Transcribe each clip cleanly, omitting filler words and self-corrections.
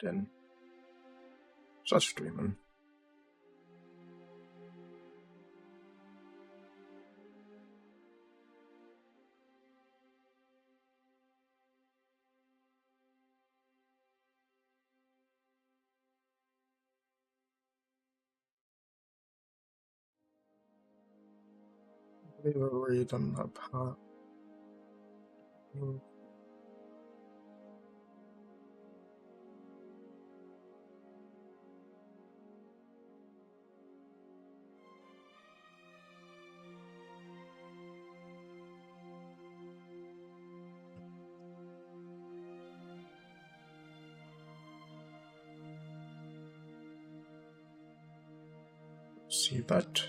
in. Start streaming. I believe I've already done that part. See that?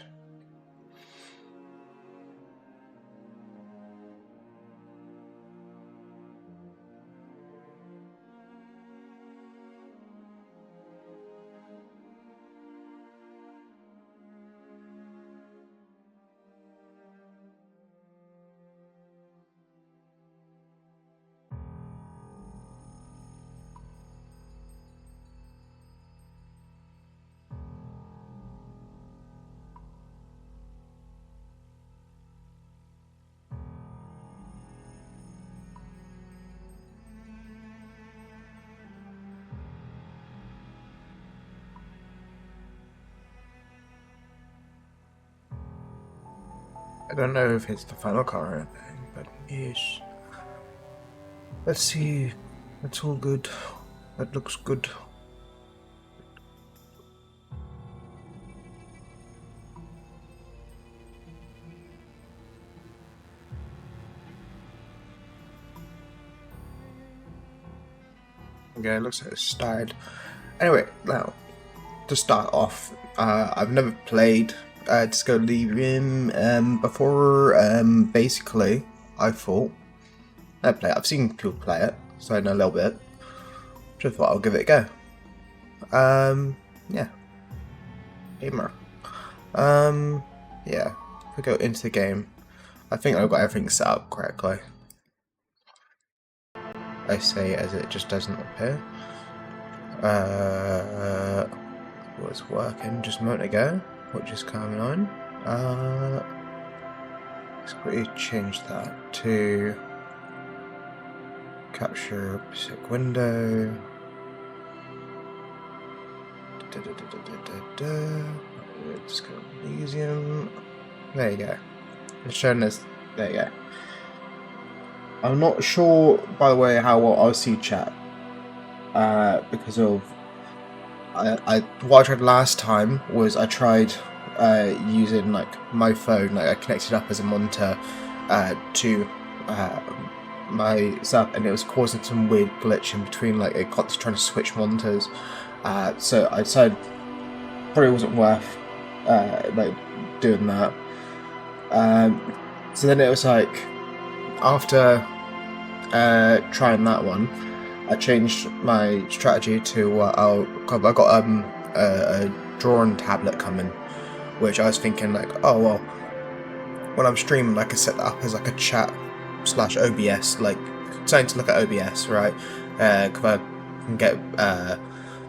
I don't know if it's the final car or anything, but yes. Let's see. That's all good. That looks good. Okay, it looks like it started. Anyway, now, to start off, I've never played Disco Elysium before. Basically, I thought I'd play it. I've seen people play it, so I know a little bit. Just thought I'll give it a go. Yeah. Gamer. Yeah. If we go into the game, I think I've got everything set up correctly. I say as it just doesn't appear. Was working just a moment ago, which is coming on. Let's quickly change that to capture specific window. Disco Elysium. There you go. It's showing us. There you go. I'm not sure, by the way, how well I'll see chat. Because of what I tried last time was I tried using like my phone, like I connected up as a monitor to my stuff, and it was causing some weird glitch in between, like it got to trying to switch monitors. So I decided probably wasn't worth like doing that. So then it was like after trying that one, I changed my strategy to I got a drawing tablet coming, which I was thinking like, oh well, when I'm streaming I can set that up as like a chat / OBS, like something to look at OBS, right? Because I can get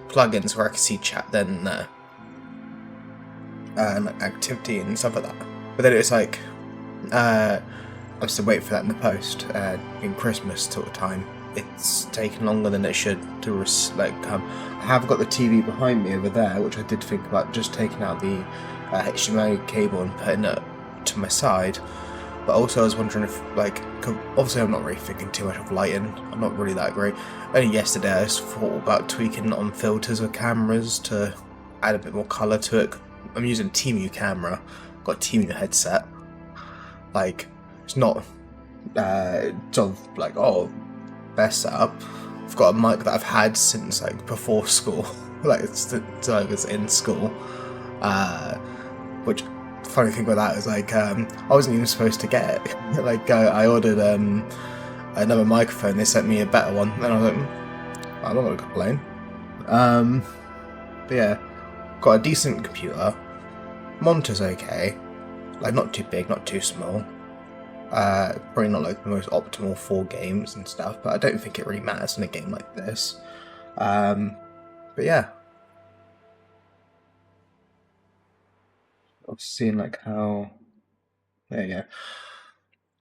plugins where I can see chat then and there, and like activity and stuff like that. But then it's like I'm still waiting for that in the post. In Christmas sort of time, it's taken longer than it should to come. I have got the TV behind me over there, which I did think about just taking out the HDMI cable and putting it to my side. But also I was wondering if, like, obviously I'm not really thinking too much of lighting. I'm not really that great. Only yesterday I just thought about tweaking on filters of cameras to add a bit more colour to it. I'm using a Temu camera. I've got a Temu headset. Like, it's not sort of like, oh, best setup. I've got a mic that I've had since like before school, like since I was in school. Which funny thing about that is like I wasn't even supposed to get it. Like I ordered another microphone. They sent me a better one, and I was like, I'm not gonna complain. But yeah, got a decent computer. Monitor's okay. Like, not too big, not too small. Probably not like the most optimal for games and stuff, but I don't think it really matters in a game like this. But yeah, I've seen like how. There you go.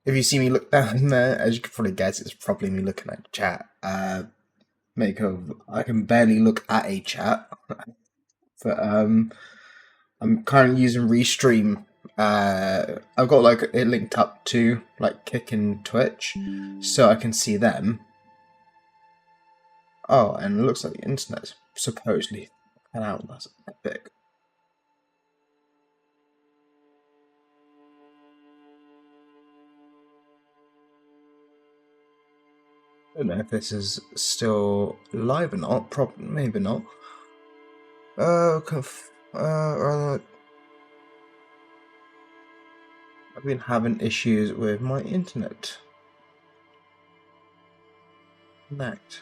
If you see me look down there, as you can probably guess, it's probably me looking at chat. I can barely look at a chat, but I'm currently using Restream. I've got like it linked up to like Kick and Twitch, so I can see them. Oh, and it looks like the internet's supposedly cut out. That's epic. I don't know if this is still live or not. Probably, maybe not. Rather, I've been having issues with my internet. Connect.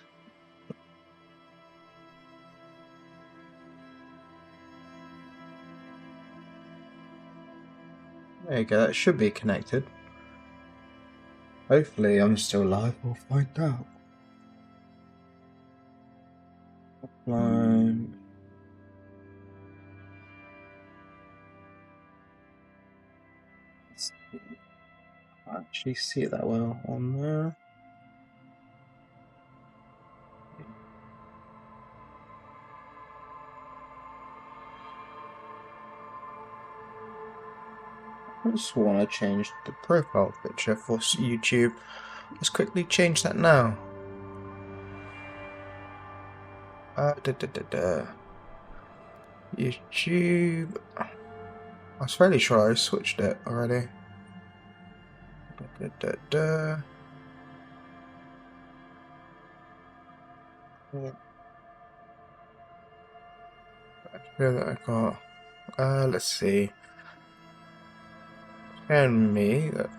There you go. That should be connected. Hopefully, I'm still live. We'll find out. Offline. I actually see it that well on there. I just want to change the profile picture for YouTube. Let's quickly change that now. YouTube. I was fairly sure I switched it already. I feel that I got. Let's see. And me, that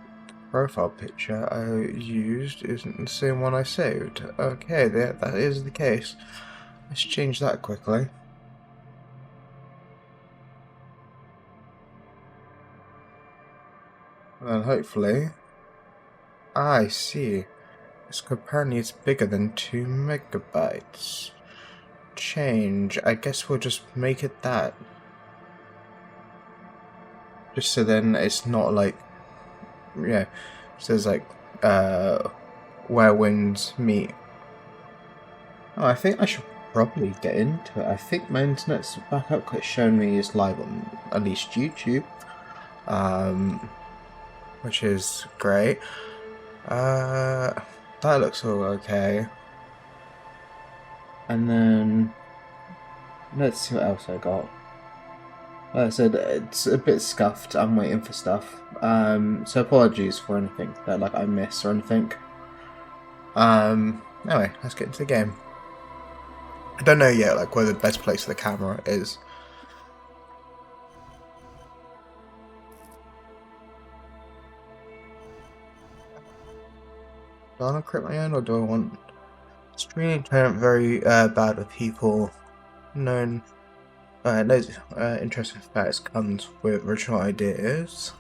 profile picture I used isn't the same one I saved. Okay, that is the case. Let's change that quickly. And hopefully. I see. Apparently it's bigger than 2 megabytes. Change. I guess we'll just make it that. Just so then it's not like, yeah, it says like, where winds meet. Oh, I think I should probably get into it. I think my internet's back up because it's showing me it's live on at least YouTube, which is great. That looks all okay. And then let's see what else I got. Like I said, it's a bit scuffed. I'm waiting for stuff. So apologies for anything that like I miss or anything. Anyway, let's get into the game. I don't know yet like where the best place for the camera is. Do I want to create my own or do I want streaming turned very bad with people known those interesting facts comes with original ideas.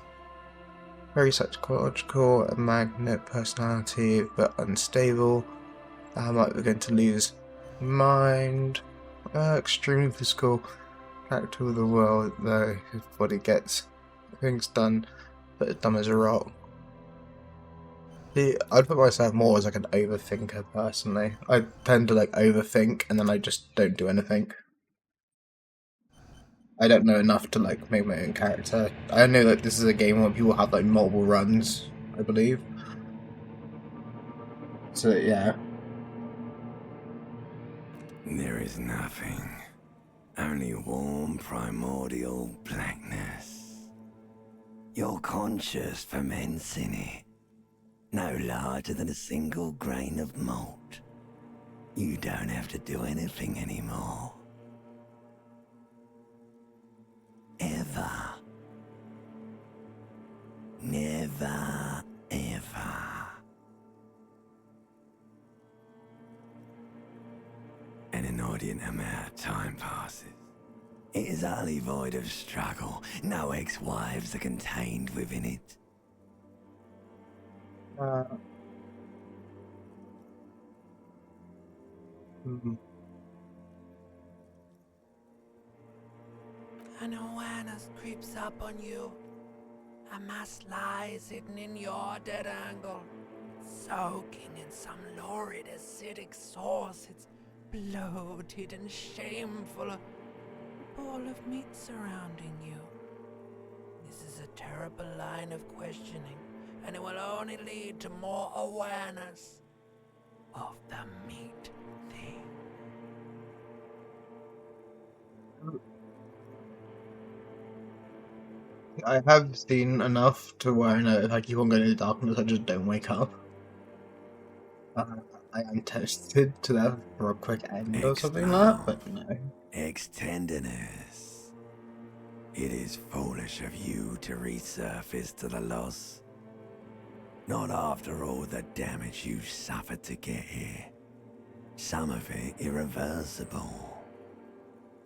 Very psychological, a magnet personality, but unstable. Might be going to lose mind. Extremely physical character of the world, though his body gets things done, but it's dumb as a rock. See, I'd put myself more as like an overthinker personally. I tend to like overthink and then I just don't do anything. I don't know enough to like make my own character. I know that this is a game where people have like multiple runs, I believe. So yeah. There is nothing. Only warm primordial blackness. Your conscious ferments in it. No larger than a single grain of malt. You don't have to do anything anymore. Ever. Never, ever. An inordinate amount of time passes. It is utterly void of struggle. No ex-wives are contained within it. and awareness creeps up on you. A mass lies hidden in your dead angle, soaking in some lurid acidic sauce. It's bloated and shameful, a ball of meat surrounding you. This is a terrible line of questioning, and it will only lead to more awareness of the meat thing. I have seen enough to where I know if I keep on going into darkness, I just don't wake up. I am tempted to that for a quick end or something like that, but no. Ex-tenderness. It is foolish of you to resurface to the loss. Not after all the damage you suffered to get here. Some of it irreversible.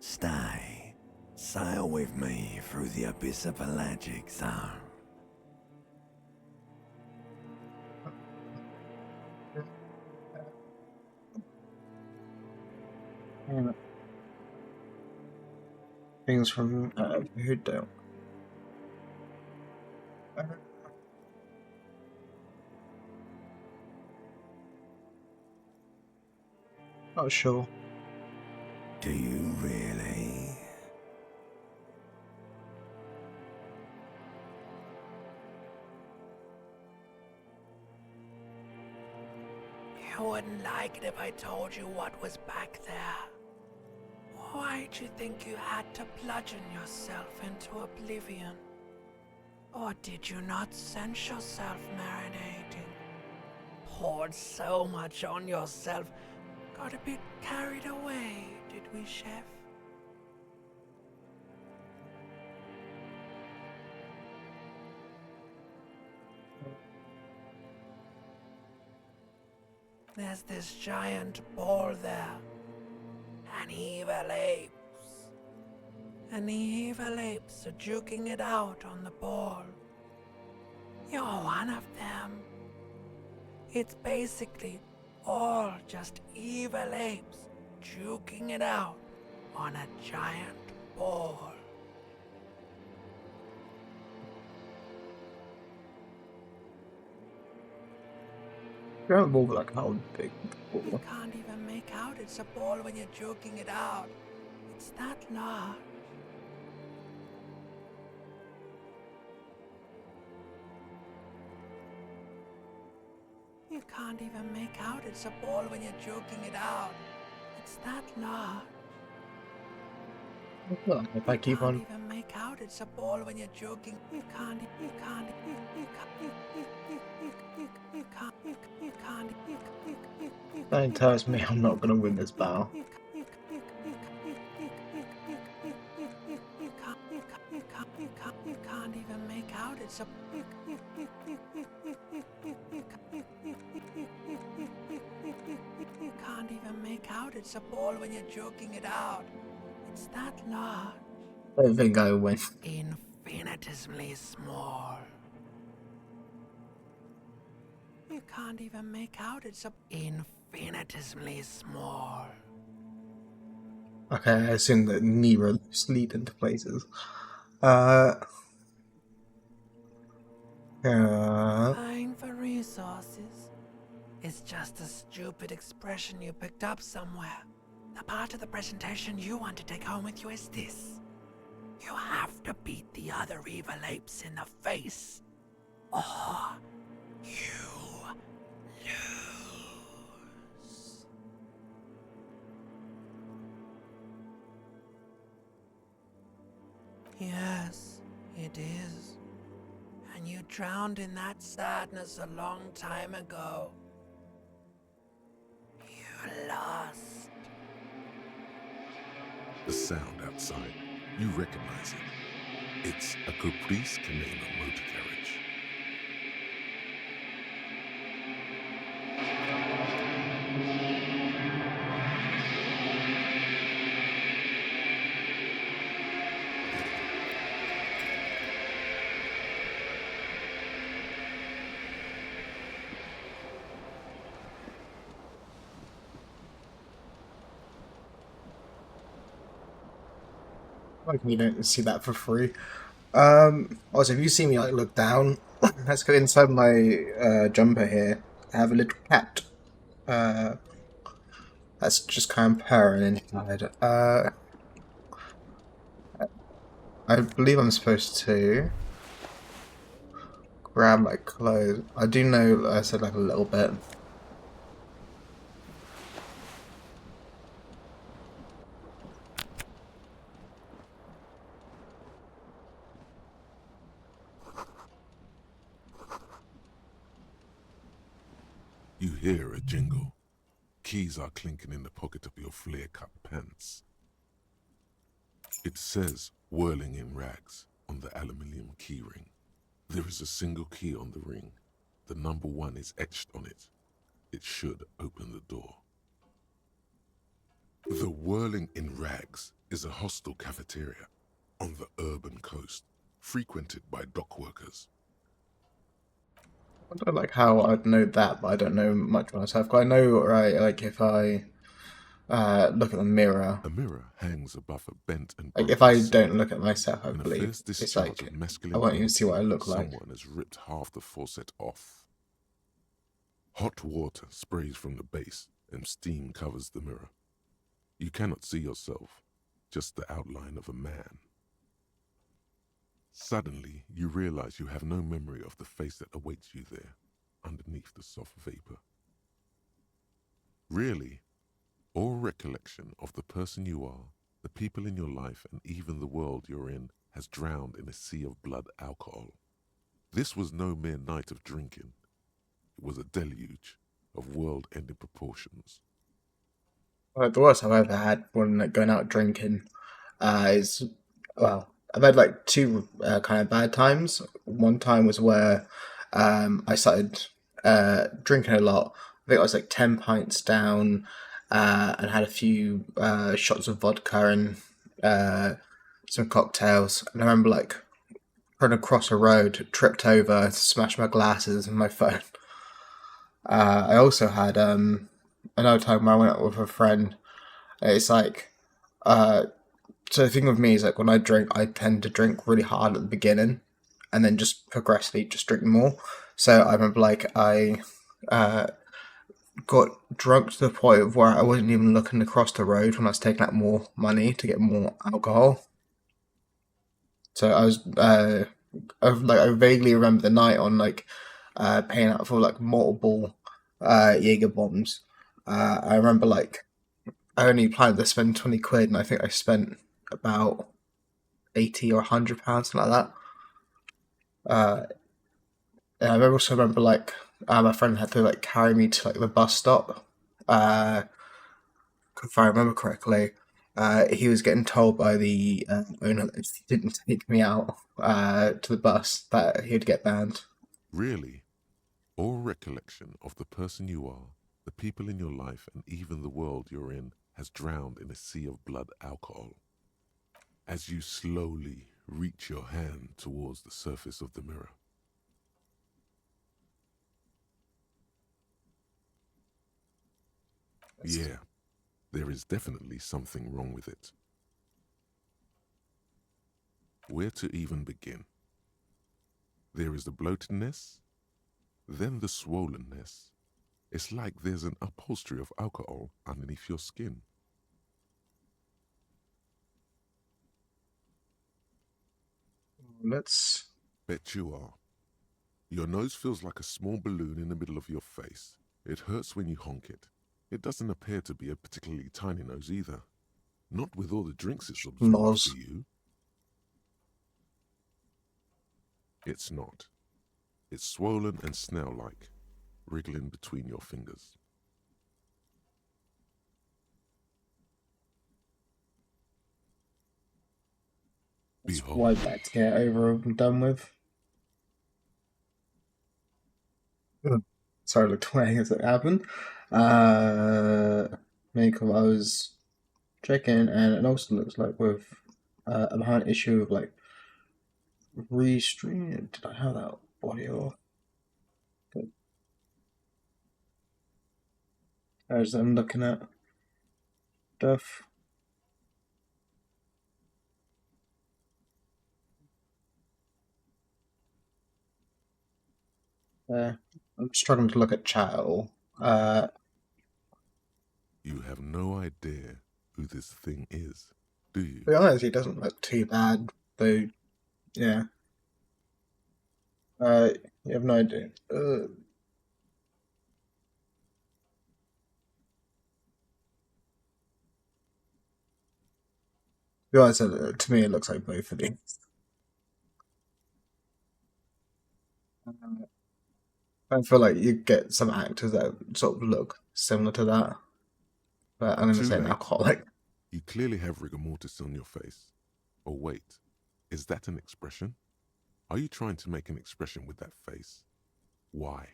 Stay. Sail with me through the abyss of pelagic zone. Yeah. Things from who don't. Not sure. Do you really? You wouldn't like it if I told you what was back there. Why'd you think you had to bludgeon yourself into oblivion? Or did you not sense yourself marinating? Poured so much on yourself, got a bit carried away, did we, Chef? There's this giant ball there. An evil apes. And the evil apes are juking it out on the ball. You're one of them. It's basically all just evil apes juking it out on a giant ball. Giant ball, like how big You ball? can't even make out it's a ball when you're joking it out. It's that large. You can't even make out it's a ball when you're joking it out. It's that large. Well, if I keep You on. can't even make out it's a ball when you're joking. You can't even make That tells me I'm not gonna win this battle. It's a ball when you're joking it out. It's that large. I don't think I win. Infinitesimally small. You can't even make out it's a infinitesimally small. Okay, I assume that Nero's lead into places. Yeah. Buying for resources is just a stupid expression you picked up somewhere. The part of the presentation you want to take home with you is this. You have to beat the other evil apes in the face, or you lose. Yes, it is. And you drowned in that sadness a long time ago. You lost. The sound outside, you recognize it. It's a Caprice Canela motor carriage. Like you don't see that for free. Also, if you see me like look down, let's go inside my jumper here. I have a little cat. Uh, that's just kind of purring inside. I believe I'm supposed to grab my clothes. I do know I said like a little bit. You hear a jingle. Keys are clinking in the pocket of your flare-cut pants. It says whirling in rags on the aluminium keyring. There is a single key on the ring. The number 1 is etched on it. It should open the door. The Whirling in Rags is a hostel cafeteria on the urban coast, frequented by dock workers. I don't like how I'd know that, but I don't know much about myself. 'Cause I know, right, like if I look at the mirror, A mirror hangs above a bent and like if broken I don't sink. look at myself, I In a believe fierce it's discharge like of I masculine won't even see what I energy, look like. someone has ripped half the faucet off. Hot water sprays from the base and steam covers the mirror. You cannot see yourself, just the outline of a man. Suddenly, you realize you have no memory of the face that awaits you there, underneath the soft vapor. Really, all recollection of the person you are, the people in your life, and even the world you're in has drowned in a sea of blood alcohol. This was no mere night of drinking. It was a deluge of world-ending proportions. Like, the worst I've ever had when like, going out drinking is, well, I've had like two kind of bad times. One time was where I started drinking a lot. I think I was like 10 pints down and had a few shots of vodka and some cocktails. And I remember like trying to cross a road, tripped over, smashed my glasses and my phone. I also had another time where I went out with a friend. It's like, uh, so the thing with me is like when I drink, I tend to drink really hard at the beginning, and then just progressively just drink more. So I remember like I uh, got drunk to the point of where I wasn't even looking across the road when I was taking out more money to get more alcohol. So I was I vaguely remember the night on like paying out for like multiple Jaeger bombs. I remember like I only planned to spend 20 quid, and I think I spent about 80 or £100, something like that. And I also remember like my friend had to like carry me to like the bus stop. Uh, if I remember correctly, he was getting told by the owner that if he didn't take me out to the bus, that he'd get banned. Really, all recollection of the person you are, the people in your life, and even the world you're in has drowned in a sea of blood alcohol. As you slowly reach your hand towards the surface of the mirror, yeah, there is definitely something wrong with it. Where to even begin? There is the bloatedness, then the swollenness. It's like there's an upholstery of alcohol underneath your skin. Let's. Bet you are. Your nose feels like a small balloon in the middle of your face. It hurts when you honk it. It doesn't appear to be a particularly tiny nose either. Not with all the drinks it's absorbed for Noz. you. It's not. It's swollen and snail-like, wriggling between your fingers. Let's Behold. wipe that to get over and done with. Ugh. Sorry, I looked away as it happened. Makeup, I was checking, and it also looks like with I'm having an issue of like restream. Did I have that audio? Good. As I'm looking at stuff. I'm struggling to look at chat at all. Uh, You have no idea who this thing is, do you? to be honest, he doesn't look too bad, though. Yeah. You have no idea. To be honest, to me, it looks like both of these. I feel like you get some actors that sort of look similar to that, but I'm going to Too say an late. alcoholic. You clearly have rigor mortis on your face. Oh, wait. Is that an expression? Are you trying to make an expression with that face? Why?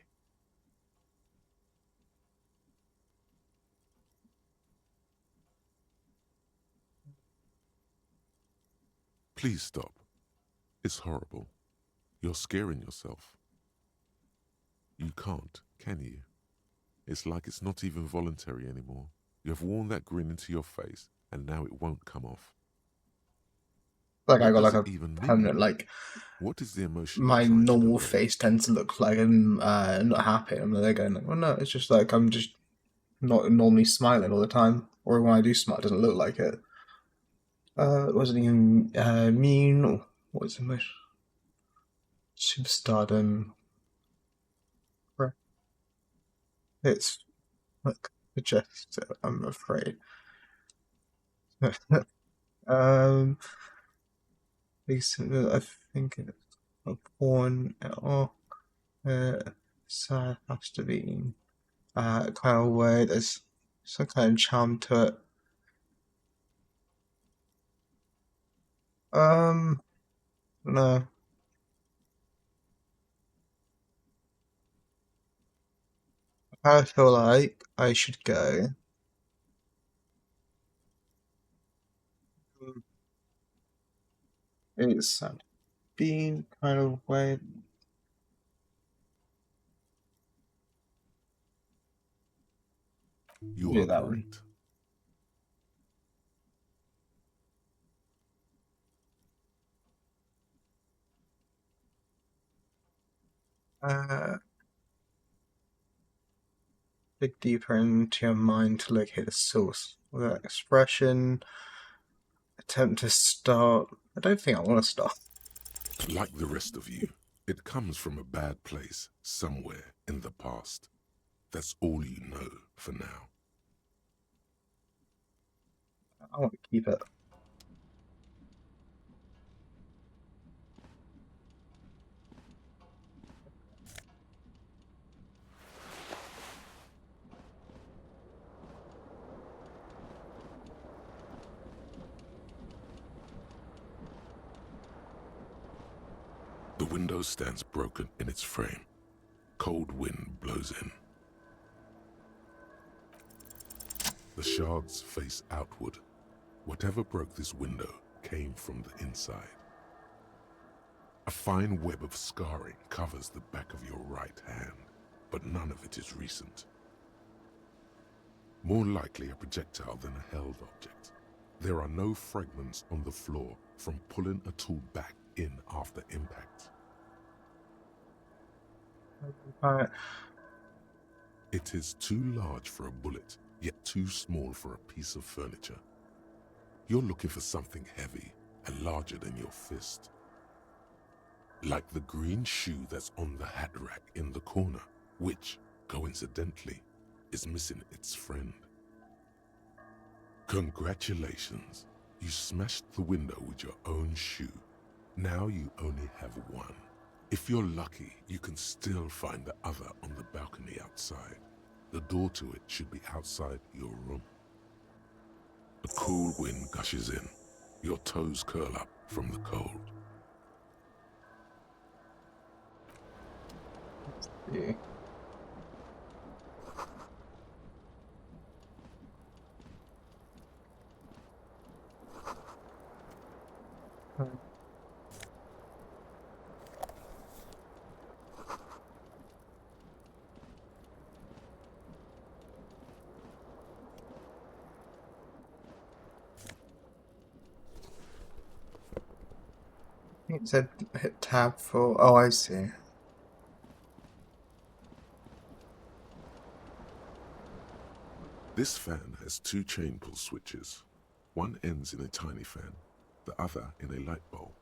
Please stop. It's horrible. You're scaring yourself. You can't, can you? It's like it's not even voluntary anymore. You have worn that grin into your face, and now it won't come off. Like I What got does like it a even permanent, mean? like What is the emotion you're my trying to normal convey? face tends to look like I'm not happy. And they're going like, well, no, it's just like I'm just not normally smiling all the time, or when I do smile, it doesn't look like it. It wasn't even mean. Or what's the most superstardom? It's like just I'm afraid. um, I think it's a porn. Oh, so it has to be kind of way. There's some kind of charm to it. No, I feel like I should go. It's being kind of way. You Do are that one. correct. Uh, dig deeper into your mind to locate the source. With that expression, attempt to start. I don't think I want to start. Like the rest of you, it comes from a bad place somewhere in the past. That's all you know for now. I want to keep it. The window stands broken in its frame. Cold wind blows in. The shards face outward. Whatever broke this window came from the inside. A fine web of scarring covers the back of your right hand, but none of it is recent. More likely a projectile than a held object. There are no fragments on the floor from pulling a tool back in after impact. Alright. It is too large for a bullet, yet too small for a piece of furniture. You're looking for something heavy and larger than your fist. Like the green shoe that's on the hat rack in the corner, which, coincidentally, is missing its friend. Congratulations, you smashed the window with your own shoe. Now you only have one. If you're lucky, you can still find the other on the balcony outside. The door to it should be outside your room. A cool wind gushes in. Your toes curl up from the cold. Yeah. It said hit tab for. Oh, I see. This fan has two chain pull switches. One ends in a tiny fan, the other in a light bulb.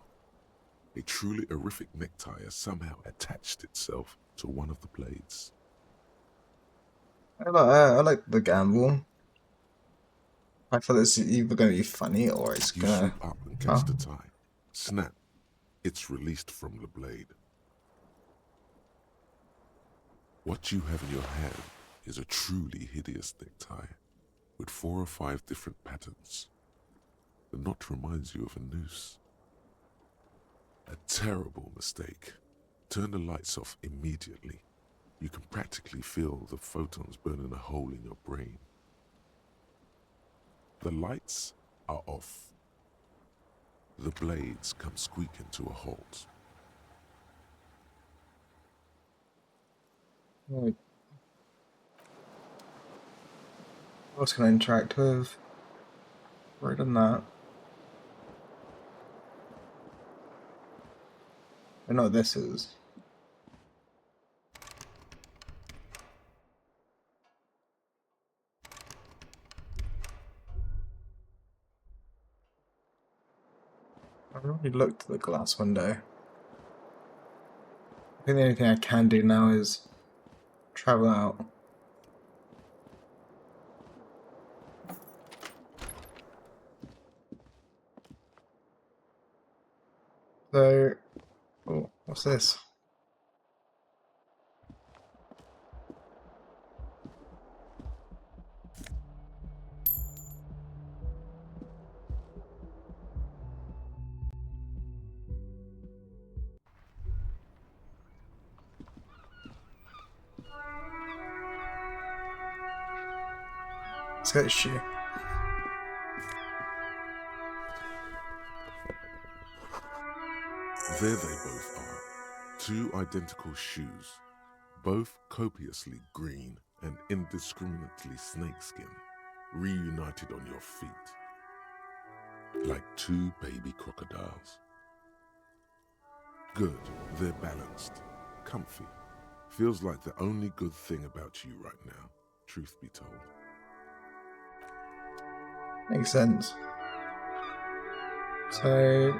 A truly horrific necktie has somehow attached itself to one of the blades. I like the gamble. I feel it's either going to be funny or it's You gonna. swoop up and catch Oh, the tie. Snap. It's released from the blade. What you have in your hand is a truly hideous necktie with 4 or 5 different patterns. The knot reminds you of a noose. A terrible mistake. Turn the lights off immediately. You can practically feel the photons burning a hole in your brain. The lights are off. The blades come squeaking to a halt. right. What's gonna interact with? Right on that. I know what this is. I've already looked at the glass window. I think the only thing I can do now is travel out. So, oh, what's this? Sketchy. There they both are. 2 identical shoes, both copiously green and indiscriminately snakeskin, reunited on your feet. Like 2 baby crocodiles. Good, they're balanced, comfy. Feels like the only good thing about you right now, truth be told. Makes sense. So,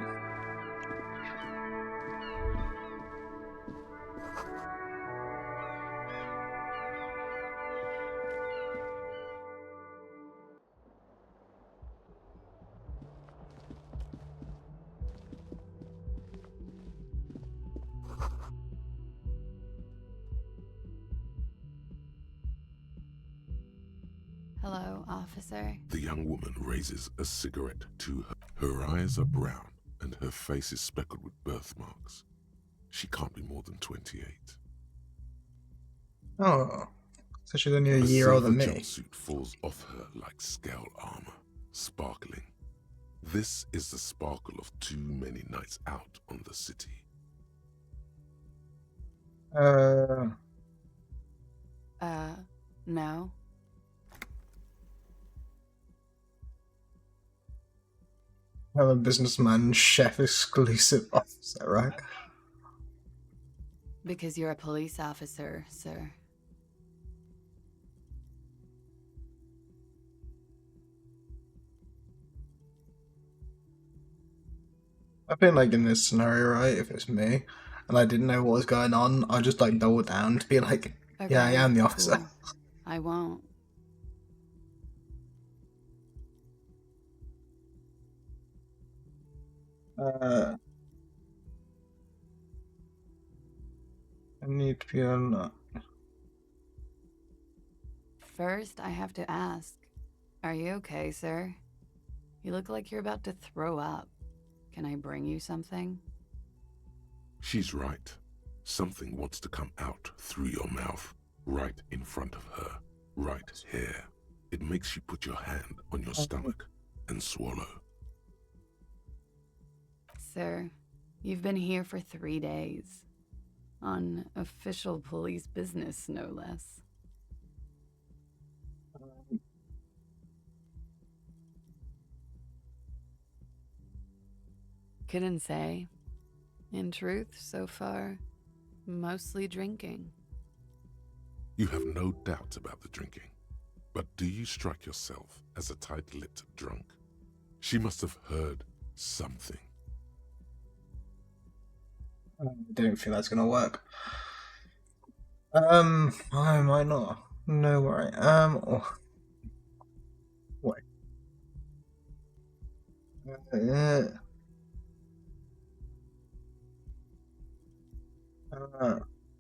Hello, officer. The young woman raises a cigarette to her. Her eyes are brown and her face is speckled with birthmarks. She can't be more than 28. oh, so she's only a A year older silver than me. jumpsuit falls off her like scale armor, sparkling. This is the sparkle of too many nights out on the city. No. I'm a businessman, chef exclusive officer, right? Because you're a police officer, sir. I feel like in this scenario, right, if it's me and I didn't know what was going on, I'd just like double down to be like, yeah, I am the officer. Cool. I won't. I need to be on. First, I have to ask, are you okay, sir? You look like you're about to throw up. Can I bring you something? She's right. Something wants to come out through your mouth, right in front of her, right here. It makes you put your hand on your stomach and swallow. Sir, you've been here for 3 days. On official police business, no less. Couldn't say. In truth, so far, mostly drinking. You have no doubt about the drinking. But do you strike yourself as a tight-lipped drunk? She must have heard something. I don't think that's gonna work. Why am I not? No worry. Oh, wait.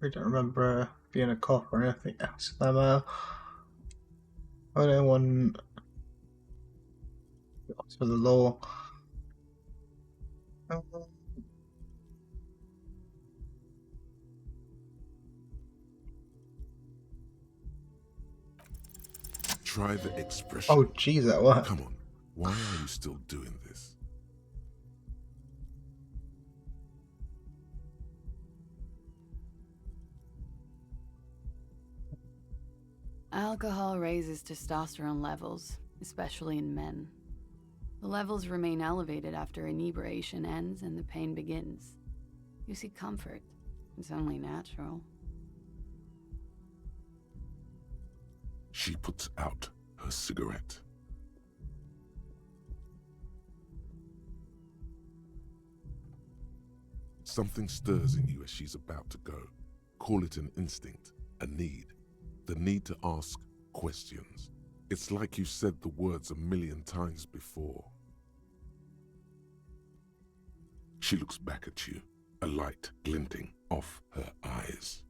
We don't remember being a cop or anything else. I don't want for the law. Try the expression. Oh, geez, that worked. Come on, why are you still doing this? Alcohol raises testosterone levels, especially in men. The levels remain elevated after inebriation ends and the pain begins. You seek comfort. It's only natural. She puts out her cigarette. Something stirs in you as she's about to go. Call it an instinct, a need. The need to ask questions. It's like you said the words 1,000,000 times before. She looks back at you, a light glinting off her eyes.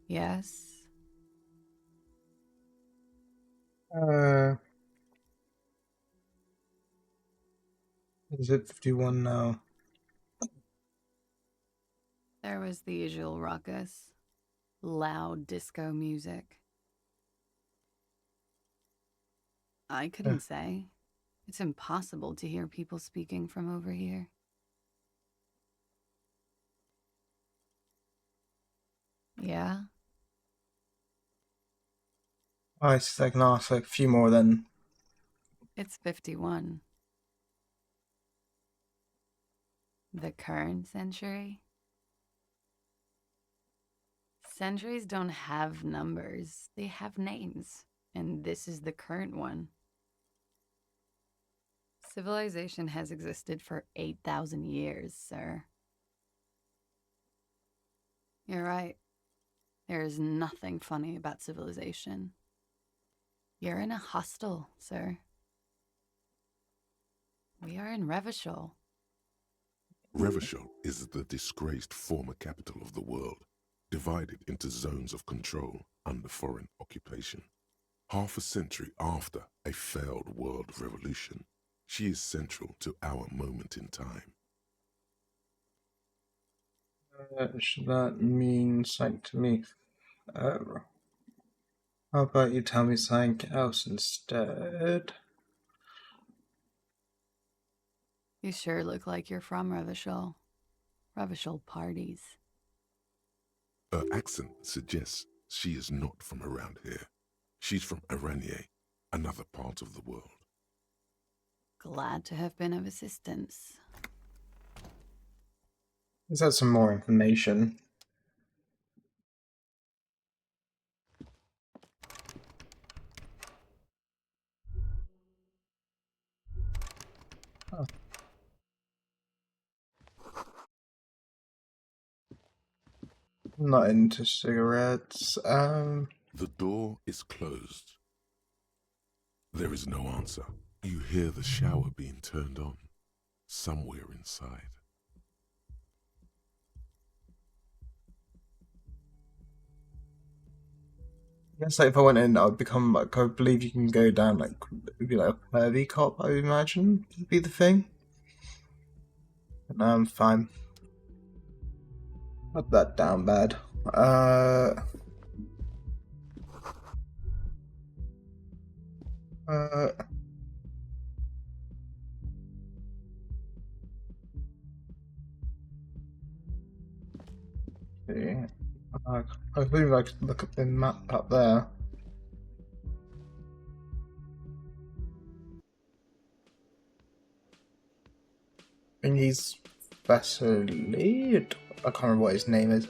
Yes? Is it 51 now? There was the usual ruckus. Loud disco music. I couldn't say. It's impossible to hear people speaking from over here. Yeah? I can ask like a few more then. It's 51. The current century? Centuries don't have numbers. They have names. And this is the current one. Civilization has existed for 8,000 years, sir. You're right. There is nothing funny about civilization. You're in a hostel, sir. We are in Revachol. Revachol is the disgraced former capital of the world, divided into zones of control under foreign occupation. Half a century after a failed world revolution, she is central to our moment in time. Should that mean something to me? How about you tell me something else instead? You sure look like you're from Revachol. Revachol parties. Her accent suggests she is not from around here. She's from Aranier, another part of the world. Glad to have been of assistance. Is that some more information? Oh. I'm not into cigarettes. The door is closed. There is no answer. You hear the shower being turned on, somewhere inside. I guess like if I went in, I would become like I believe you can go down like a pervy cop. I would imagine would be the thing. But no, I'm fine. Not that down bad. See. I believe I could look at the map up there. I think he's Vasily. I can't remember what his name is.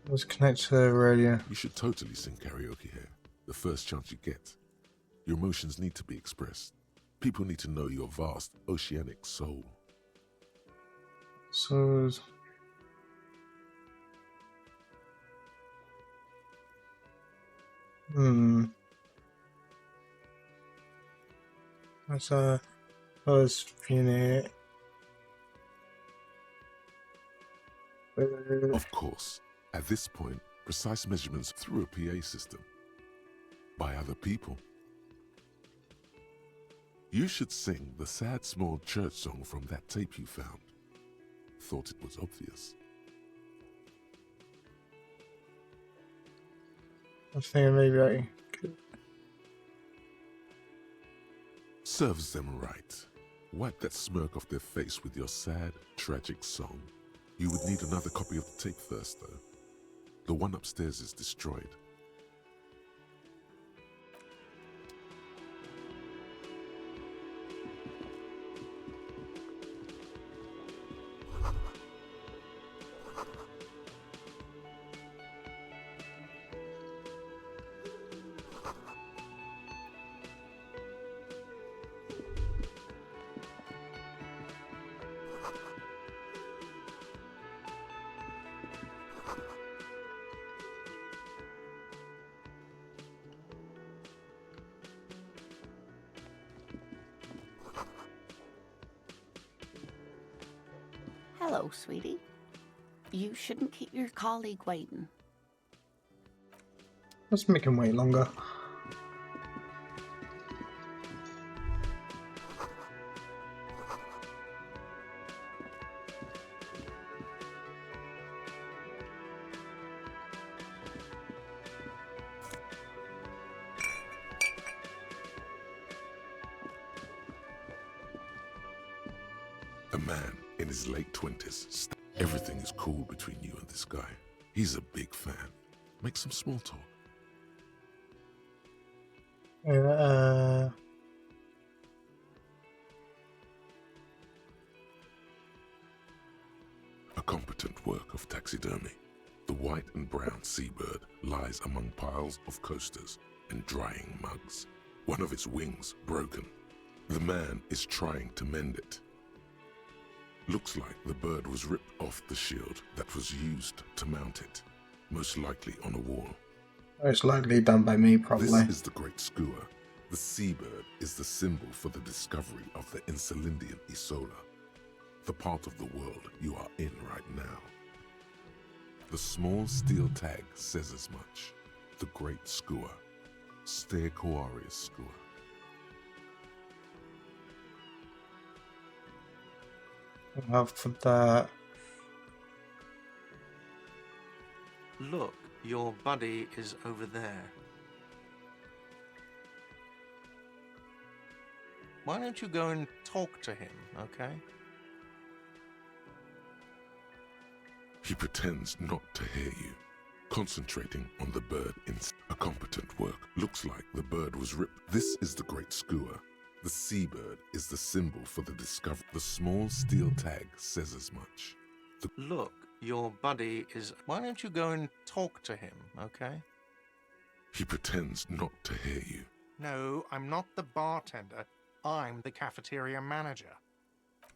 Let's connect to the radio. You should totally sing karaoke here, the first chance you get. Your emotions need to be expressed. People need to know your vast oceanic soul. So, that's a first unit. Of course, at this point, precise measurements through a PA system by other people. You should sing the sad small church song from that tape you found. Thought it was obvious. I was thinking maybe I could. Serves them right. Wipe that smirk off their face with your sad, tragic song. You would need another copy of the tape first, though. The one upstairs is destroyed. Hello, sweetie. You shouldn't keep your colleague waiting. Let's make him wait longer. A man in his late 20s. Everything is cool between you and this guy. He's a big fan. Make some small talk. A competent work of taxidermy. The white and brown seabird lies among piles of coasters and drying mugs. One of its wings broken. The man is trying to mend it. Looks like the bird was ripped off the shield that was used to mount it, most likely on a wall. Most likely done by me, probably. This is the great skua. The seabird is the symbol for the discovery of the Insulindian Isola, the part of the world you are in right now. The small steel tag says as much. The great skua. Stegosaurus skua. We'll have for that. Look, your buddy is over there. Why don't you go and talk to him, okay? He pretends not to hear you, concentrating on the bird in a competent work. Looks like the bird was ripped. This is the great skua. The seabird is the symbol for the discovery. The small steel tag says as much. Look, your buddy is... Why don't you go and talk to him, okay? He pretends not to hear you. No, I'm not the bartender. I'm the cafeteria manager.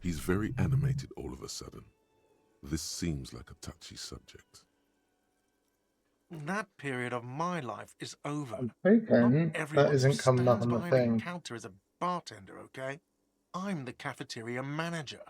He's very animated all of a sudden. This seems like a touchy subject. That period of my life is over. I'm hoping that isn't coming up on the behind thing. a counter as a bartender, okay? I'm the cafeteria manager.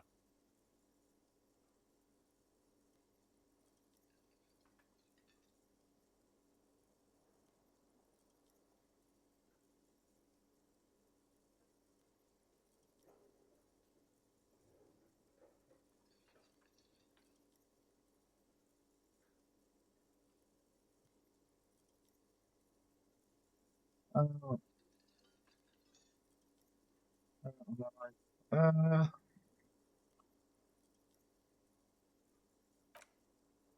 Oh.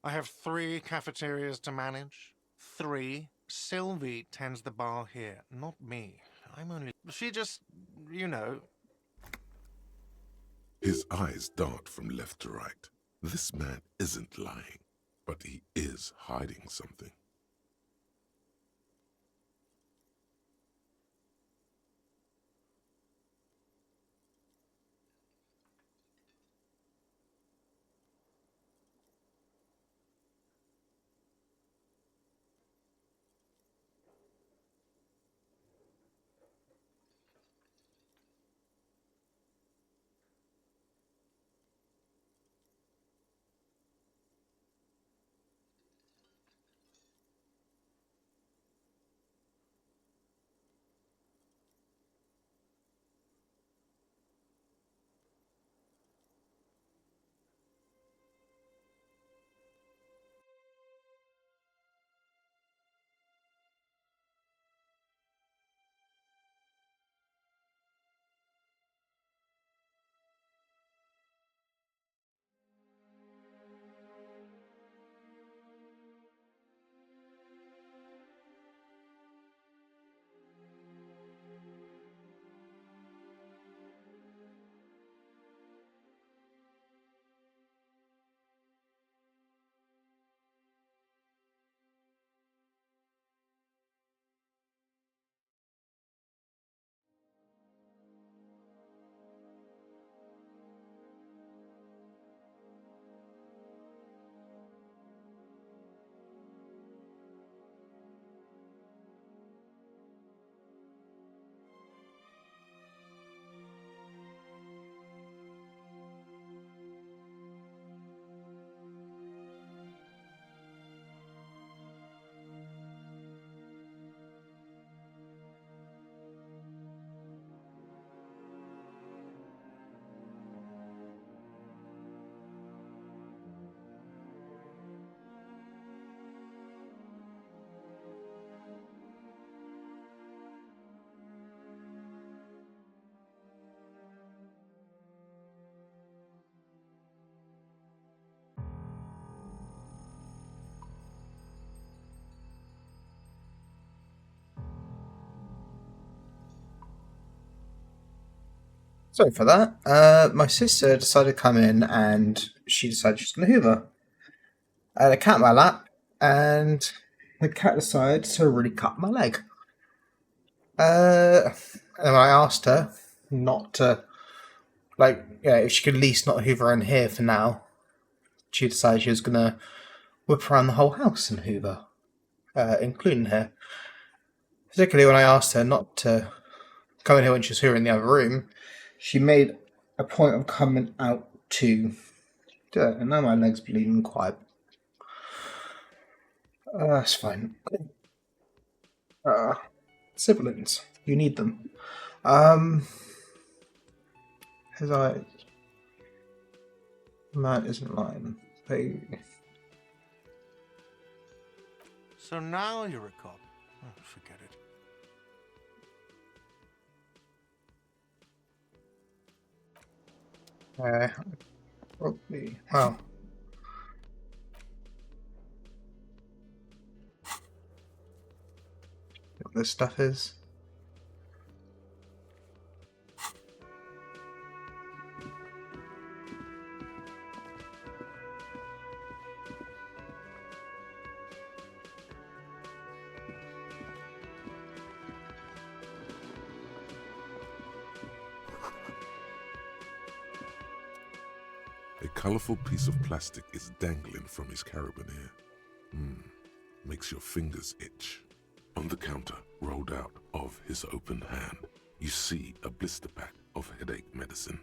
I have 3 cafeterias to manage. 3. Sylvie tends the bar here, not me. I'm only... She just, you know... His eyes dart from left to right. This man isn't lying. but he is hiding something. Sorry for that. My sister decided to come in and she decided she's going to hoover. I had a cat in my lap and the cat decided to really cut my leg. And I asked her not to, if she could at least not hoover in here for now. She decided she was going to whip around the whole house and hoover, including here. Particularly when I asked her not to come in here when she was here in the other room, she made a point of coming out to do it. And now my leg's bleeding quite. That's fine. Siblings, you need them. His eyes. Man isn't lying. So now you're a cop. Oh, forget it. Probably. Wow. What this stuff is. A colorful piece of plastic is dangling from his carabiner. Makes your fingers itch. On the counter, rolled out of his open hand, you see a blister pack of headache medicine.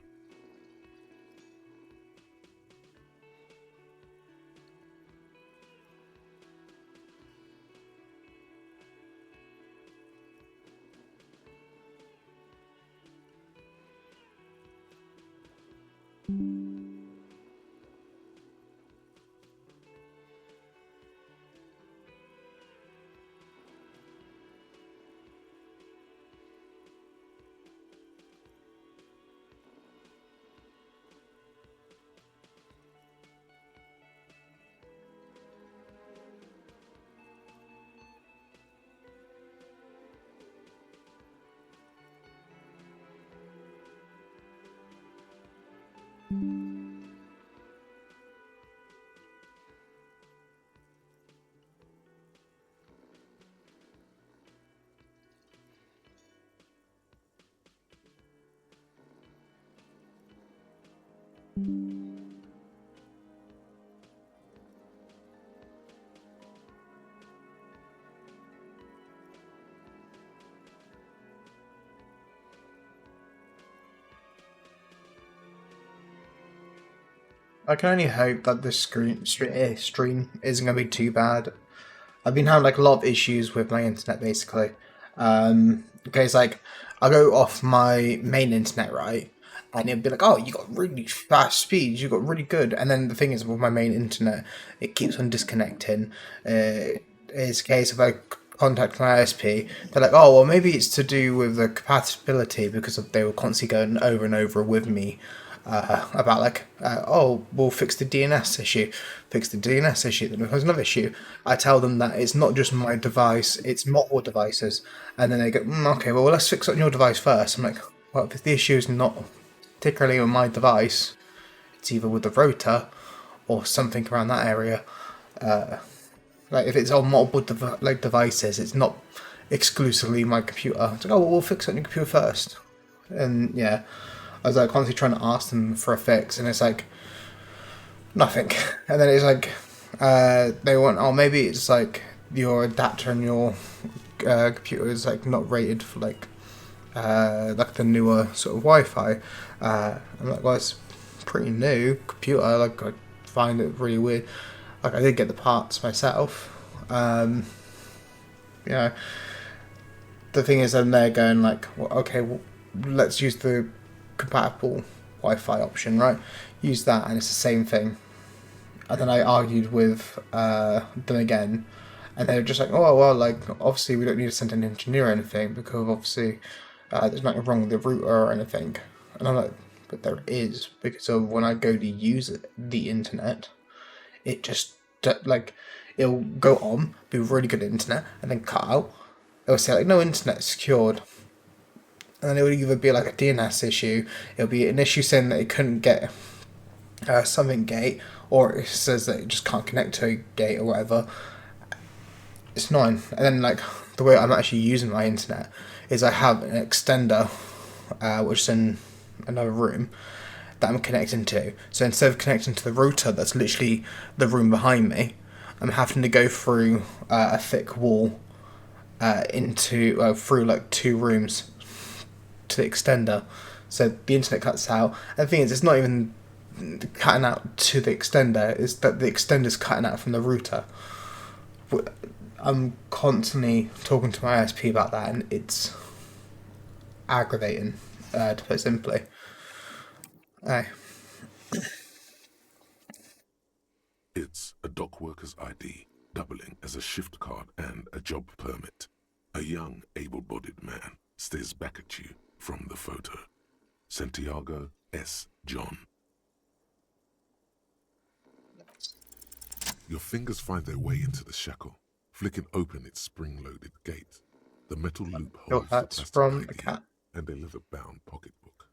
I can only hope that this stream isn't going to be too bad. I've been having like a lot of issues with my internet basically. Okay, it's like I go off my main internet, right? And it'll be like, oh, you got really fast speeds, you got really good. And then the thing is, with my main internet, it keeps on disconnecting. It's a case of like contact my ISP. They're like, oh, well, maybe it's to do with the compatibility because they were constantly going over and over with me about like, oh, we'll fix the DNS issue. Fix the DNS issue. Then there's another issue. I tell them that it's not just my device, it's multiple devices. And then they go, okay, well, let's fix it on your device first. I'm like, well, if the issue is not particularly on my device, it's either with the router or something around that area. Like if it's on multiple devices, it's not exclusively my computer. It's like, oh, well, we'll fix it on your computer first. And yeah, I was like constantly trying to ask them for a fix, and it's like nothing. And then it's like they want, oh, maybe it's like your adapter in your computer is like not rated for like the newer sort of Wi-Fi. I'm like, well, it's pretty new computer. Like I find it really weird. Like I did get the parts myself. You know, the thing is, then they're going like, well, okay, well, let's use the compatible Wi-Fi option, right? Use that, and it's the same thing. And then I argued with them again, and they were just like, oh well, like obviously we don't need to send an engineer or anything because obviously there's nothing wrong with the router or anything. And I'm like, but there is, because of when I go to use the internet, it just like it'll go on, be really good internet, and then cut out. It'll say like no internet secured. And then it would either be like a DNS issue, it'll be an issue saying that it couldn't get something gate, or it says that it just can't connect to a gate or whatever. It's annoying. And then like the way I'm actually using my internet is I have an extender which is in another room that I'm connecting to. So instead of connecting to the router that's literally the room behind me, I'm having to go through a thick wall into through like 2 rooms to the extender. So the internet cuts out. And the thing is, it's not even cutting out to the extender, it's that the extender's cutting out from the router. I'm constantly talking to my ISP about that, and it's aggravating, to put it simply. It's a dock worker's ID, doubling as a shift card and a job permit. A young, able-bodied man stares back at you from the photo. Santiago S. John. Your fingers find their way into the shackle, flicking open its spring-loaded gate. The metal loop holds the That's plastic from ID a cat. and a leather-bound pocketbook.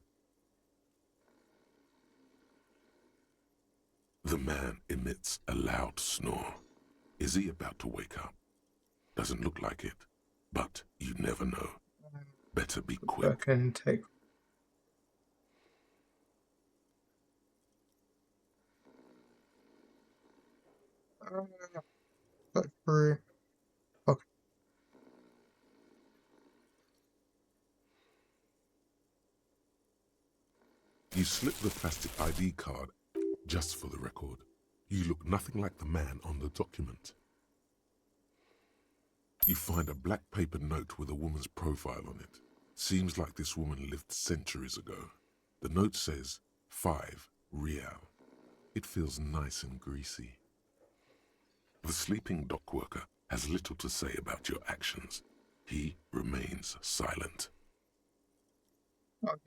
The man emits a loud snore. Is he about to wake up? Doesn't look like it, but you never know. Better be I quick. can take. Look through. Okay. You slip the plastic ID card. Just for the record, you look nothing like the man on the document. You find a black paper note with a woman's profile on it. Seems like this woman lived centuries ago. The note says 5 real. It feels nice and greasy. The sleeping dock worker has little to say about your actions. He remains silent.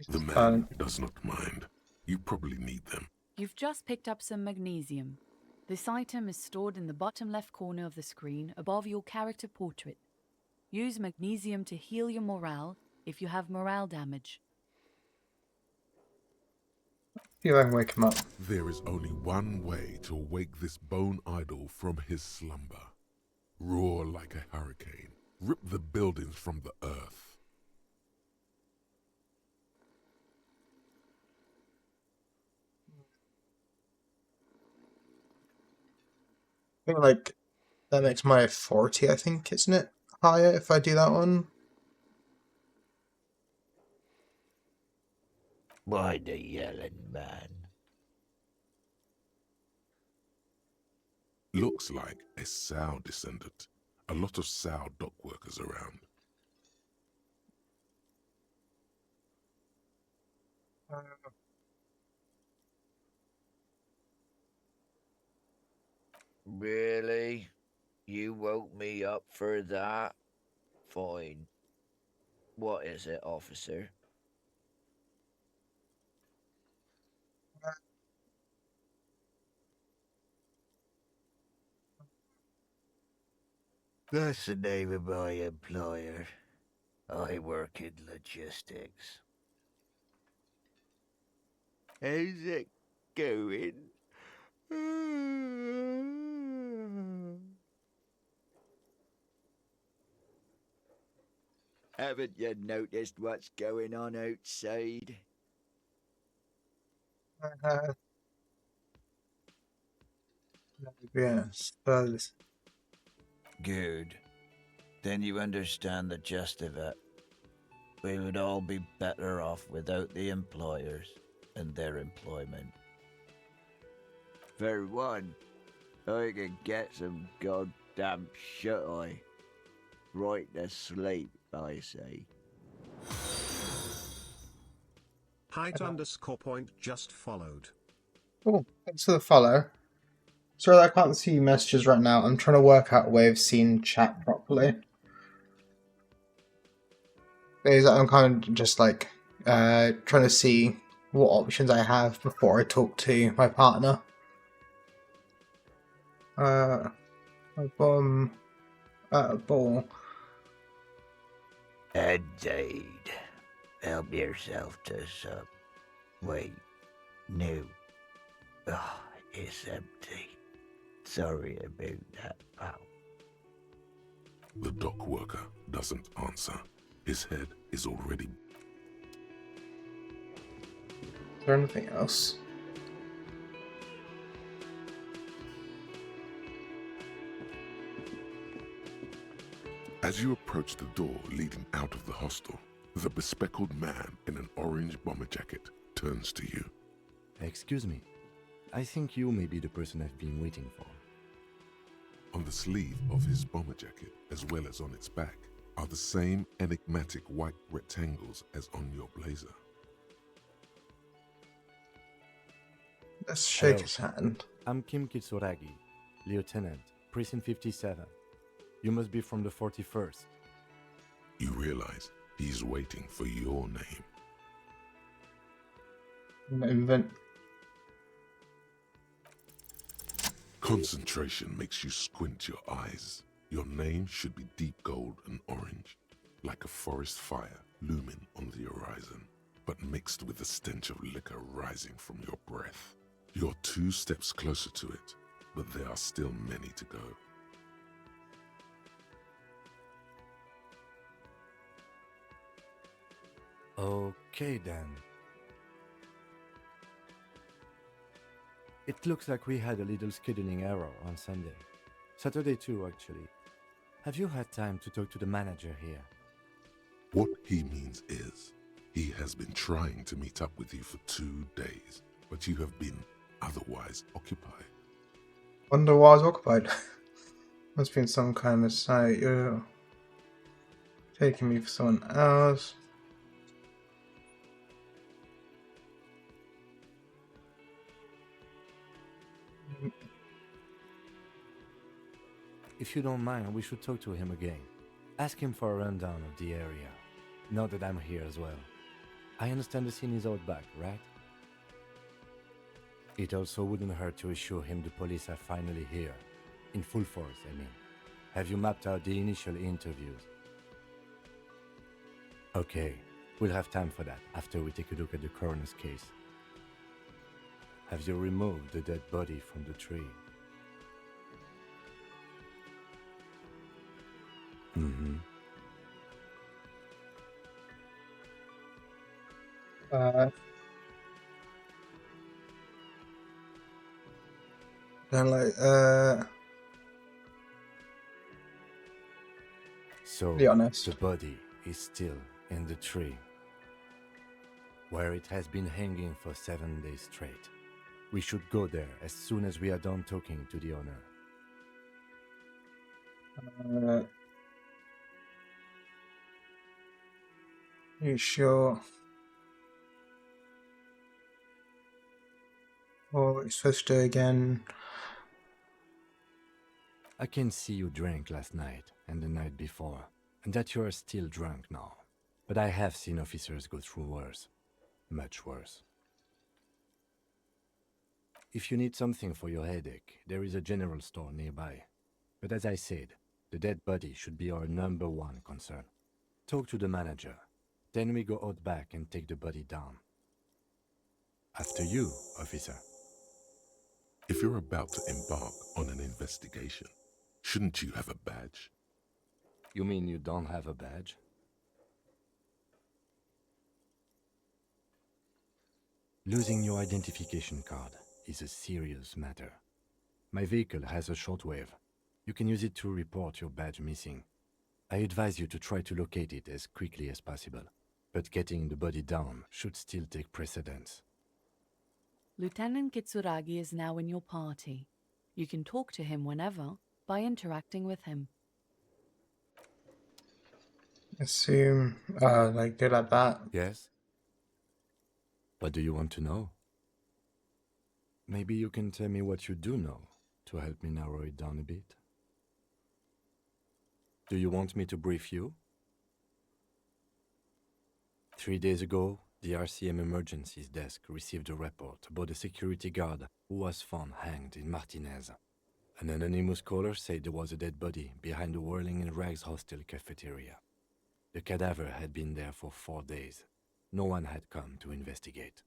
The man does not mind. You probably need them. You've just picked up some magnesium. This item is stored in the bottom left corner of the screen above your character portrait. Use magnesium to heal your morale if you have morale damage. See if I can wake him up. There is only one way to wake this bone idol from his slumber. Roar like a hurricane. Rip the buildings from the earth. think like that makes my authority, I think, isn't it? Higher if I do that one. Why the yelling, man? Looks like a Sow descendant. A lot of Sow dock workers around. Really? You woke me up for that? Fine. What is it, officer? That's the name of my employer. I work in logistics. How's it going? Haven't you noticed what's going on outside? Uh, yes, but Good. Then you understand the gist of it. We would all be better off without the employers and their employment. For one, I can get some goddamn shut-eye. Right to sleep, I say. Height_point just followed. oh, thanks for the follow. Sorry, I can't see messages right now. I'm trying to work out a way of seeing chat properly. I'm kind of just like trying to see what options I have before I talk to my partner. A bomb at a ball. Indeed. Help yourself to some. Wait. No. Oh, it's empty. Sorry about that, pal. The dock worker doesn't answer. His head is already... Is there anything else? As you approach the door leading out of the hostel, the bespectacled man in an orange bomber jacket turns to you. Excuse me. I think you may be the person I've been waiting for. On the sleeve of his bomber jacket, as well as on its back, are the same enigmatic white rectangles as on your blazer. Let's shake Hello. his hand. I'm Kim Kitsuragi, Lieutenant, Precinct 57. You must be from the 41st. You realize he's waiting for your name. Invent. Concentration makes you squint your eyes. Your name should be deep gold and orange, like a forest fire looming on the horizon, but mixed with the stench of liquor rising from your breath. You're 2 steps closer to it, but there are still many to go. Okay then. It looks like we had a little scheduling error on Sunday. Saturday too, actually. Have you had time to talk to the manager here? What he means is, he has been trying to meet up with you for 2 days, but you have been otherwise occupied. Wonder why I was occupied. Must be in some kind of site. You're taking me for someone else. If you don't mind, we should talk to him again. Ask him for a rundown of the area. Now that I'm here as well. I understand the scene is out back, right? It also wouldn't hurt to assure him the police are finally here. In full force, I mean. Have you mapped out the initial interviews? Okay, we'll have time for that after we take a look at the coroner's case. Have you removed the dead body from the tree? Mm-hmm. And like, So, Be honest. the body is still in the tree, where it has been hanging for 7 days straight. We should go there as soon as we are done talking to the owner. You sure? Or what you're supposed to do again? I can see you drank last night and the night before, and that you are still drunk now. But I have seen officers go through worse. Much worse. If you need something for your headache, there is a general store nearby. But as I said, the dead body should be our #1 concern. Talk to the manager. Then we go out back and take the body down. After you, officer. If you're about to embark on an investigation, shouldn't you have a badge? You mean you don't have a badge? Losing your identification card is a serious matter. My vehicle has a shortwave. You can use it to report your badge missing. I advise you to try to locate it as quickly as possible, but getting the body down should still take precedence. Lieutenant Kitsuragi is now in your party. You can talk to him whenever by interacting with him. Assume, like, do like that. Yes? What do you want to know? Maybe you can tell me what you do know to help me narrow it down a bit. Do you want me to brief you? 3 days ago, the RCM Emergencies Desk received a report about a security guard who was found hanged in Martinez. An anonymous caller said there was a dead body behind the Whirling in Rags hostel cafeteria. The cadaver had been there for 4 days. No one had come to investigate.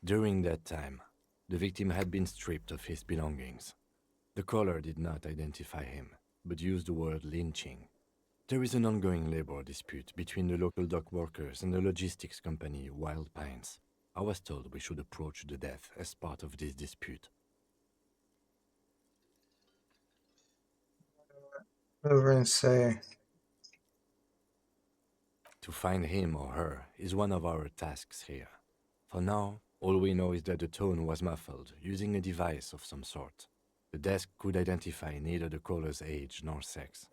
During that time, the victim had been stripped of his belongings. The caller did not identify him, but used the word lynching. There is an ongoing labor dispute between the local dock workers and the logistics company Wild Pines. I was told we should approach the death as part of this dispute. Over and say, To find him or her is one of our tasks here. For now, all we know is that the tone was muffled using a device of some sort. The desk could identify neither the caller's age nor sex.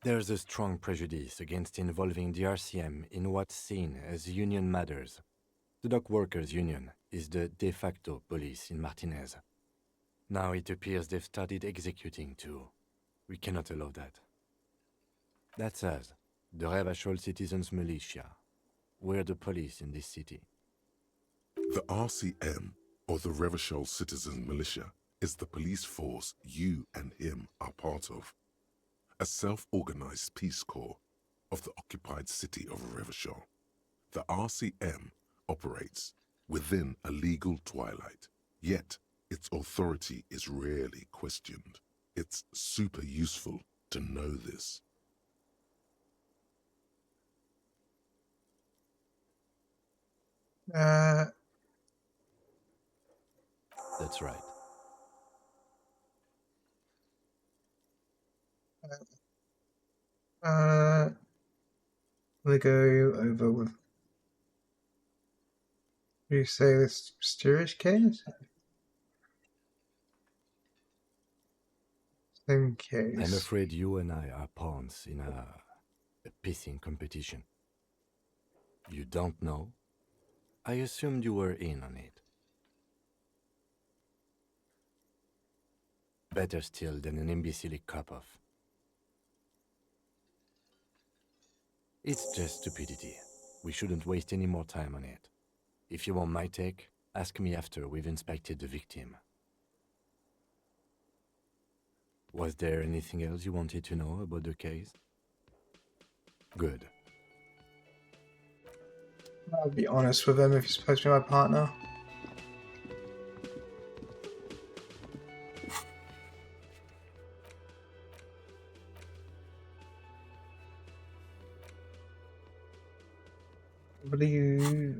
There's a strong prejudice against involving the RCM in what's seen as union matters. The dock workers' union is the de facto police in Martinez. Now it appears they've started executing too. We cannot allow that. That's us, the Revachol Citizens Militia. We're the police in this city. The RCM, or the Revachol Citizen Militia, is the police force you and him are part of. A self-organized peace corps of the occupied city of Revachol. The RCM operates within a legal twilight, yet its authority is rarely questioned. It's super useful to know this. That's right. we go over with. You say this mysterious case? Same case. I'm afraid you and I are pawns in a pissing competition. You don't know? I assumed you were in on it. Better still than an imbecilic cop-off. It's just stupidity. We shouldn't waste any more time on it. If you want my take, ask me after we've inspected the victim. Was there anything else you wanted to know about the case? Good. I'll be honest with him if he's supposed to be my partner.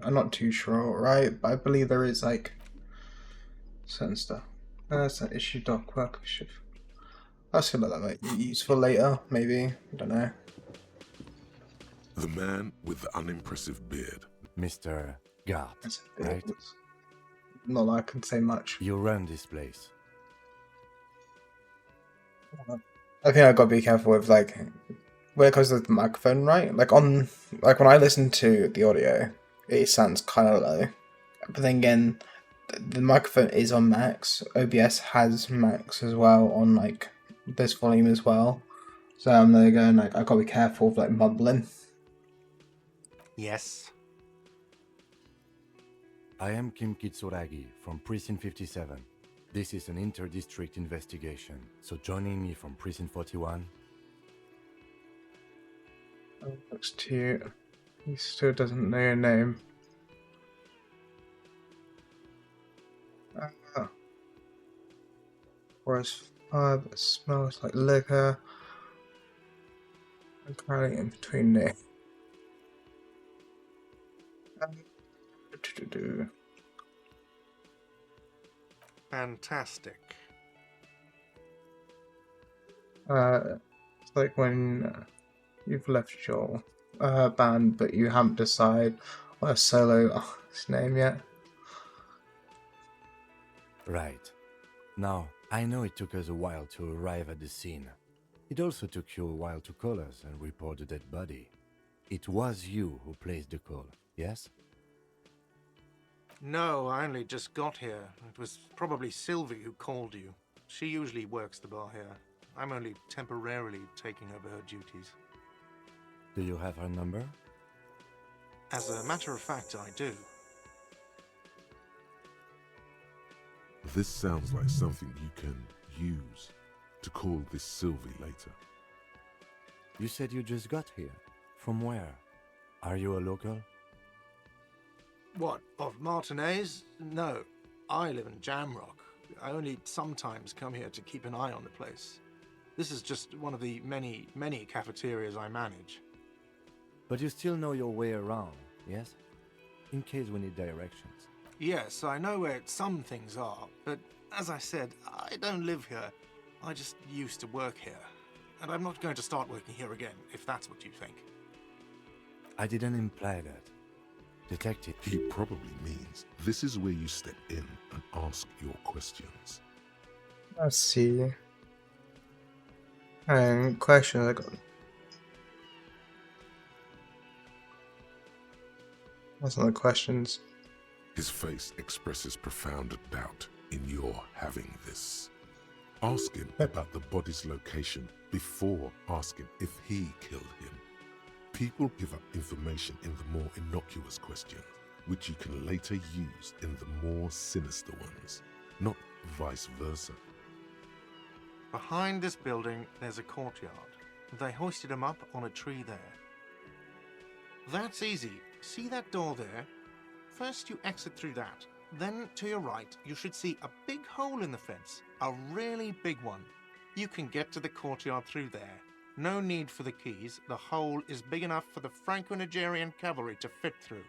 I'm not too sure, right? But I believe there is like certain stuff. That's an issue doc workmanship. That's gonna that might be useful later, maybe. I don't know. The man with the unimpressive beard. Mr. Gart, That's a bit, right? not that I can say much. You run this place. I think I've got to be careful with like when it comes to the microphone, right? Like when I listen to the audio, it sounds kind of low. But then again, the microphone is on max. OBS has max as well on like this volume as well. So I'm there going like I gotta be careful of like mumbling. Yes. I am Kim Kitsuragi from Precinct 57. This is an inter-district investigation, so joining me from Precinct 41... Looks to you. He still doesn't know your name. Whereas father smells like liquor. I'm currently in between there. Fantastic. It's like when you've left your band, but you haven't decided on a solo artist name yet. Right. Now, I know it took us a while to arrive at the scene. It also took you a while to call us and report the dead body. It was you who placed the call, yes? No, I only just got here. It was probably Sylvie who called you. She usually works the bar here. I'm only temporarily taking over her duties. Do you have her number? As a matter of fact, I do. This sounds like something you can use to call this Sylvie later. You said you just got here. From where? Are you a local? What, of Martinez? No, I live in Jamrock. I only sometimes come here to keep an eye on the place. This is just one of the many, many cafeterias I manage. But you still know your way around, yes? In case we need directions. Yes, I know where some things are, but as I said, I don't live here. I just used to work here. And I'm not going to start working here again, if that's what you think. I didn't imply that. Detective. He probably means this is where you step in and ask your questions. Let's see. And questions I got. What's some of the questions? His face expresses profound doubt in your having this. Ask him about the body's location before asking if he killed him. People give up information in the more innocuous questions, which you can later use in the more sinister ones, not vice versa. Behind this building, there's a courtyard. They hoisted him up on a tree there. That's easy. See that door there? First you exit through that. Then to your right, you should see a big hole in the fence. A really big one. You can get to the courtyard through there. No need for the keys. The hole is big enough for the Franco-Nigerian cavalry to fit through.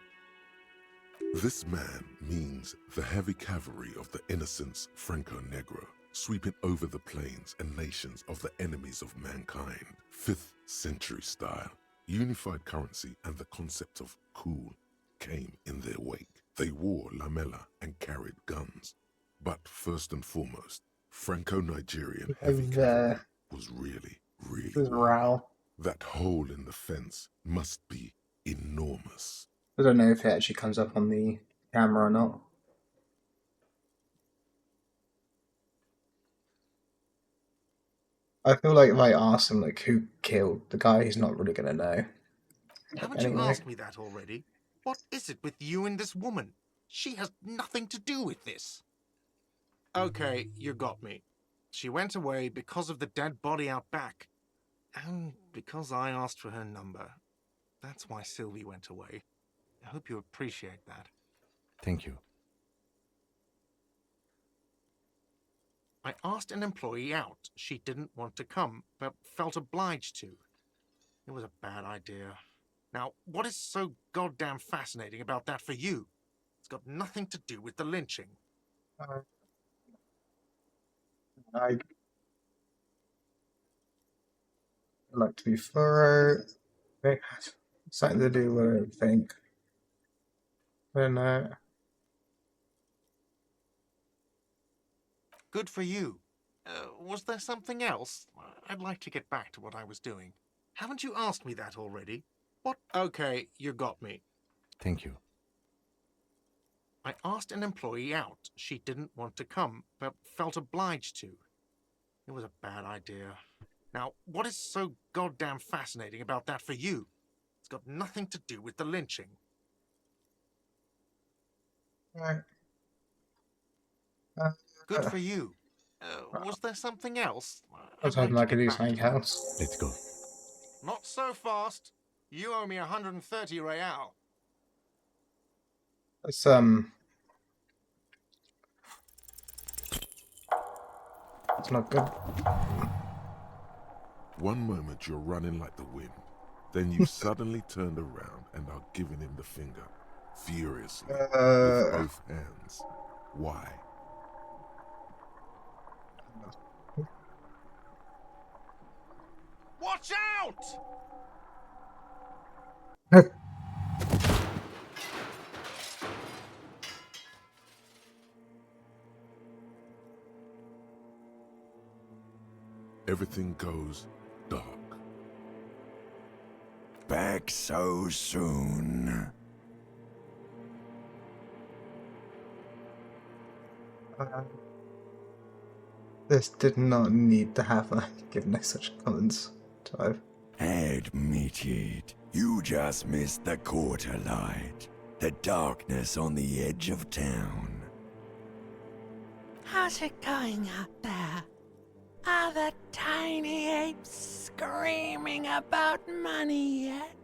This man means the heavy cavalry of the innocents Franco-Negro, sweeping over the plains and nations of the enemies of mankind. 5th century style. Unified currency and the concept of cool came in their wake. They wore lamella and carried guns. But first and foremost, Franco-Nigerian heavy cavalry was really Row. that hole in the fence must be enormous. I don't know if it actually comes up on the camera or not. I feel like if I ask him like who killed the guy, he's not really gonna know. Haven't you asked me that already? What is it with you and this woman? She has nothing to do with this. Okay, you got me. She went away because of the dead body out back. And because I asked for her number. That's why Sylvie went away. I hope you appreciate that. Thank you. I asked an employee out. She didn't want to come, but felt obliged to. It was a bad idea. Now, what is so goddamn fascinating about that for you? got nothing to do with the lynching. I like to be thorough. It has something to do with I think. Then Good for you. Was there something else? I'd like to get back to what I was doing. Haven't you asked me that already? What? Okay, you got me. Thank you. I asked an employee out. She didn't want to come, but felt obliged to. It was a bad idea. Now, what is so goddamn fascinating about that for you? It's got nothing to do with the lynching. Good for you. Was there something else? I was hoping I could do something else. Let's go. Not so fast. You owe me 130 real. It's it's not good. One moment you're running like the wind, then you've suddenly turned around and are giving him the finger, furiously, with both hands. Why? Watch out! Everything goes dark. Back so soon. This did not need to happen, given no such comments. So Admit it, you just missed the quarter light. The darkness on the edge of town. How's it going out there? Are the tiny apes screaming about money yet?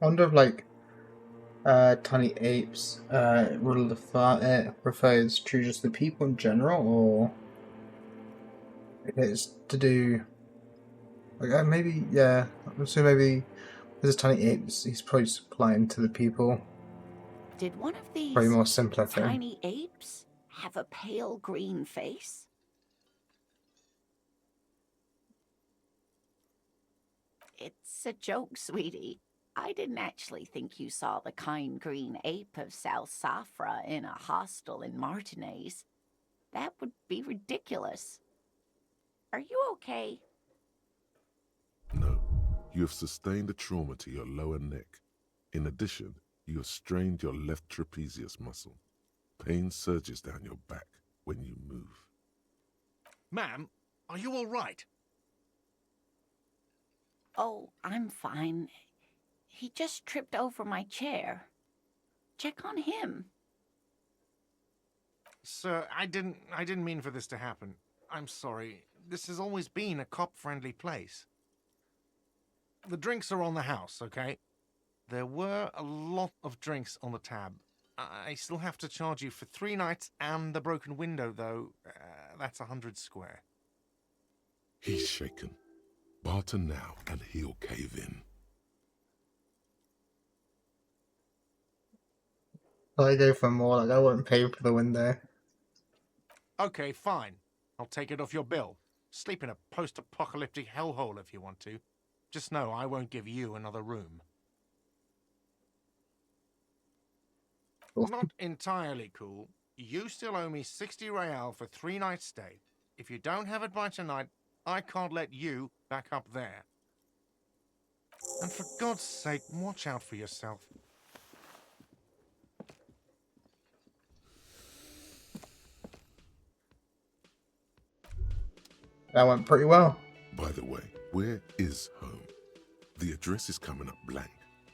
wonder if like tiny apes refers to just the people in general, or if it's to do like maybe so maybe there's tiny apes. He's probably supplying to the people. Did one of these Probably more simpler thing. tiny apes have a pale green face? It's a joke, sweetie. I didn't actually think you saw the kind green ape of South Safra in a hostel in Martinez. That would be ridiculous. Are you okay? No, you have sustained a trauma to your lower neck. In addition, you have strained your left trapezius muscle. Pain surges down your back when you move. Ma'am, are you all right? Oh, I'm fine. He just tripped over my chair. Check on him. Sir, I didn't mean for this to happen. I'm sorry. This has always been a cop-friendly place. The drinks are on the house, okay? There were a lot of drinks on the tab. I still have to charge you for 3 nights and the broken window, though. That's 100 square. He's shaken. Barter now and he'll cave in. I go for more. Like I won't pay for the window. Okay, fine. I'll take it off your bill. Sleep in a post-apocalyptic hellhole if you want to. Just know I won't give you another room. Not entirely cool. You still owe me 60 real for 3 nights stay. If you don't have it by tonight, I can't let you back up there. And for God's sake, watch out for yourself. That went pretty well. By the way, where is home? The address is coming up blank,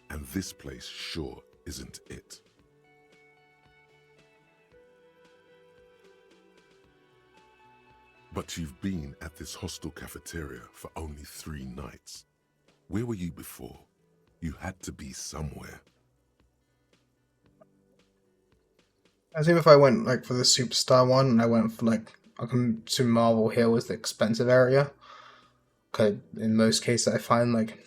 and this place sure isn't it. But you've been at this hostel cafeteria for only 3 nights. Where were you before? You had to be somewhere. As if I went like for the superstar one, and I went for like I can assume Marble Hill is the expensive area. Okay, in most cases I find like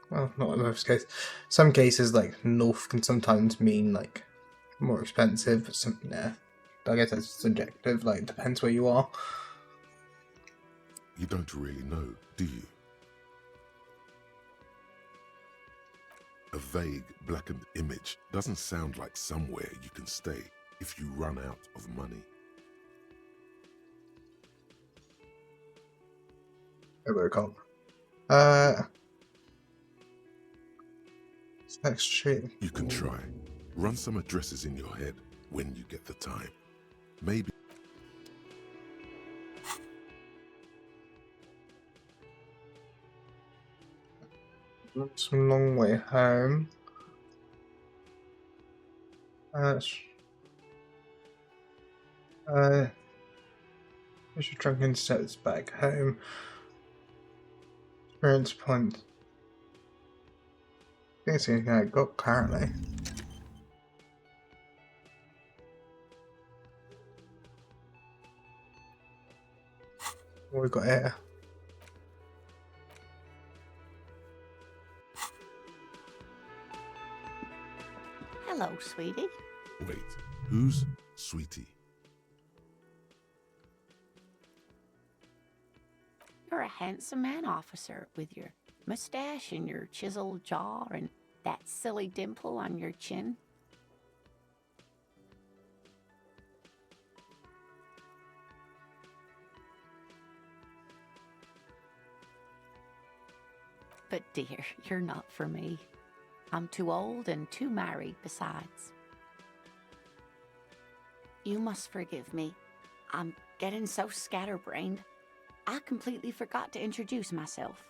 well, not in most cases. Some cases, like north, can sometimes mean like more expensive. But some, yeah, I guess that's subjective. Like, depends where you are. You don't really know, do you? A vague, blackened image doesn't sound like somewhere you can stay if you run out of money. Everywhere can't. Next street. You can try. Run some addresses in your head when you get the time. Maybe. It's a long way home. We should drunken steps back home. Experience point. I think it's the only thing I got currently. What we got here? Hello, sweetie. Wait, who's Sweetie? You're a handsome man, officer, with your mustache and your chiseled jaw and that silly dimple on your chin. But dear, you're not for me. I'm too old and too married besides. You must forgive me. I'm getting so scatterbrained. I completely forgot to introduce myself.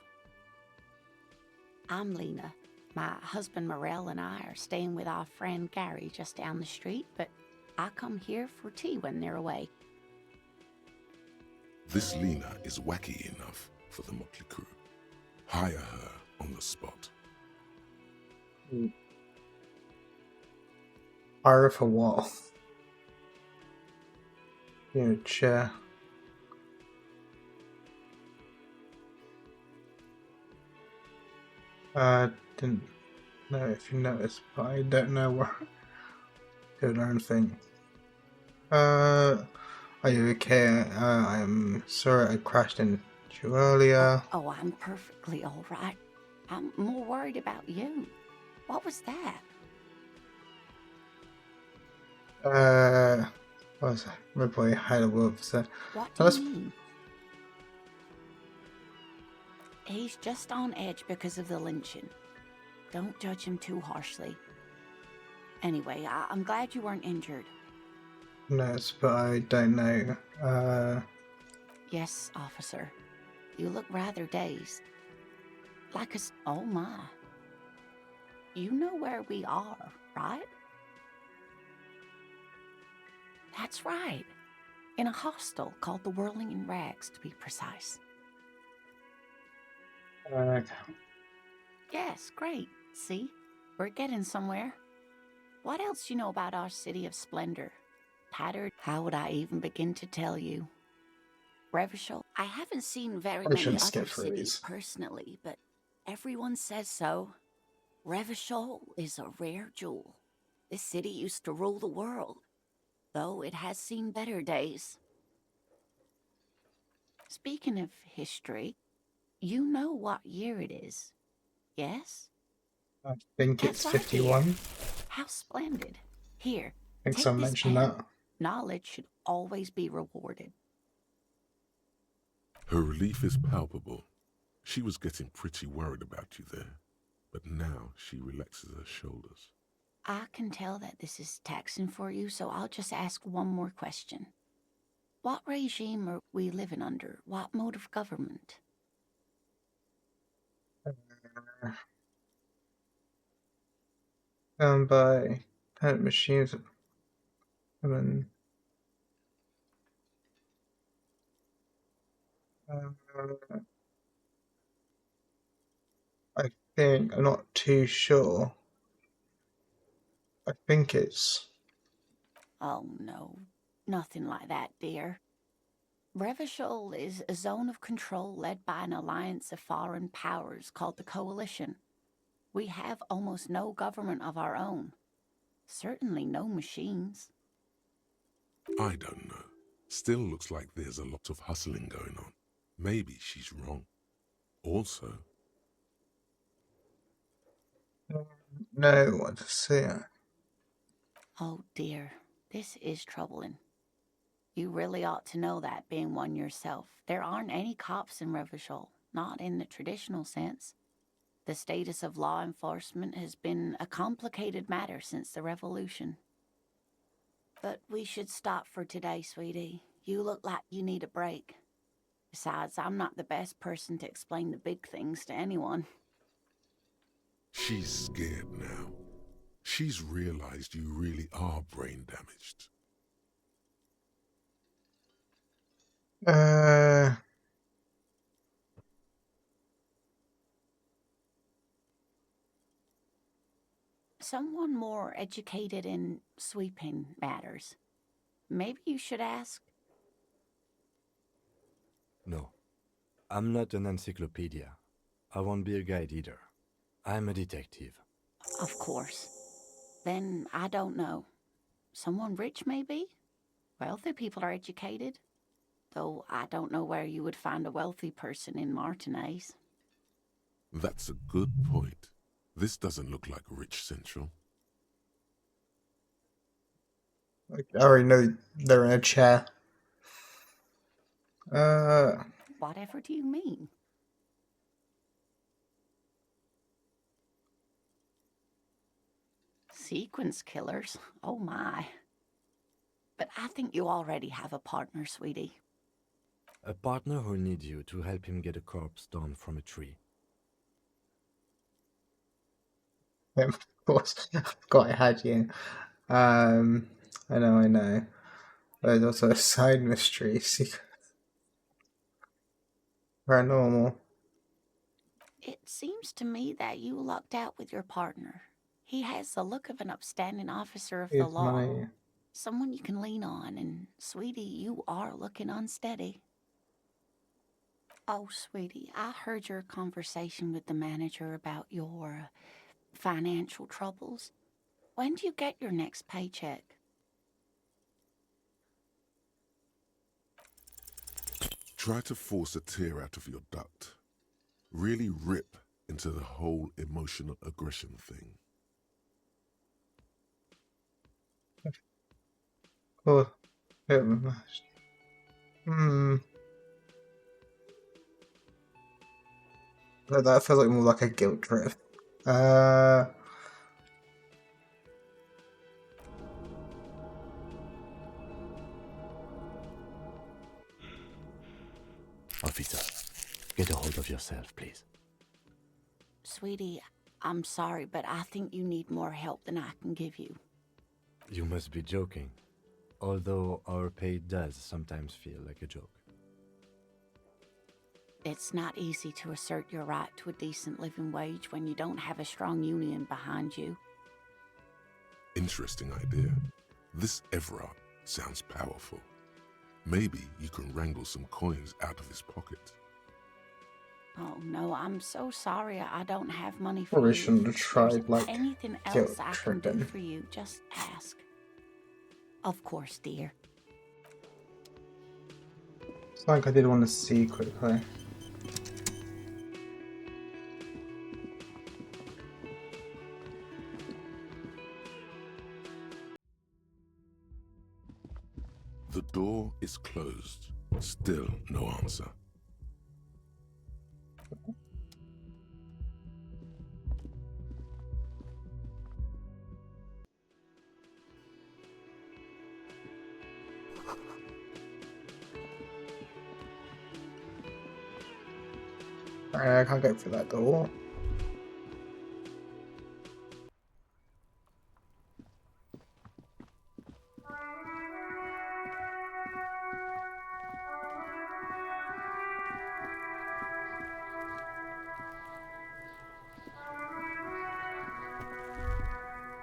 I'm Lena. My husband Morel and I are staying with our friend Gary just down the street, but I come here for tea when they're away. This Lena is wacky enough for the Motley Crew. Hire her on the spot. Hire for what? Yeah, chair. Didn't know if you noticed, but I don't know where doing anything. Are you okay? I'm sorry I crashed into you earlier. Oh, I'm perfectly all right. I'm more worried about you. What was that? What was that? My boy had a word for that. What do you mean? He's just on edge because of the lynching. Don't judge him too harshly. Anyway, I'm glad you weren't injured. No, but I don't know. Yes, officer. You look rather dazed. Like a... Oh my. You know where we are, right? That's right. In a hostel called the Whirling in Rags, to be precise. Yes, great. See? We're getting somewhere. What else do you know about our city of splendor? Tattered? How would I even begin to tell you? Revachol? I haven't seen very I many shouldn't other skip through cities these. personally, but everyone says so. Revachol is a rare jewel. This city used to rule the world, though it has seen better days. Speaking of history, you know what year it is, yes? I think That's it's right, 51. dear. How splendid. Here, I think take someone this mentioned pen. that. Knowledge should always be rewarded. Her relief is palpable. She was getting pretty worried about you there, but now she relaxes her shoulders. I can tell that this is taxing for you, so I'll just ask one more question. What regime are we living under? What mode of government? By tenant machines. And then I think I'm not too sure. I think it's Oh, no. Nothing like that, dear. Revachol is a zone of control led by an alliance of foreign powers called the Coalition. We have almost no government of our own. Certainly no machines. I don't know. Still looks like there's a lot of hustling going on. Maybe she's wrong. Also, No one to see it. Oh dear, this is troubling. You really ought to know that, being one yourself. There aren't any cops in Revachol, not in the traditional sense. The status of law enforcement has been a complicated matter since the revolution. But we should stop for today, sweetie. You look like you need a break. Besides, I'm not the best person to explain the big things to anyone. she's scared now. She's realized you really are brain damaged. Someone more educated in sweeping matters. Maybe you should ask. No, I'm not an encyclopedia. I won't be a guide either. I'm a detective. Of course. Then I don't know. Someone rich, maybe? Wealthy people are educated. Though I don't know where you would find a wealthy person in Martinez. That's a good point. This doesn't look like Rich Central. I already know they're in a chair. Whatever do you mean? Sequence killers? Oh my. But I think you already have a partner, sweetie. A partner who needs you to help him get a corpse down from a tree. Of course, I forgot I had you. I know. There's also a side mystery secret. Paranormal. It seems to me that you lucked out with your partner. He has the look of an upstanding officer of the Here's law. money. Someone you can lean on, and sweetie, you are looking unsteady. Oh, sweetie, I heard your conversation with the manager about your financial troubles. When do you get your next paycheck? Try to force a tear out of your duct. Really rip into the whole emotional aggression thing. Oh, that feels like more like a guilt trip. Officer, get a hold of yourself, please. Sweetie, I'm sorry, but I think you need more help than I can give you. You must be joking. Although our pay does sometimes feel like a joke. It's not easy to assert your right to a decent living wage when you don't have a strong union behind you. Interesting idea. This Everard sounds powerful. Maybe you can wrangle some coins out of his pocket. Oh no, I'm so sorry I don't have money for Probably you. shouldn't have If tried, there's like, anything guilt else I can do tripping. for you, just ask. Of course, dear. It's like I did want to see quickly. The door is closed. Still no answer. I can't go through that door.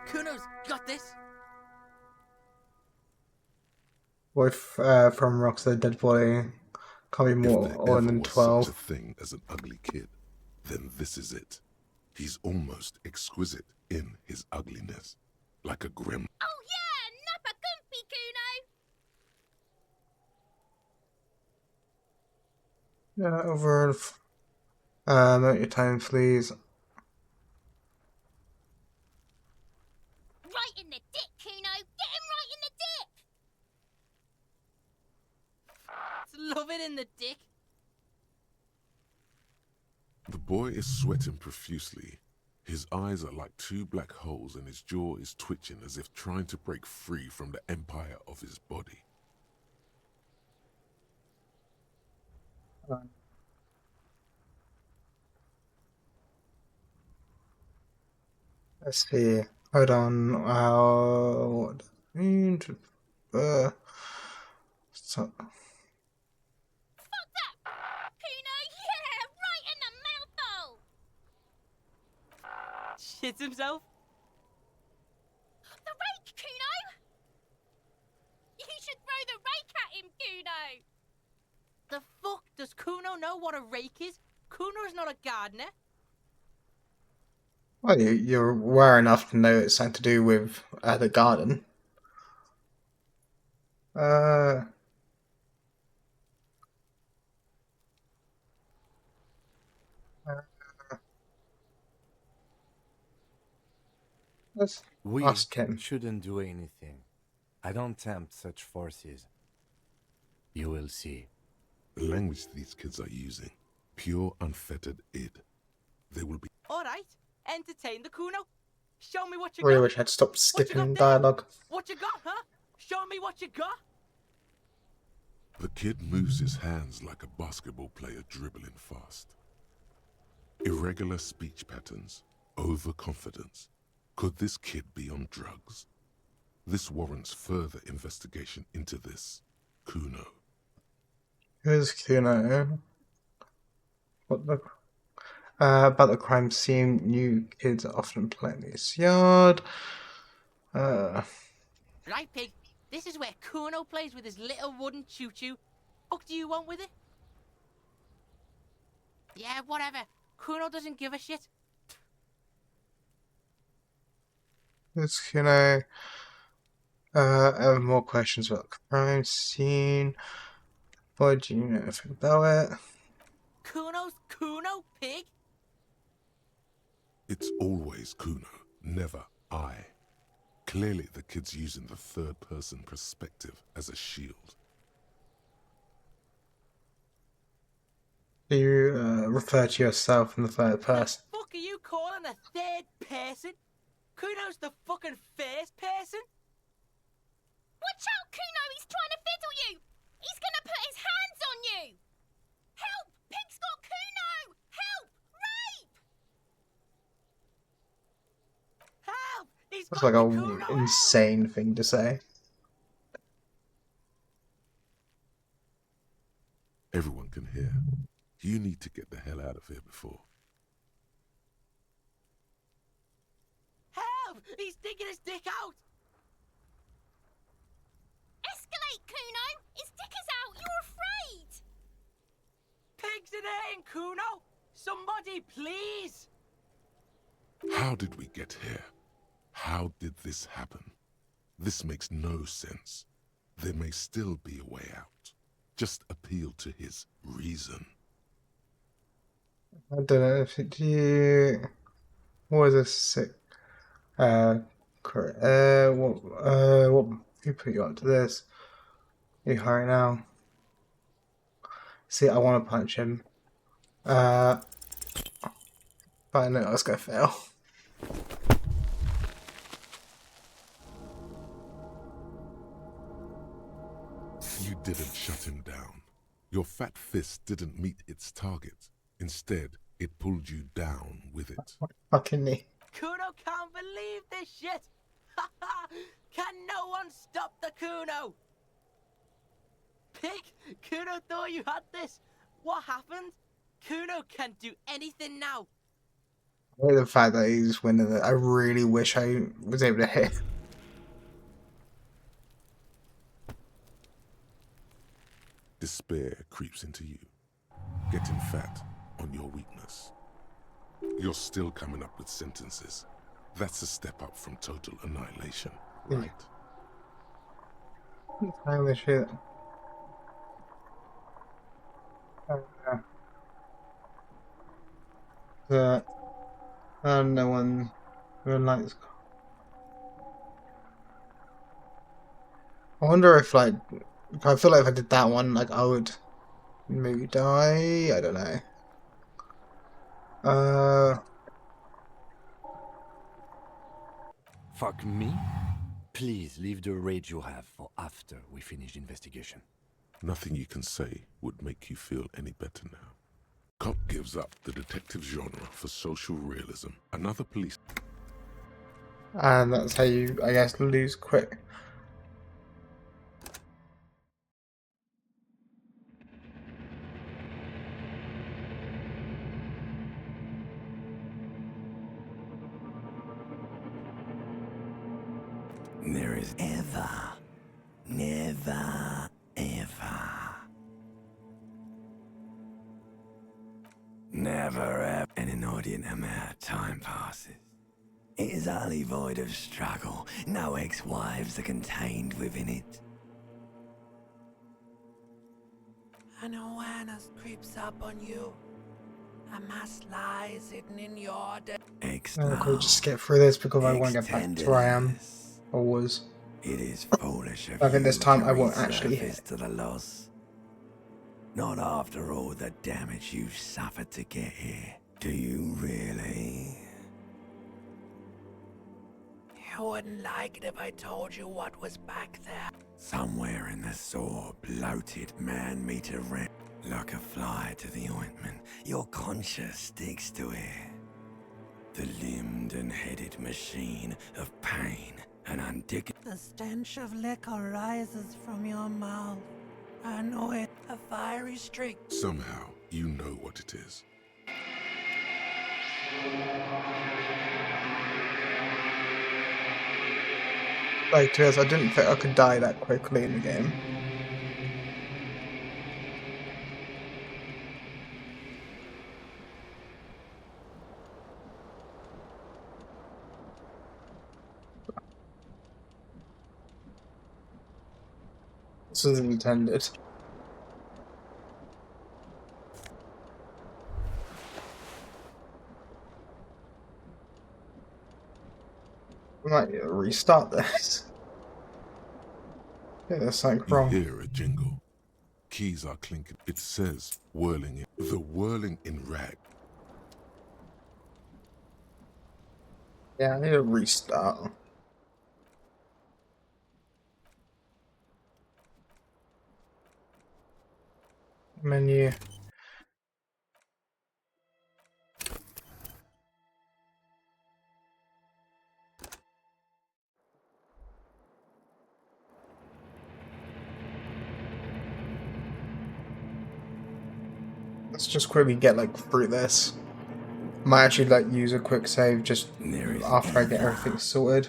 Kunos, got this? From Rocks the Dead Body. Can't be If more there on ever than was 12. such a thing as an ugly kid, then this is it. He's almost exquisite in his ugliness, like a grim. Oh yeah, Nappa Gumpy, Kuno! Yeah, over. Note your time, please. Right in the dick, Kuno! Get him right in the dick! It's loving in the dick. The boy is sweating profusely. His eyes are like two black holes and his jaw is twitching as if trying to break free from the empire of his body. Let's see. Hold on. What does it mean to, so, Fuck that! Kuno, yeah! Right in the mouthhole! Shits himself. The rake, Kuno! You should throw the rake at him, Kuno! The fuck? Does Kuno know what a rake is? Kuno's not a gardener. well, you're aware enough to know it's something to do with the garden. Let's We ask him. shouldn't do anything. I don't tempt such forces. You will see. The language these kids are using, pure unfettered id. They will be. Alright, entertain the Kuno. Show me what you Really got. wish I'd stop What you skipping got there? dialogue. What you got, huh? Show me what you got. The kid moves his hands like a basketball player dribbling fast. Irregular speech patterns, overconfidence. Could this kid be on drugs? This warrants further investigation into this Kuno. Who's Kuno? What the? About the crime scene, new kids are often playing in his yard. Right, pig. This is where Kuno plays with his little wooden choo-choo. What do you want with it? Yeah, whatever. Kuno doesn't give a shit. Who's Kuno? I have more questions about the crime scene. Boy, do you know anything about it? Kuno's Kuno, pig? It's always Kuno, never I. Clearly the kid's using the third-person perspective as a shield. Do you refer to yourself in the third person? The fuck are you calling a third person? Kuno's the fucking first person? Watch out, Kuno! He's trying to fiddle you! He's gonna put his hands on you! Help! Pig's got Kuno! Help! Rape! Help! He's That's got like me, a Kuno! insane thing to say. Everyone can hear. You need to get the hell out of here before. Help! He's digging his dick out! Escalate, Kuno! His dick is out! You're afraid! Pigs in here, Kuno! Somebody, please! How did we get here? How did this happen? This makes no sense. There may still be a way out. Just appeal to his reason. I don't know if it, you. What is this sick? What? Who put you up to this? You hurry now. See, I want to punch him. But I know I was gonna fail. You didn't shut him down. Your fat fist didn't meet its target. Instead, it pulled you down with it. Fucking me. Kuno can't believe this shit! Can no one stop the Kuno? Pig, Kuno thought you had this. What happened? Kuno can't do anything now. I hate the fact that he's winning it. I really wish I was able to hit. Despair creeps into you, getting fat on your weakness. You're still coming up with sentences. That's a step up from total annihilation, Yeah. right? Holy shit. The no one really likes. I wonder if like I feel like if I did that one, like I would maybe die. I don't know. Fuck me? Please leave the rage you have for after we finish the investigation. Nothing you can say would make you feel any better now. Cop gives up the detective genre for social realism. Another police... And that's how you, I guess, lose quick. There is never, ever an inordinate amount of time passes. It is utterly void of struggle. No ex-wives are contained within it. An awareness creeps up on you. A mass lies hidden in your I'm going to just skip through this because I want to get back to where I am. Or was. It is foolish of I think you this time to I won't actually resurface hit. to the loss. Not after all the damage you've suffered to get here. Do you really? You wouldn't like it if I told you what was back there. Somewhere in the sore, bloated man-meter ring, like a fly to the ointment, your conscience sticks to it. The limbed and headed machine of pain and undignity. The stench of liquor rises from your mouth. I know it. A fiery streak. Somehow, you know what it is. Like, to us, I didn't think I could die that quickly in the game. This was intended. I might need to restart this. Yeah, there's something You wrong. hear a jingle. Keys are clinking. It says whirling in. The whirling in rag. Yeah, I need to restart. Menu. Let's just quickly get like through this. Might actually like use a quick save just after I get everything sorted.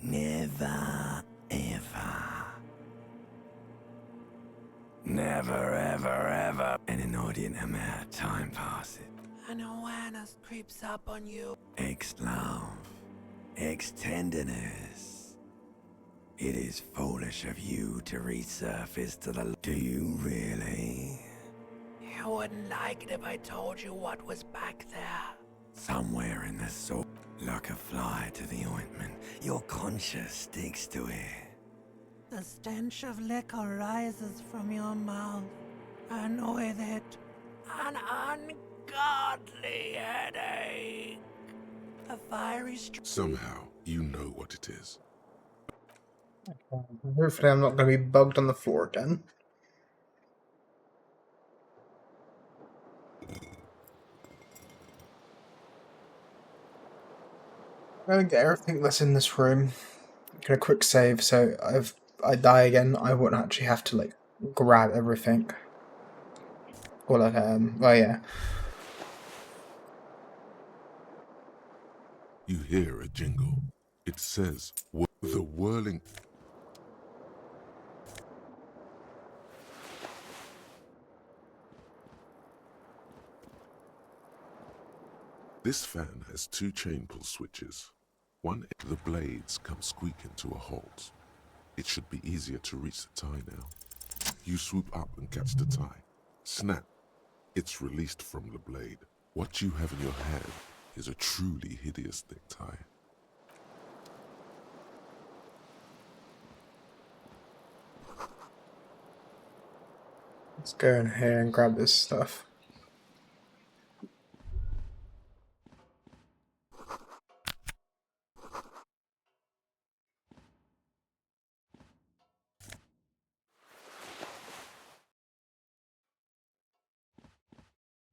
Never, ever. Never, ever. An inordinate amount of time passes. An awareness creeps up on you. Ex-love, ex-tenderness. It is foolish of you to resurface to the... Do you really? You wouldn't like it if I told you what was back there. Somewhere in the soul, like a fly to the ointment, your conscience sticks to it. The stench of liquor rises from your mouth. And with it, an ungodly headache. A fiery streak. Somehow, you know what it is. Hopefully I'm not going to be bugged on the floor again. I'm going to get everything that's in this room. Gonna quick save, so if I die again, I won't actually have to, like, grab everything. Or, like, oh yeah. You hear a jingle. It says, the whirling... This fan has 2 chain pull switches. One, the blades come squeaking to a halt. It should be easier to reach the tie now. You swoop up and catch the tie. Snap. It's released from the blade. What you have in your hand is a truly hideous thick tie. Let's go in here and grab this stuff.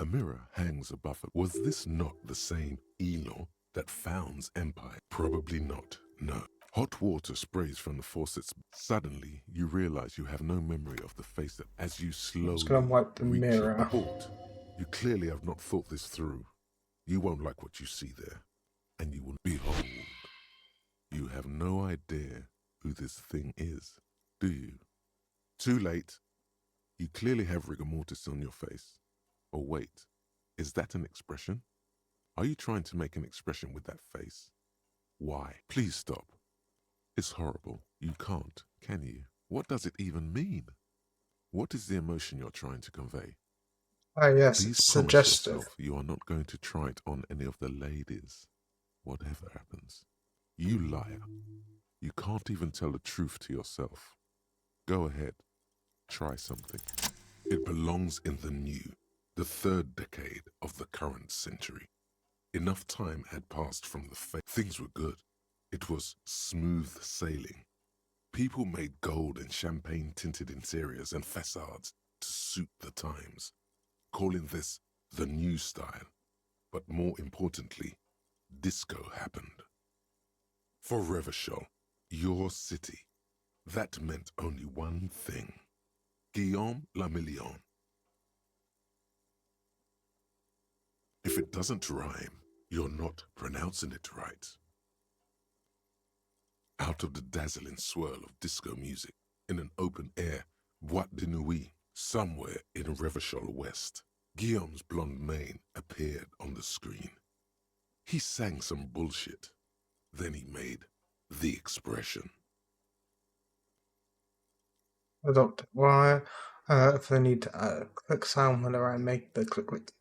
A mirror hangs above it. Was this not the same Elo that founds Empire? Probably not, no. Hot water sprays from the faucets. Suddenly, you realize you have no memory of the face that as you I'm just gonna slowly wipe the reach mirror. a port. You clearly have not thought this through. You won't like what you see there. And you will behold. You have no idea who this thing is, do you? Too late. You clearly have rigor mortis on your face. Oh wait, is that an expression? Are you trying to make an expression with that face? Why? Please stop. It's horrible. You can't, can you? What does it even mean? What is the emotion you're trying to convey? Oh yes, Please it's promise suggestive. yourself you are not going to try it on any of the ladies, whatever happens. You liar. You can't even tell the truth to yourself. Go ahead. Try something. It belongs in the new, the 3rd decade of the current century. Enough time had passed from the fate. Things were good. It was smooth sailing. People made gold and champagne-tinted interiors and facades to suit the times, calling this the new style. But more importantly, disco happened. For Revachol, your city, that meant only one thing. Guillaume le Million. If it doesn't rhyme, you're not pronouncing it right. Out of the dazzling swirl of disco music, in an open-air boîte de nuit, somewhere in Revachol West, Guillaume's blonde mane appeared on the screen. He sang some bullshit. Then he made the expression. Adopt wire. If they need to click sound whenever I make the click.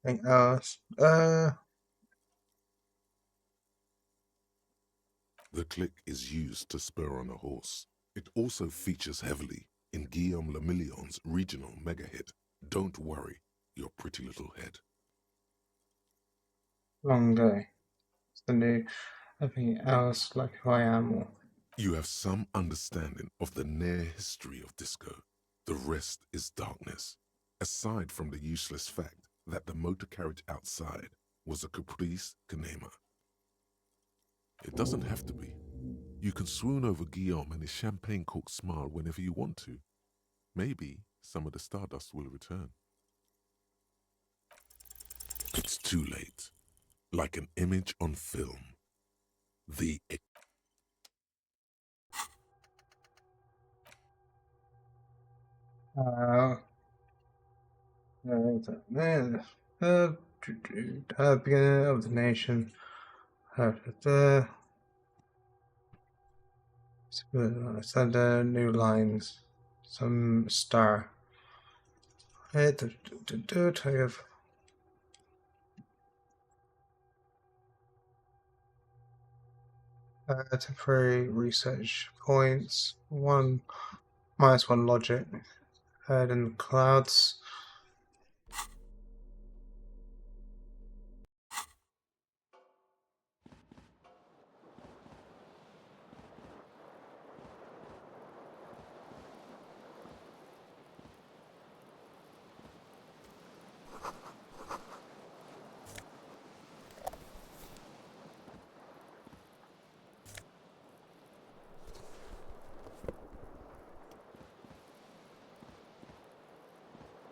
Anything else? The click is used to spur on a horse. It also features heavily in Guillaume le Million's regional mega hit, Don't Worry, Your Pretty Little Head. Long day. It's the new. Anything else like who I am or. You have some understanding of the near history of disco. The rest is darkness, aside from the useless fact that the motor carriage outside was a caprice canema. It doesn't have to be. You can swoon over Guillaume and his champagne-corked smile whenever you want to. Maybe some of the stardust will return. It's too late. Like an image on film. The Beginning of the nation. Send new lines. Some star. Temporary research points. -1 logic. Heard in the clouds.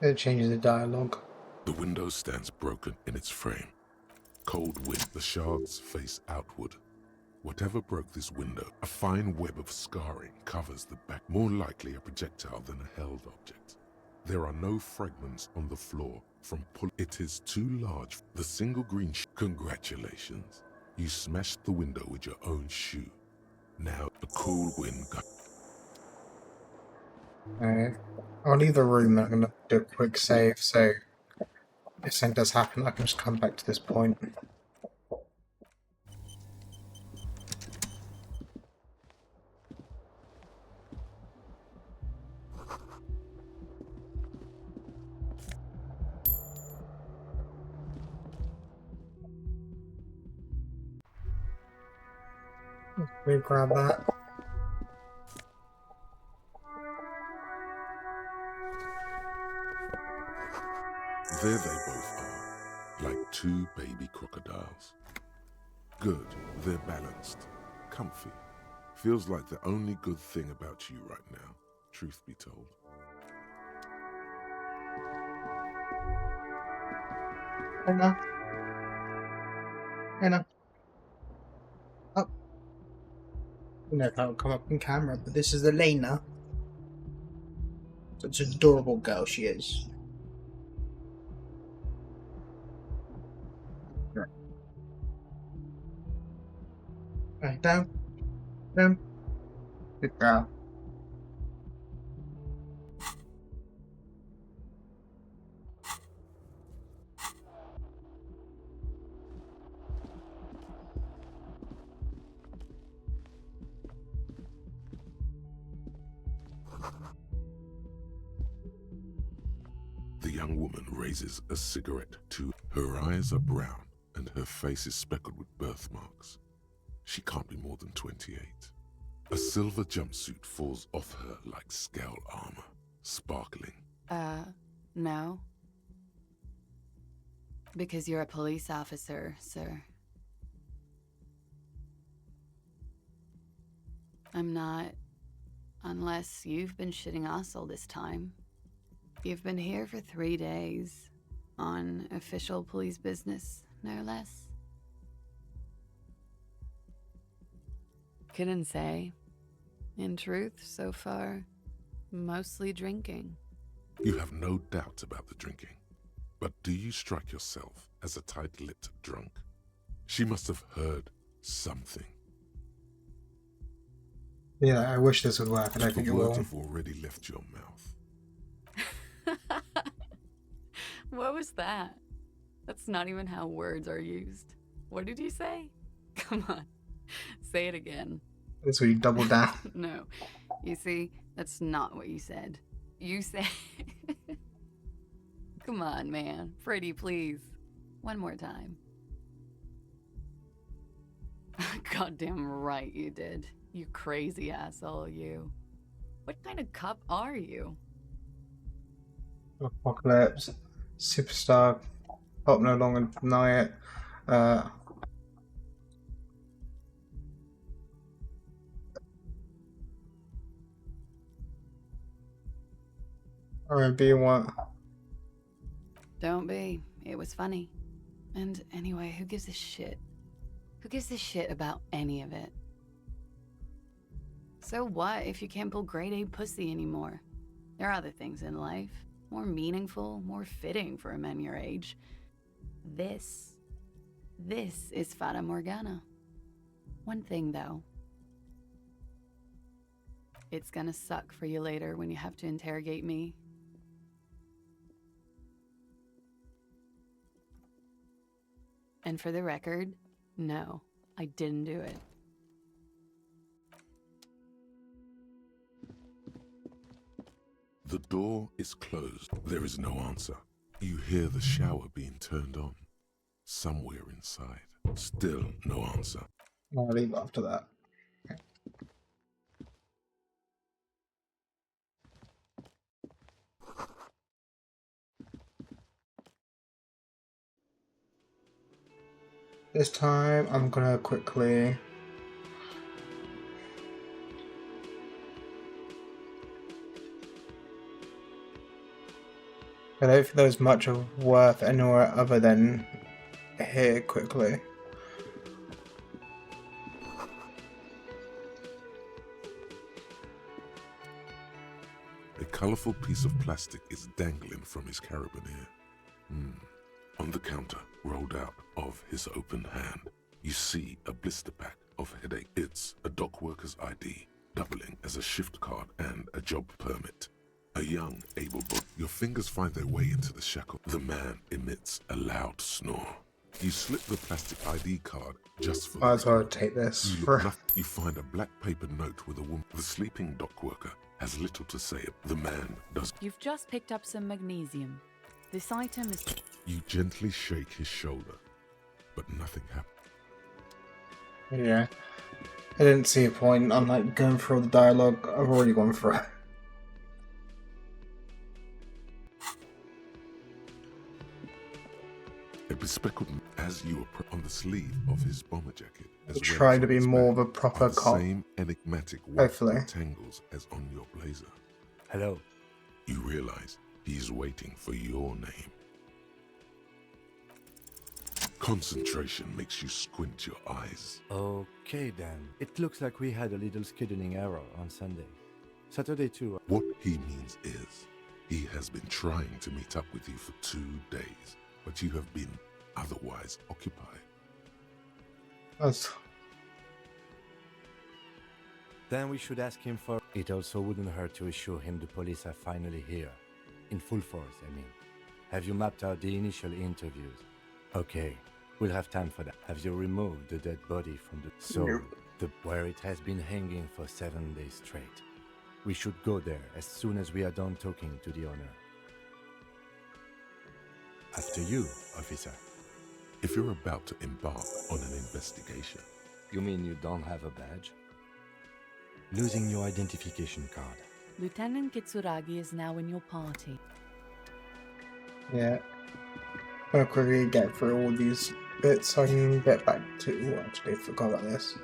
It changes the dialogue. The window stands broken in its frame. Cold wind, the shards face outward. Whatever broke this window, a fine web of scarring covers the back, more likely a projectile than a held object. There are no fragments on the floor from pull. It is too large. The single green Congratulations. You smashed the window with your own shoe. Now a cool wind got. I'll leave the room. I'm gonna do a quick save, so if something does happen, I can just come back to this point. We grab that. There they both are, like two baby crocodiles. Good, they're balanced, comfy. Feels like the only good thing about you right now, truth be told. Anna. Anna. Oh. I don't know if that will come up on camera, but this is Elena. Such an adorable girl she is. Right, down. Down. Good girl. The young woman raises a cigarette to her eyes are brown and her face is speckled with birthmarks. She can't be more than 28. A silver jumpsuit falls off her like scale armor, sparkling. No. Because you're a police officer, sir. I'm not. Unless you've been shitting us all this time. You've been here for 3 days. On official police business, no less. Couldn't say. In truth, so far, mostly drinking. You have no doubt about the drinking. But do you strike yourself as a tight-lipped drunk? She must have heard something. Yeah, I wish this would work. I don't think it The will. words have already left your mouth. What was that? That's not even how words are used. What did you say? Come on, say it again. This where you double down. No, you see, that's not what you said. You said... Come on, man. Freddie, please. One more time. Goddamn right you did. You crazy asshole, you. What kind of cop are you? Apocalypse, superstar, hope no longer deny it. R&B what? Don't be. It was funny. And anyway, who gives a shit? Who gives a shit about any of it? So what if you can't pull grade A pussy anymore? There are other things in life. More meaningful, more fitting for a man your age. This is Fata Morgana. One thing though. It's gonna suck for you later when you have to interrogate me. And for the record, no, I didn't do it. The door is closed. There is no answer. You hear the shower being turned on. Somewhere inside. Still no answer. I'll leave after that. This time I'm gonna quickly I don't think there was much of worth anywhere other than here quickly. A colourful piece of plastic is dangling from his carabiner. On the counter, rolled out of his open hand, you see a blister pack of headache. It's a dock worker's ID, doubling as a shift card and a job permit. A young, able-bodied. Your fingers find their way into the shackle. The man emits a loud snore. You slip the plastic ID card just for Might as well take this. You find a black paper note with a woman. The sleeping dock worker has little to say. The man does. You've just picked up some magnesium. This item is... You gently shake his shoulder, but nothing happens. Yeah. I didn't see a point on like going through the dialogue. I've already gone through it. A bespectacled as you approach on the sleeve of his bomber jacket. As Trying to be more of a proper cop. Same enigmatic Hopefully. tangles as on your blazer. Hello. You realize he's waiting for your name. Concentration makes you squint your eyes. Okay then. It looks like we had a little scheduling error on Sunday. Saturday too. What he means is, he has been trying to meet up with you for 2 days, but you have been otherwise occupied. That's... Then we should ask him for... It also wouldn't hurt to assure him the police are finally here. In full force, I mean. Have you mapped out the initial interviews? Okay, we'll have time for that. Have you removed the dead body from the... So, where it has been hanging for 7 days straight. We should go there as soon as we are done talking to the owner. After you, officer. If you're about to embark on an investigation... You mean you don't have a badge? Losing your identification card. Lieutenant Kitsuragi is now in your party. Yeah. I'll quickly get through all these bits so I can get back to... Oh, actually, I forgot about this.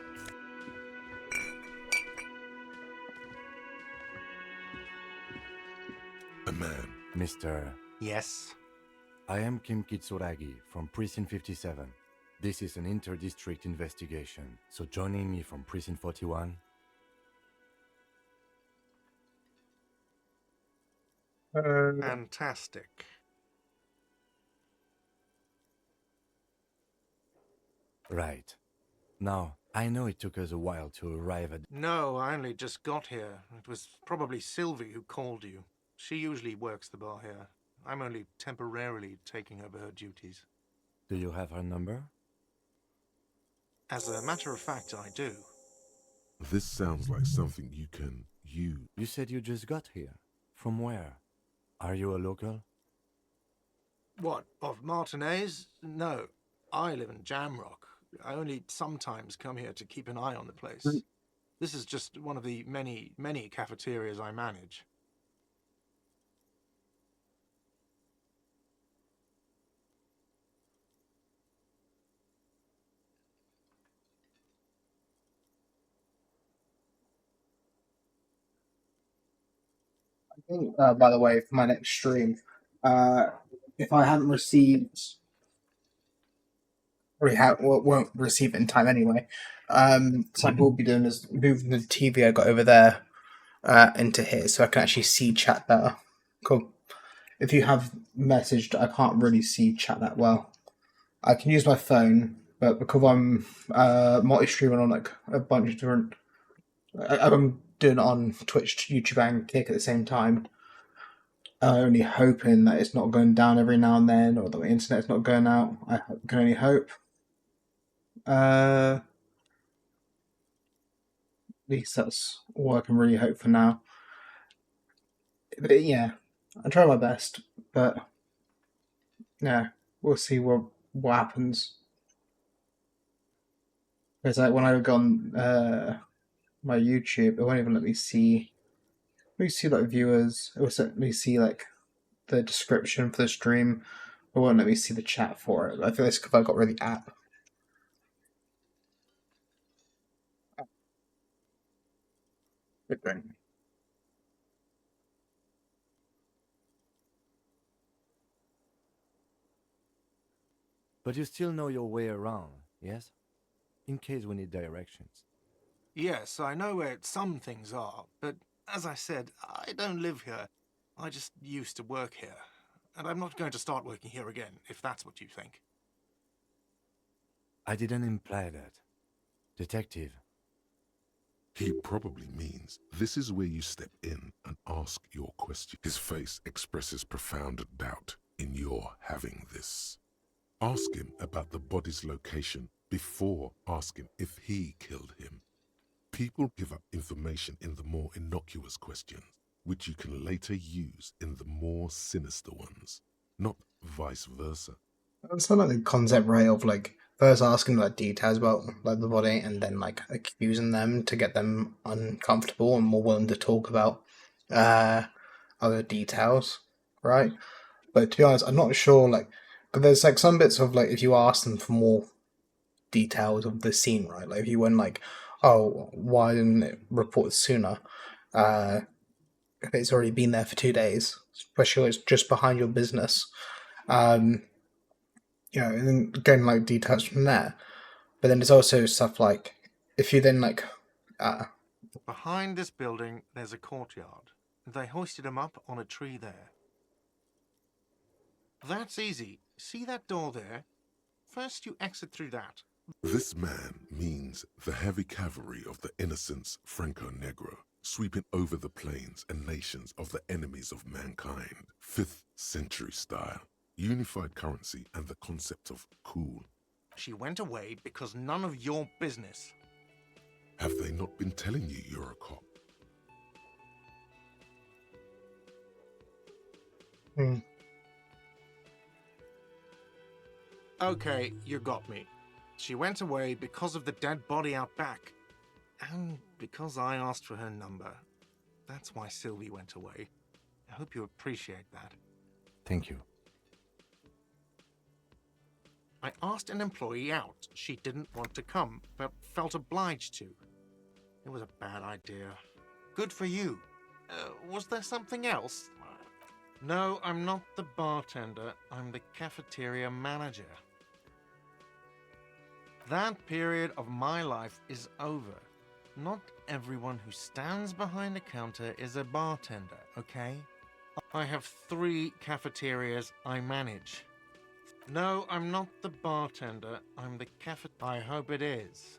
A man. Mr. Yes? I am Kim Kitsuragi from Precinct 57. This is an inter-district investigation, so joining me from Precinct 41... Fantastic. Right. Now, I know it took us a while to arrive at... No, I only just got here. It was probably Sylvie who called you. She usually works the bar here. I'm only temporarily taking over her duties. Do you have her number? As a matter of fact, I do. This sounds like something you can use. You said you just got here. From where? Are you a local? What, of Martinez? No, I live in Jamrock. I only sometimes come here to keep an eye on the place. This is just one of the many, many cafeterias I manage. I think, by the way, for my next stream, if I haven't received... won't receive it in time anyway. So I will be doing is moving the TV I got over there into here so I can actually see chat better. Cool. If you have messaged, I can't really see chat that well. I can use my phone, but because I'm multi-streaming on like a bunch of different... I'm doing it on Twitch, YouTube, and Kick at the same time. I'm only hoping that it's not going down every now and then, or the internet's not going out. I can only hope. At least that's all I can really hope for now. But yeah, I try my best, but yeah, we'll see what happens. Because like when I go on my YouTube, it won't even let me see. Let me see like viewers. It will let me see like the description for the stream. It won't let me see the chat for it. I feel it's because I got rid of the app. Good thing. But you still know your way around, yes? In case we need directions. Yes, I know where some things are, but as I said, I don't live here. I just used to work here. And I'm not going to start working here again, if that's what you think. I didn't imply that. Detective, He probably means this is where you step in and ask your question. His face expresses profound doubt in your having this. Ask him about the body's location before asking if he killed him. People give up information in the more innocuous questions, which you can later use in the more sinister ones, not vice versa. It's not like the concept, right, of like first asking like details about like the body and then like accusing them to get them uncomfortable and more willing to talk about other details, right? But to be honest, I'm not sure. Like, but there's like some bits of like if you ask them for more details of the scene, right? Like if you went like, oh, why didn't it report sooner? If it's already been there for 2 days, especially it's just behind your business. And then getting like details from there. But then there's also stuff like if you then like Behind this building, there's a courtyard. They hoisted him up on a tree there. That's easy. See that door there? First you exit through that. This man means the heavy cavalry of the innocents Franco Negro, sweeping over the plains and nations of the enemies of mankind. 5th century style, unified currency and the concept of cool. She went away because none of your business. Have they not been telling you you're a cop? Okay, you got me. She went away because of the dead body out back. And because I asked for her number. That's why Sylvie went away. I hope you appreciate that. thank you. I asked an employee out. She didn't want to come, but felt obliged to. It was a bad idea. Good for you. Was there something else? No, I'm not the bartender. I'm the cafeteria manager. That period of my life is over. Not everyone who stands behind a counter is a bartender, okay? I have 3 cafeterias I manage. No, I'm not the bartender. I'm the I hope it is.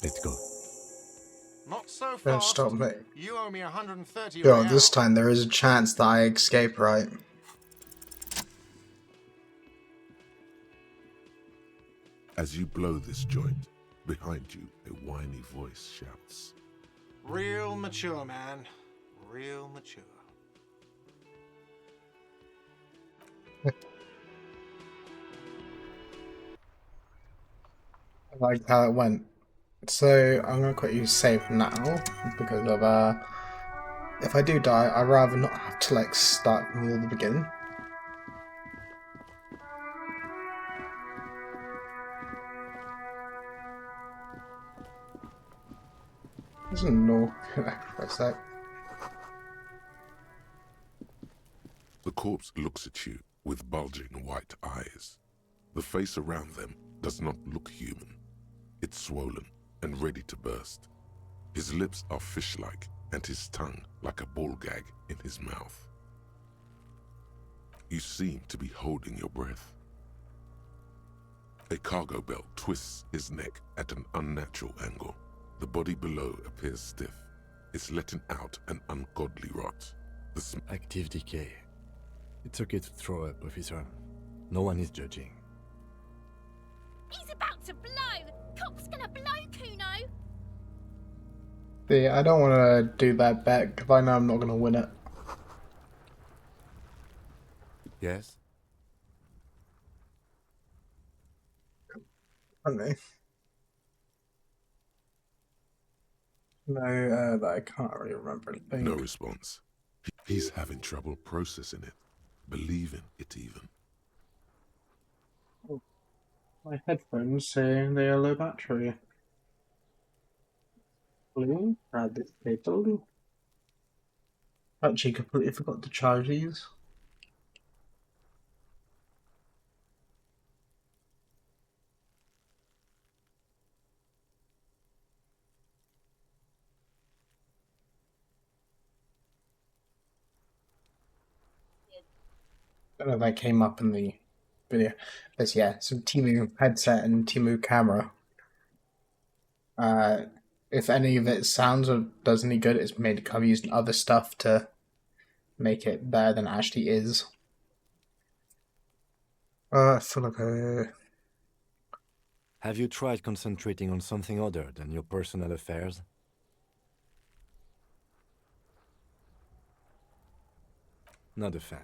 Let's go. Not so fast. don't stop me. You owe me 130 Yo, this reals. time there is a chance that I escape, right? As you blow this joint, behind you a whiny voice shouts. Real mature, man. Real mature. I like how it went. So I'm gonna quickly save now because of if I do die, I'd rather not have to like start from all the beginning. There's a no for a sec. The corpse looks at you with bulging white eyes. The face around them does not look human. It's swollen and ready to burst. His lips are fish-like and his tongue like a ball gag in his mouth. You seem to be holding your breath. A cargo belt twists his neck at an unnatural angle. The body below appears stiff. It's letting out an ungodly rot. Active decay. It's okay to throw up, officer. No one is judging. He's about to blow! Cop's gonna blow, Kuno! See, I don't want to do that bet because I know I'm not going to win it. Yes? Okay. No, I can't really remember anything. No response. He's having trouble processing it, believing it even. My headphones say they are low battery. Blue, add this cable. Actually, completely forgot to charge these. I don't know if that came up in the video. But yeah, some Timu headset and Timu camera. If any of it sounds or does any good, it's made I'm using other stuff to make it better than it actually is. I feel like Have you tried concentrating on something other than your personal affairs? Not a fan.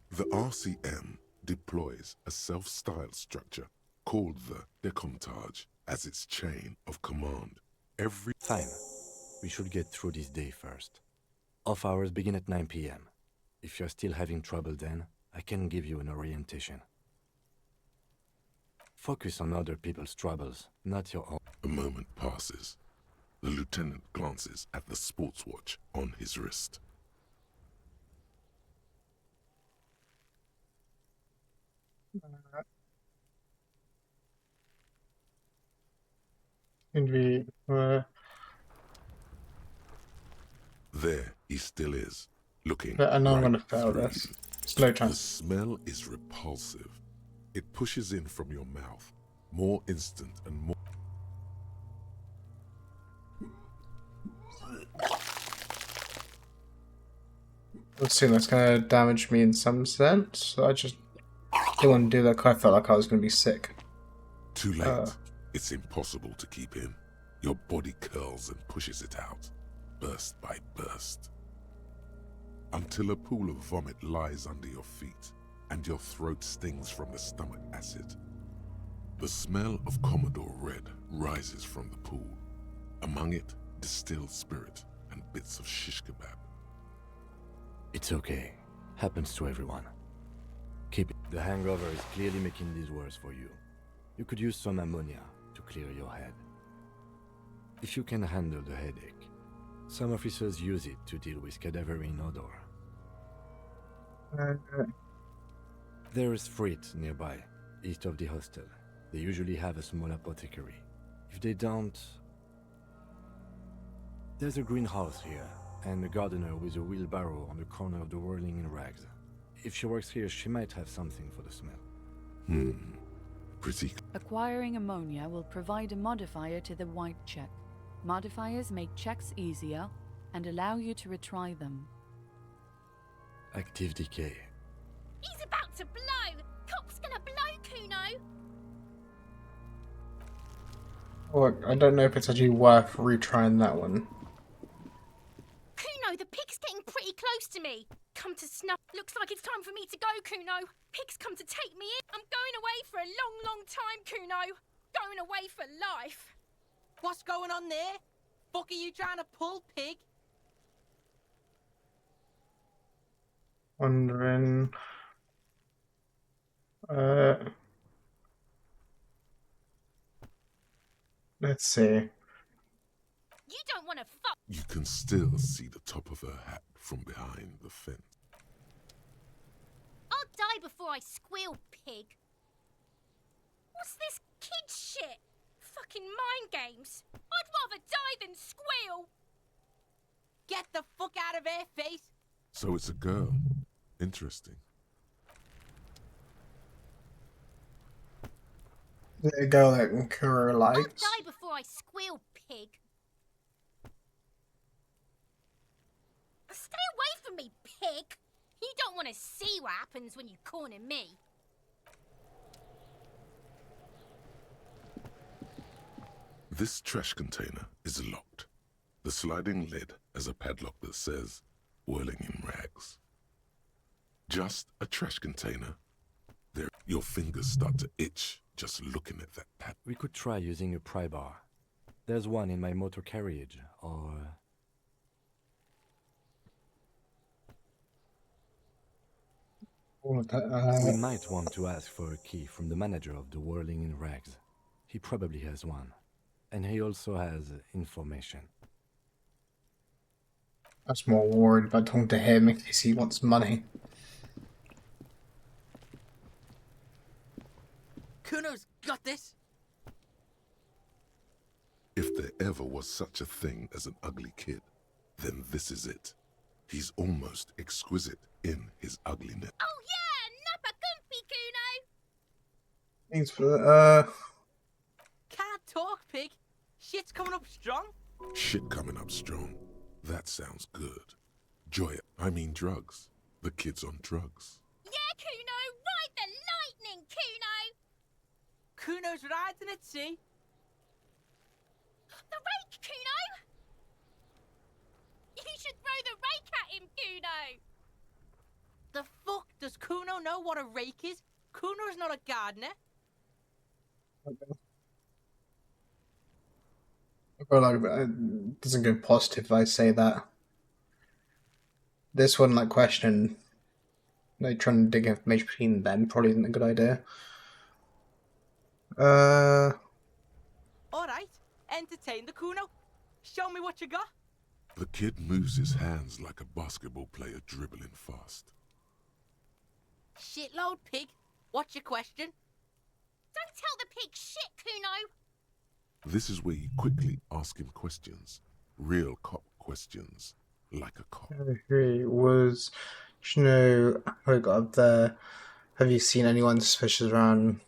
The RCM deploys a self-styled structure called the Decomptage as its chain of command. Fine. We should get through this day first. Off hours begin at 9 p.m. If you're still having trouble then, I can give you an orientation. Focus on other people's troubles, not your own. A moment passes. The lieutenant glances at the sports watch on his wrist. There he still is, looking I know I'm right gonna fail through this. you. Slow The chance. smell is repulsive. It pushes in from your mouth, more instant and more... Let's see, that's gonna damage me in some sense. I just didn't want to do that 'cause I felt like I was gonna be sick. Too late. It's impossible to keep in. Your body curls and pushes it out, burst by burst, until a pool of vomit lies under your feet and your throat stings from the stomach acid. The smell of Commodore Red rises from the pool. Among it, distilled spirit and bits of shish kebab. It's okay. Happens to everyone. Keep it. The hangover is clearly making this worse for you. You could use some ammonia to clear your head. If you can handle the headache, some officers use it to deal with cadaverine odor. There is Frit nearby, east of the hostel. They usually have a small apothecary. If they don't... There's a greenhouse here, and a gardener with a wheelbarrow on the corner of the whirling in rags. If she works here, she might have something for the smell. Pretty. Acquiring ammonia will provide a modifier to the white check. Modifiers make checks easier and allow you to retry them. Active decay. He's about to blow! Cop's gonna blow, Kuno! Well, I don't know if it's actually worth retrying that one. Kuno, the pig's getting pretty close to me. Come to snuff. Looks like it's time for me to go, Kuno. Pig's come to take me in. I'm going away for a long, long time, Kuno. Going away for life. What's going on there? Fuck are you trying to pull, pig? Wondering. Let's see. You don't want to fuck. You can still see the top of her hat from behind the fence. I'll die before I squeal, pig. What's this kid shit? Fucking mind games. I'd rather die than squeal. Get the fuck out of here, face! So it's a girl. Interesting. The girl that Kuro I'll likes. die before I squeal, pig. Stay away from me, pig. You don't want to see what happens when you corner me. This trash container is locked. The sliding lid has a padlock that says, whirling in rags. Just a trash container. There, your fingers start to itch just looking at that pad. We could try using a pry bar. There's one in my motor carriage, or... We might want to ask for a key from the manager of the Whirling in Rags. He probably has one. And he also has information. I was more worried about talking to him in case he wants money. Kuno's got this. If there ever was such a thing as an ugly kid, then this is it. He's almost exquisite in his ugliness. Oh yeah, Thanks for Can't talk, pig. Shit's coming up strong. Shit coming up strong. That sounds good. Joy, I mean drugs. The kid's on drugs. Yeah, Kuno, ride the lightning, Kuno! Kuno's riding it, see? The rake, Kuno! You should throw the rake at him, Kuno! The fuck does Kuno know what a rake is? Kuno's not a gardener. I feel like it doesn't go positive if I say that. This one, like, question, like, trying to dig information between them probably isn't a good idea. Alright, entertain the Kuno. Show me what you got. The kid moves his hands like a basketball player dribbling fast. Shitload, pig. What's your question? Don't tell the pig shit, Kuno! This is where you quickly ask him questions. Real cop questions. Like a cop. Who was, do you know, who we got up there? Have you seen anyone suspicious around?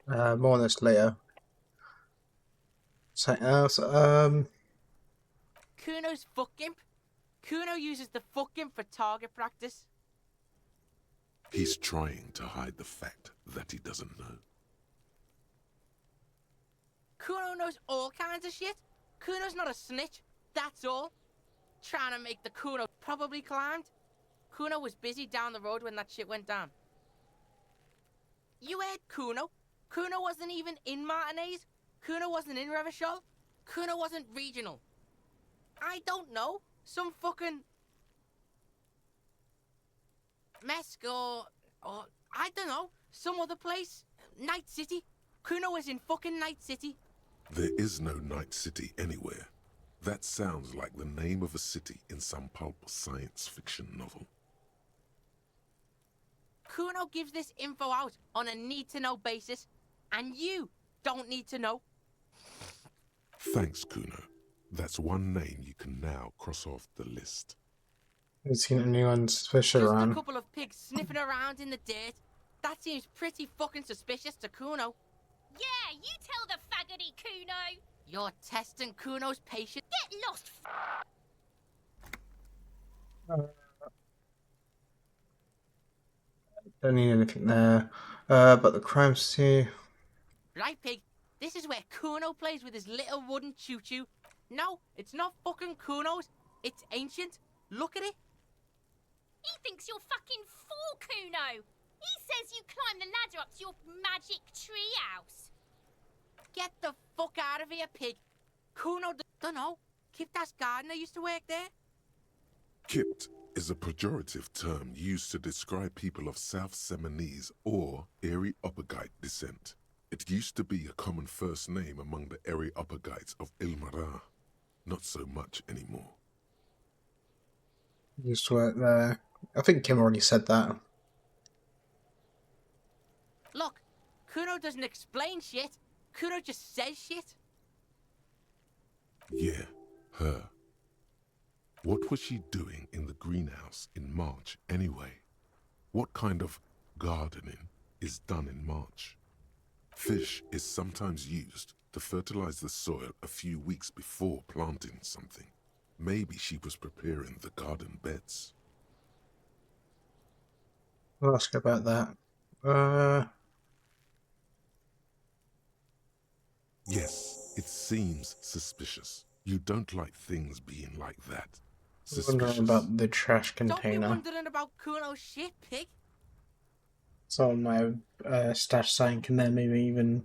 More on this later. Something else, Kuno's fuck imp. Kuno uses the fuck imp for target practice. He's trying to hide the fact that he doesn't know. Kuno knows all kinds of shit. Kuno's not a snitch, that's all. Trying to make the Kuno probably climbed. Kuno was busy down the road when that shit went down. You heard Kuno. Kuno wasn't even in Martinez. Kuno wasn't in Revachol. Kuno wasn't regional. I don't know. Some fucking... Mesk or I don't know. Some other place. Night City. Kuno was in fucking Night City. There is no Night City anywhere. That sounds like the name of a city in some pulp science fiction novel. Kuno gives this info out on a need-to-know basis, and you don't need to know. Thanks, Kuno. That's one name you can now cross off the list. have you seen anyone suspicious Just around? a couple of pigs sniffing around in the dirt. That seems pretty fucking suspicious to Kuno. Yeah, you tell the faggoty, Kuno! You're testing Kuno's patience. Get lost, Don't need anything there. But the crime scene. Right, pig? This is where Kuno plays with his little wooden choo-choo. No, it's not fucking Kuno's. It's ancient. Look at it. He thinks you're fucking fool, Kuno! He says you climb the ladder up to your magic treehouse. Get the fuck out of here, pig. Kuno don't know. Kiptas gardener used to work there. Kipt is a pejorative term used to describe people of South Seminese or Erie-Uppergite descent. It used to be a common first name among the Erie-Uppergites of Ilmara. Not so much anymore. Used to work there. I think Kim already said that. Look, Kuno doesn't explain shit. Kuno just says shit. Yeah, her. What was she doing in the greenhouse in March anyway? What kind of gardening is done in March? Fish is sometimes used to fertilize the soil a few weeks before planting something. Maybe she was preparing the garden beds. I'll ask about that. Yes, it seems suspicious. You don't like things being like that. Wondering Suspicious. about the trash Don't be container. wondering about Kuno's shit, pig. Someone might have stash something in there, maybe even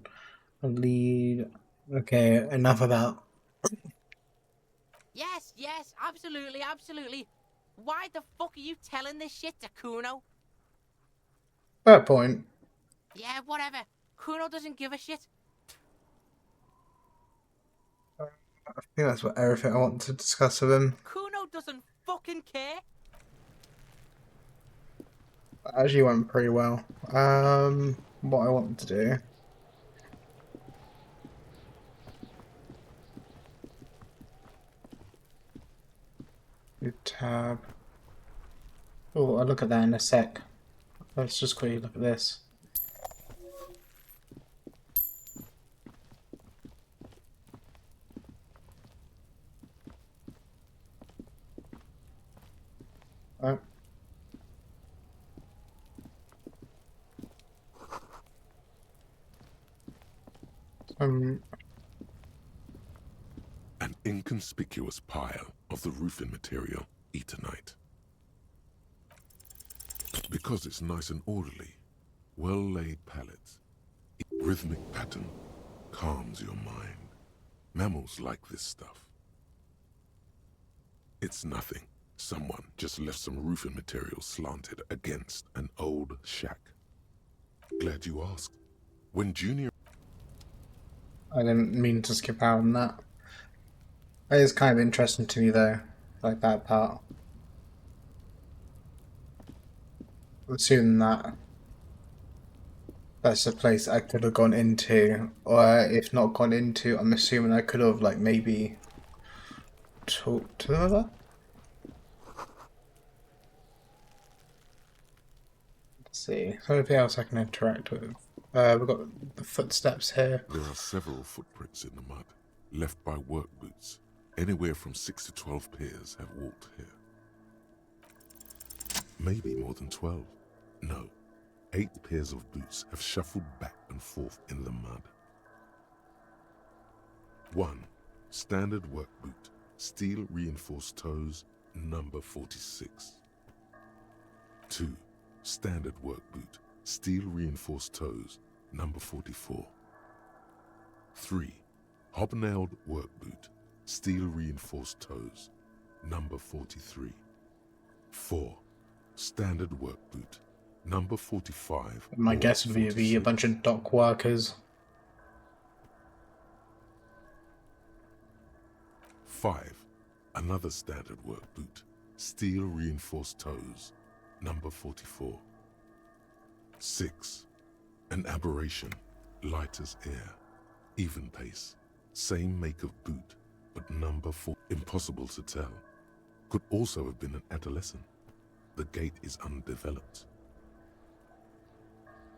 a lead. Okay, enough about. Yes, absolutely, absolutely. Why the fuck are you telling this shit to Kuno? Fair point. Yeah, whatever. Kuno doesn't give a shit. I think that's what everything I want to discuss with him. Kuno doesn't fucking care. Actually went pretty well. What I want to do. New tab. Oh, I'll look at that in a sec. Let's just quickly look at this. Uh, um, An inconspicuous pile of the roofing material, Eternite. Because it's nice and orderly, well-laid pallets, rhythmic pattern calms your mind. Mammals like this stuff. It's nothing. Someone just left some roofing material slanted against an old shack. Glad you asked. When Junior... I didn't mean to skip out on that. It is kind of interesting to me though, like that part. Assuming that that's the place I could have gone into, or if not gone into, I'm assuming I could have like maybe talked to her. Let's see. So anything else I can interact with? We've got the footsteps here. There are several footprints in the mud, left by work boots. Anywhere from 6 to 12 pairs have walked here. Maybe more than 12. No, 8 pairs of boots have shuffled back and forth in the mud. 1. Standard work boot, steel reinforced toes, number 46. 2. Standard work boot, steel reinforced toes, number 44. 3. Hobnailed work boot, steel reinforced toes, number 43. 4. Standard work boot, number 45. My or guess would be 46. a bunch of dock workers. 5. Another standard work boot, steel reinforced toes, number 44. 6. An aberration, light as air, even pace, same make of boot, but number 4. Impossible to tell. Could also have been an adolescent. The gait is undeveloped.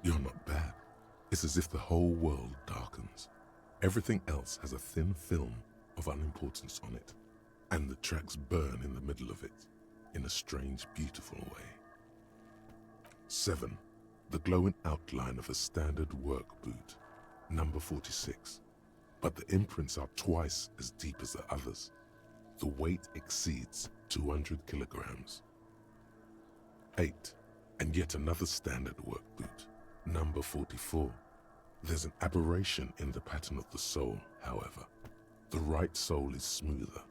You're not bad. It's as if the whole world darkens. Everything else has a thin film of unimportance on it, and the tracks burn in the middle of it, in a strange, beautiful way. 7. The glowing outline of a standard work boot, number 46, but the imprints are twice as deep as the others. The weight exceeds 200 kilograms. 8. And yet another standard work boot, number 44. There's an aberration in the pattern of the sole, however. The right sole is smoother,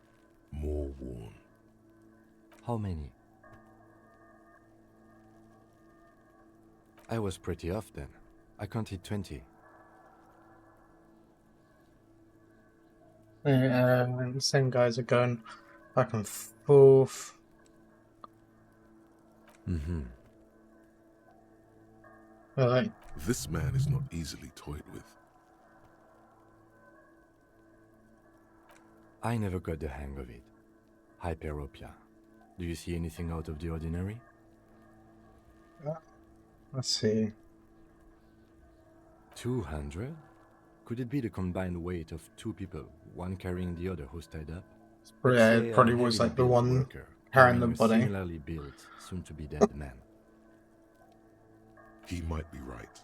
more worn. How many? I was pretty off then. I counted 20. The same guys are going back and forth. Mm-hmm. Like, This man is not easily toyed with. I never got the hang of it. Hyperopia. Do you see anything out of the ordinary? let's see. 200? Could it be the combined weight of 2 people, one carrying the other who's tied up? Yeah, Say it probably a was heavily like the built one worker carrying the a body. similarly built, soon-to-be-dead man. He might be right.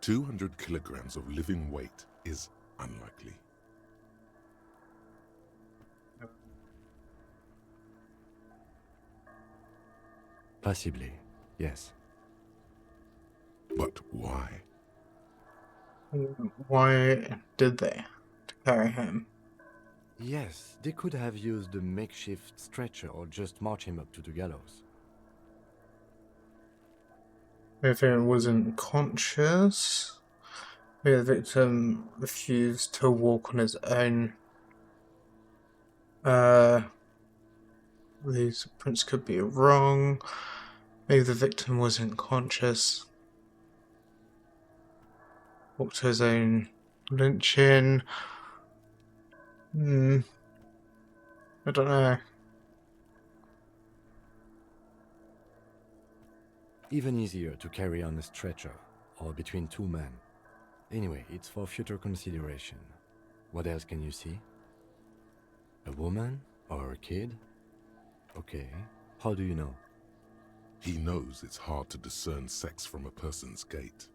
200 kilograms of living weight is unlikely. Possibly, yes. But why? Why did they carry him? Yes, they could have used a makeshift stretcher or just march him up to the gallows. If it wasn't conscious, maybe the victim refused to walk on his own. These prints could be wrong. Maybe the victim wasn't conscious. Walked to his own lynching. I don't know. Even easier to carry on a stretcher, or between 2 men. Anyway, it's for future consideration. What else can you see? A woman? Or a kid? Okay. How do you know? He knows it's hard to discern sex from a person's gait.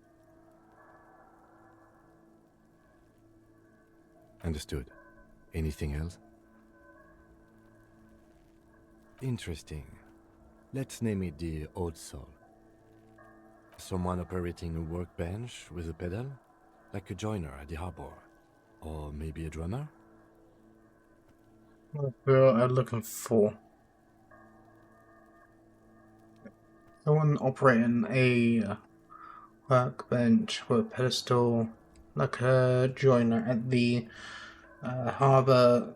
Understood. Anything else? Interesting. Let's name it the Old Soul. Someone operating a workbench with a pedal? Like a joiner at the harbor? Or maybe a drummer? What we are looking for. Someone operating a workbench with a pedestal, like a joiner at the harbour.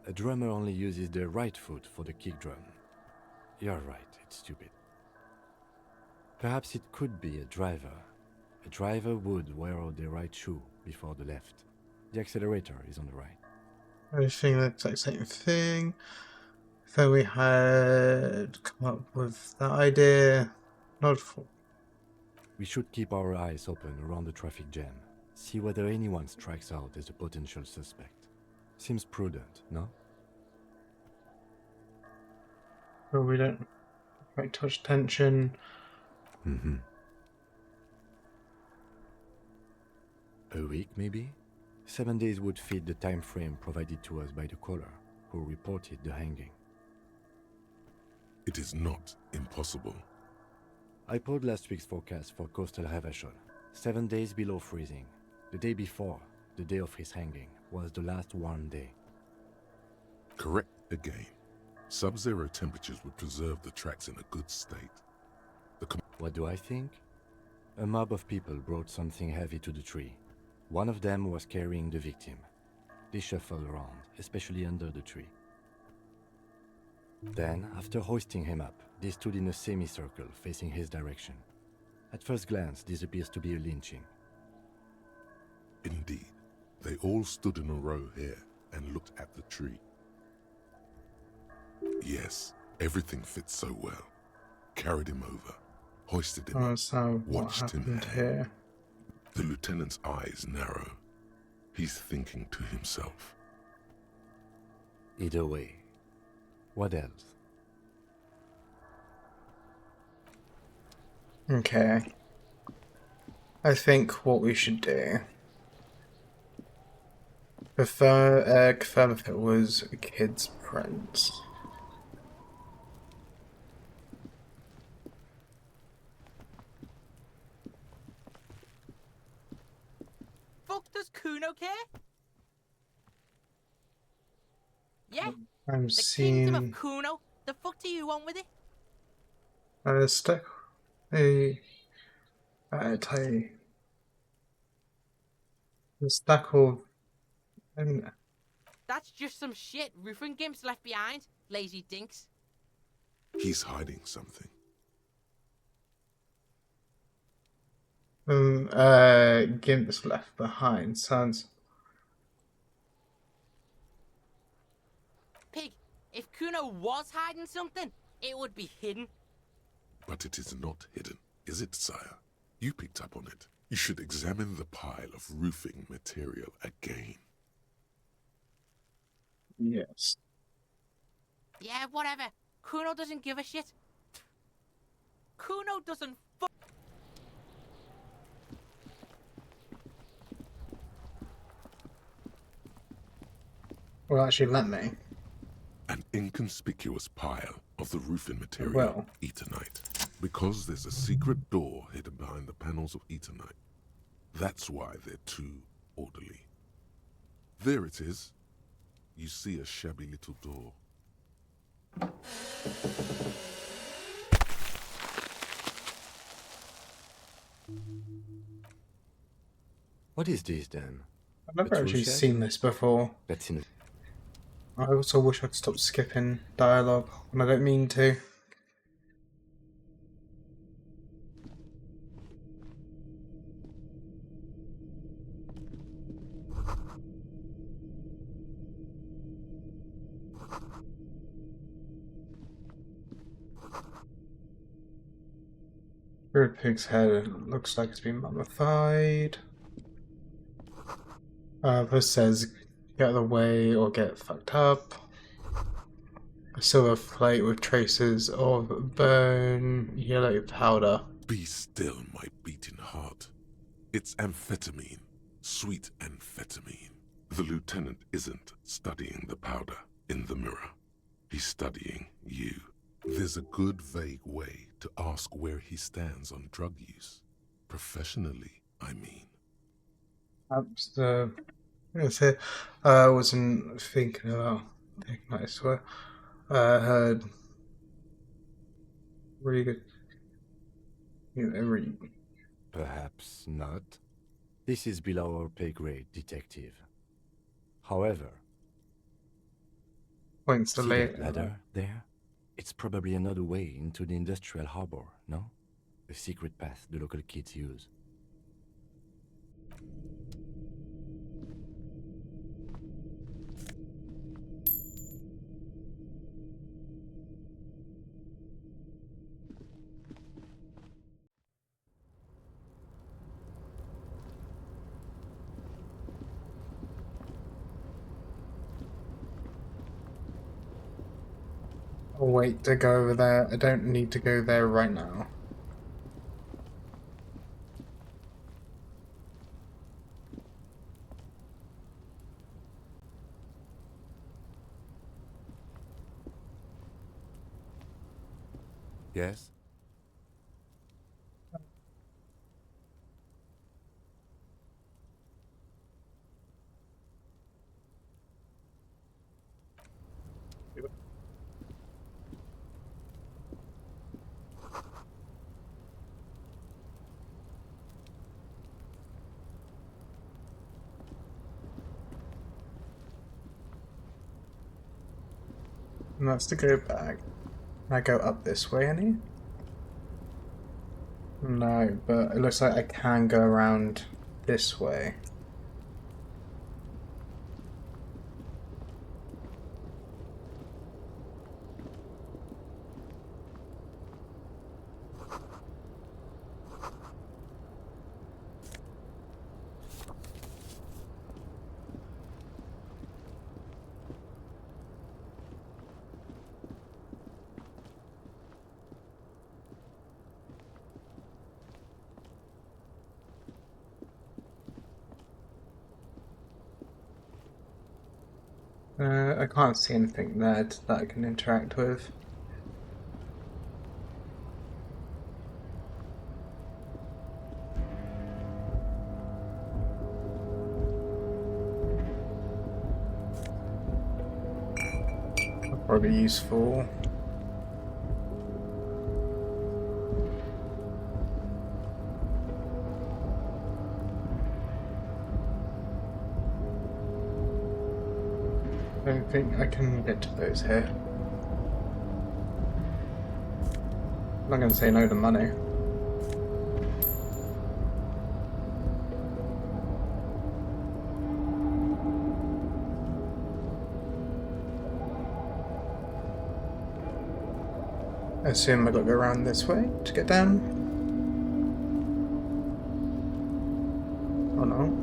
A drummer only uses their right foot for the kick drum. You're right, it's stupid. Perhaps it could be a driver. A driver would wear out their right shoe before the left. The accelerator is on the right. I think the exact same thing. So we had come up with that idea. Not for. We should keep our eyes open around the traffic jam. See whether anyone strikes out as a potential suspect. Seems prudent, no? So we don't quite touch attention. Mm-hmm. A week, maybe? 7 days would fit the time frame provided to us by the caller, who reported the hanging. It is not impossible. I pulled last week's forecast for coastal Havashol. 7 days below freezing. The day before, the day of his hanging, was the last warm day. Correct again. Sub-zero temperatures would preserve the tracks in a good state. What do I think? A mob of people brought something heavy to the tree. One of them was carrying the victim. They shuffled around, especially under the tree. Then, after hoisting him up, they stood in a semicircle facing his direction. At first glance, this appears to be a lynching. Indeed. They all stood in a row here and looked at the tree. Yes, everything fits so well. Carried him over, hoisted him up, So what watched him happened hang. here? The lieutenant's eyes narrow. He's thinking to himself. Either way. What else? Okay. I think what we should do. Confirm if it was a kid's prints. Fuck does Kuno care? Yeah, I'm the kingdom of seeing Kuno. The fuck do you want with it? a stack. A stack of. That's just some shit roofing gimps left behind. Lazy dinks. He's hiding something. Gimps left behind. Sounds. Pig, if Kuno was hiding something, it would be hidden. But it is not hidden, is it, sire? You picked up on it. You should examine the pile of roofing material again. Yes. Yeah, whatever. Kuno doesn't give a shit. Kuno doesn't Well, actually, let me. An inconspicuous pile of the roofing material, Well. Eternite. Because there's a secret door hidden behind the panels of Eternite. That's why they're too orderly. There it is. You see a shabby little door. What is this then? I've never A tool actually shed? seen this before. That's in. I also wish I'd stop skipping dialogue when I don't mean to. Bird pig's head looks like it's been mummified. This says get out of the way or get fucked up. A silver plate with traces of bone yellow powder. Be still, my beating heart. It's amphetamine. Sweet amphetamine. The lieutenant isn't studying the powder in the mirror. He's studying you. There's a good vague way to ask where he stands on drug use. Professionally, I mean. Perhaps I wasn't thinking about taking that, I swear. I heard really good. Really Perhaps not. This is below our pay grade, detective. However, points to see late. that ladder there? It's probably another way into the industrial harbor, no? A secret path the local kids use. I'll wait to go over there. I don't need to go there right now. Yes? And that's to go back. Can I go up this way, any? No, but it looks like I can go around this way. I can't see anything there that I can interact with. Probably useful. I don't think I can get to those here. I'm not going to say no to money. I assume I've got to go around this way to get down. Oh no.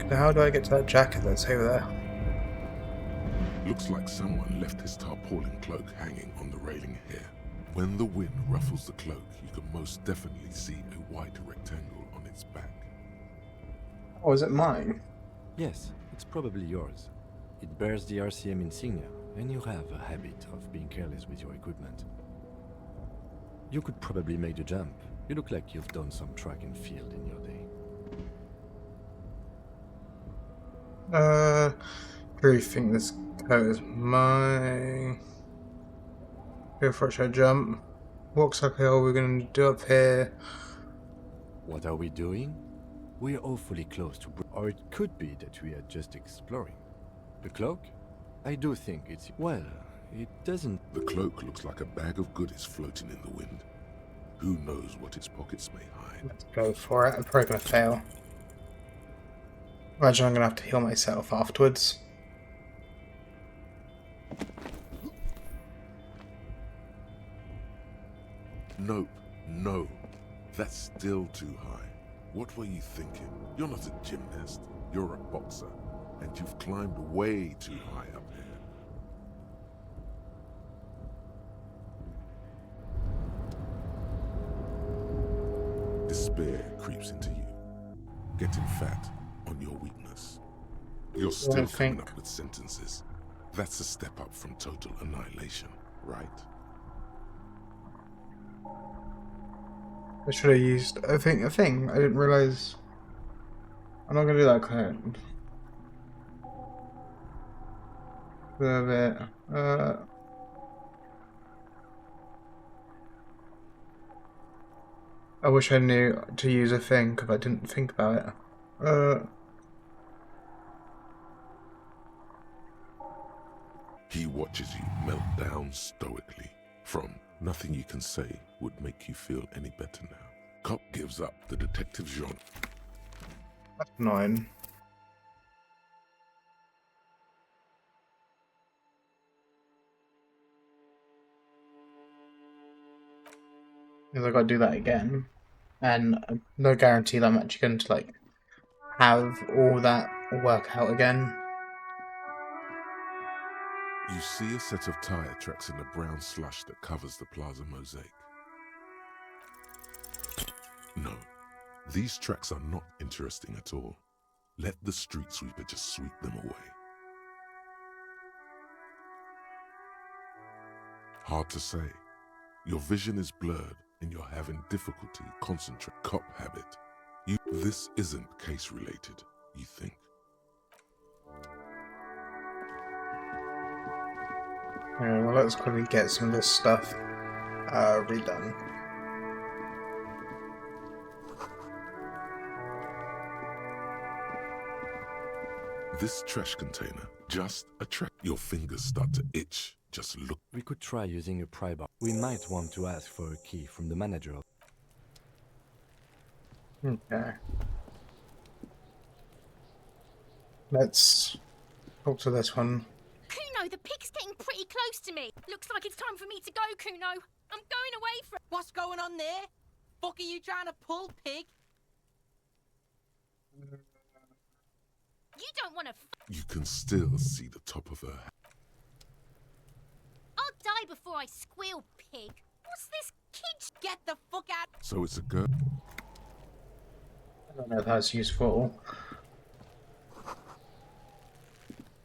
How do I get to that jacket that's over there? Looks like someone left his tarpaulin cloak hanging on the railing here. When the wind ruffles the cloak, you can most definitely see a white rectangle on its back. Oh, is it mine? Yes, it's probably yours. It bears the RCM insignia, and you have a habit of being careless with your equipment. You could probably make the jump. You look like you've done some track and field in your day. Do you think this coat is mine? Go for a should I jump. Walks uphill, we're gonna do up here. What are we doing? We're awfully close to or it could be that we are just exploring. The cloak? I do think it's... well, it doesn't... The cloak looks like a bag of goodies floating in the wind. Who knows what its pockets may hide? Let's go for it. I'm probably gonna fail. Imagine I'm gonna have to heal myself afterwards. Nope, no. That's still too high. What were you thinking? You're not a gymnast. You're a boxer. and you've climbed way too high up here. Despair creeps into you, getting fat on your weakness. You're still coming up with sentences. That's a step up from total annihilation, right? I should have used a thing. I didn't realise. I'm not gonna do that kind of it. I wish I knew to use a thing because I didn't think about it. He watches you melt down stoically. From nothing you can say would make you feel any better now. Cop gives up the detective genre. That's annoying. Because I gotta do that again. And no guarantee that I'm actually going to like have all that work out again. You see a set of tire tracks in the brown slush that covers the plaza mosaic. No, these tracks are not interesting at all. Let the street sweeper just sweep them away. Hard to say. Your vision is blurred and you're having difficulty concentrating. Cop habit. This isn't case related, you think. Yeah, well, let's quickly get some of this stuff redone. This trash container, just a trash. Your fingers start to itch. Just look. We could try using a pry bar. We might want to ask for a key from the manager. Okay. Let's talk to this one. Kuno, the pig's getting pretty close to me. Looks like it's time for me to go, Kuno. I'm going away from... What's going on there? Fuck are you trying to pull, pig? You don't want to... You can still see the top of her. I'll die before I squeal, pig. What's this kid? Get the fuck out. So it's a girl. I don't know if that's useful.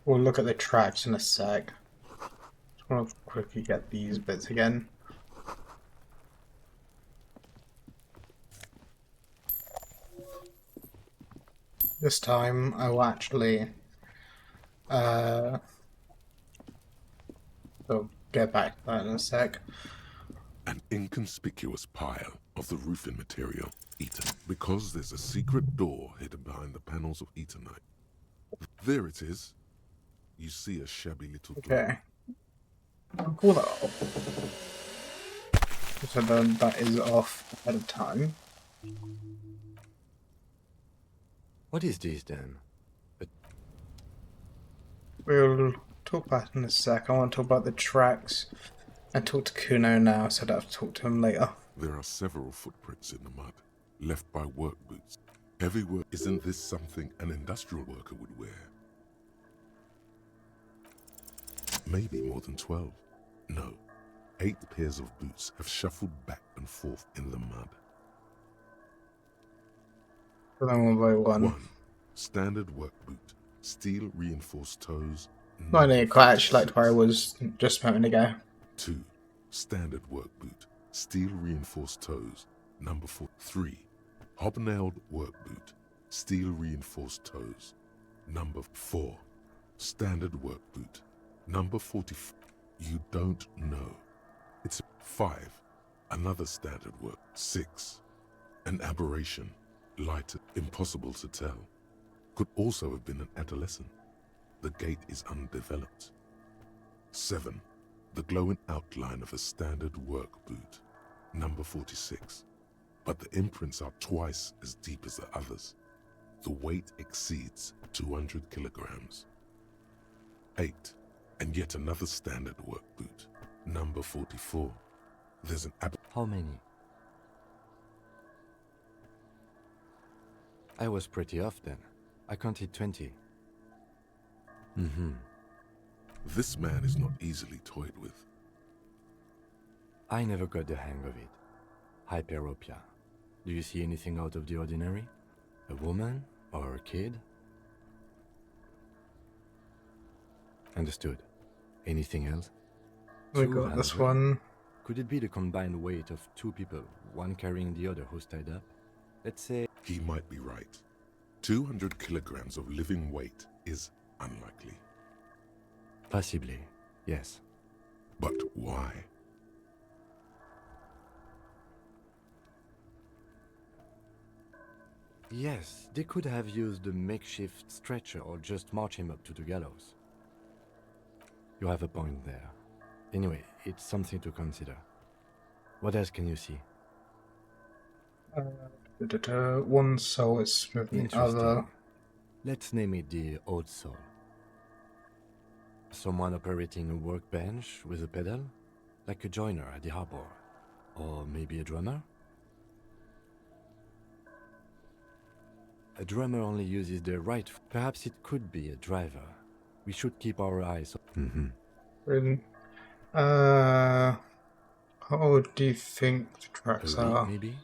We'll look at the tracks in a sec. Just want to quickly get these bits again. This time I will actually so get back to that in a sec. An inconspicuous pile of the roofing material eaten because there's a secret door hidden behind the panels of Eternite. There it is. You see a shabby little door. Okay. I'll call that off. So then that is off ahead of time. What is this then? We'll talk about it in a sec. I want to talk about the tracks and talk to Kuno now, so I don't have to talk to him later. There are several footprints in the mud, left by work boots. Heavy work. Isn't this something an industrial worker would wear? Maybe more than 12. No, 8 pairs of boots have shuffled back and forth in the mud. So then one by one. 1. Standard work boot. Steel reinforced toes. I think quite actually liked where I was just a moment ago. 2. Standard work boot. Steel reinforced toes. Number 4. 3. Hobnailed work boot. Steel reinforced toes. Number 4. Standard work boot. Number 44. You don't know. It's 5. Another standard work. 6. An aberration. Lighter. Impossible to tell. Could also have been an adolescent. The gait is undeveloped. 7. The glowing outline of a standard work boot. Number 46. But the imprints are twice as deep as the others. The weight exceeds 200 kilograms. 8. And yet another standard work boot. Number 44. There's an How many? I was pretty off then. I counted 20. Mm-hmm. This man is not easily toyed with. I never got the hang of it. Hyperopia. Do you see anything out of the ordinary? A woman? Or a kid? Understood. Anything else? We got this 200? one. Could it be the combined weight of two people, one carrying the other who's tied up? Let's say... He might be right. 200 kilograms of living weight is unlikely. Possibly, yes. But why? Yes, they could have used a makeshift stretcher or just march him up to the gallows. You have a point there. Anyway, it's something to consider. What else can you see? One soul is smoother than the other. Interesting. Let's name it the Old Soul. Someone operating a workbench with a pedal? Like a joiner at the harbor. Or maybe a drummer? A drummer only uses the right foot. Perhaps it could be a driver. We should keep our eyes on... Really? How old do you think the A tracks week, are? maybe?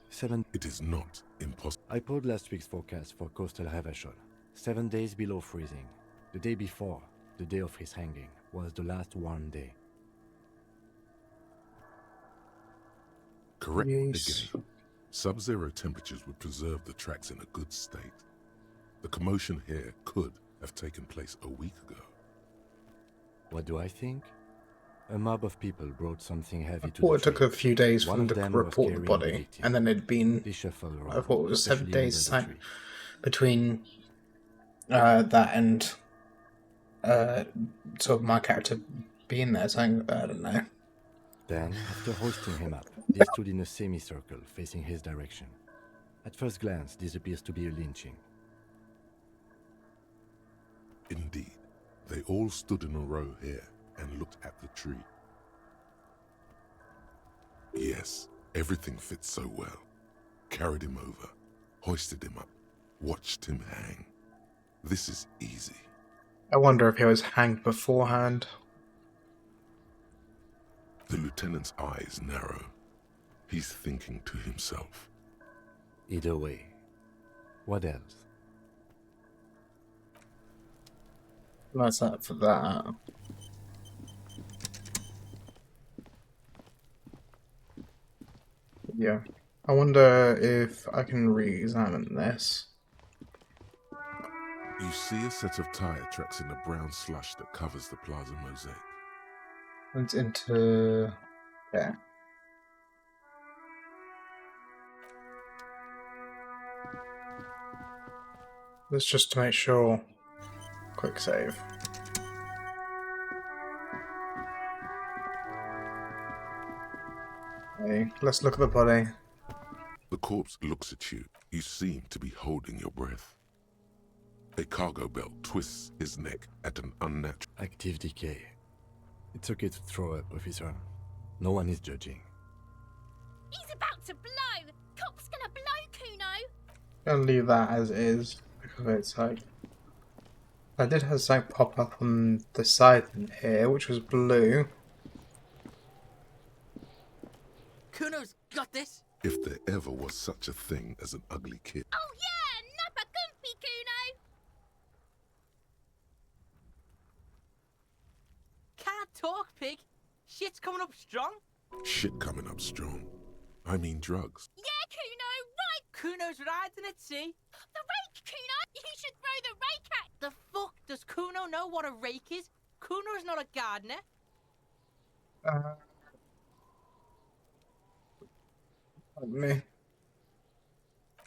7... It is not impossible. I pulled last week's forecast for coastal Havashol. 7 days below freezing. The day before, the day of his hanging, was the last warm day. Correct Yes. again. Sub-zero temperatures would preserve the tracks in a good state. The commotion here could have taken place a week ago. What do I think? A mob of people brought something heavy I to thought the it took tree. a few days for One them of to them was report the carrying body, victim. and then it'd been, They shuffled around, I thought it was 7 especially days under the tree. between that and sort of my character being there, saying, I don't know. Then, after hoisting him up, they stood in a semicircle facing his direction. At first glance, this appears to be a lynching. Indeed, they all stood in a row here and looked at the tree. Yes, everything fits so well. Carried him over, hoisted him up, watched him hang. This is easy. I wonder if he was hanged beforehand. The lieutenant's eyes narrow. He's thinking to himself. Either way. What else? That's that for that. Yeah. I wonder if I can re-examine this. You see a set of tire tracks in the brown slush that covers the plaza mosaic. It's into there. Let's just to make sure. Quick save. Okay, let's look at the body. The corpse looks at you. You seem to be holding your breath. A cargo belt twists his neck at an unnatural... Active decay. It's okay to throw up, officer. No one is judging. He's about to blow! Cop's gonna blow, Kuno! I'll leave that as is because it's like I did have something pop up on the side in here, which was blue. Kuno's got this. If there ever was such a thing as an ugly kid. Oh yeah! Nappa Gumpy, Kuno! Can't talk, pig. Shit's coming up strong. Shit coming up strong. I mean drugs. Yeah, Kuno! Right! Kuno's riding at sea. The rake, Kuno! You should throw the rake at... The fuck does Kuno know what a rake is? Kuno's not a gardener. Pardon me.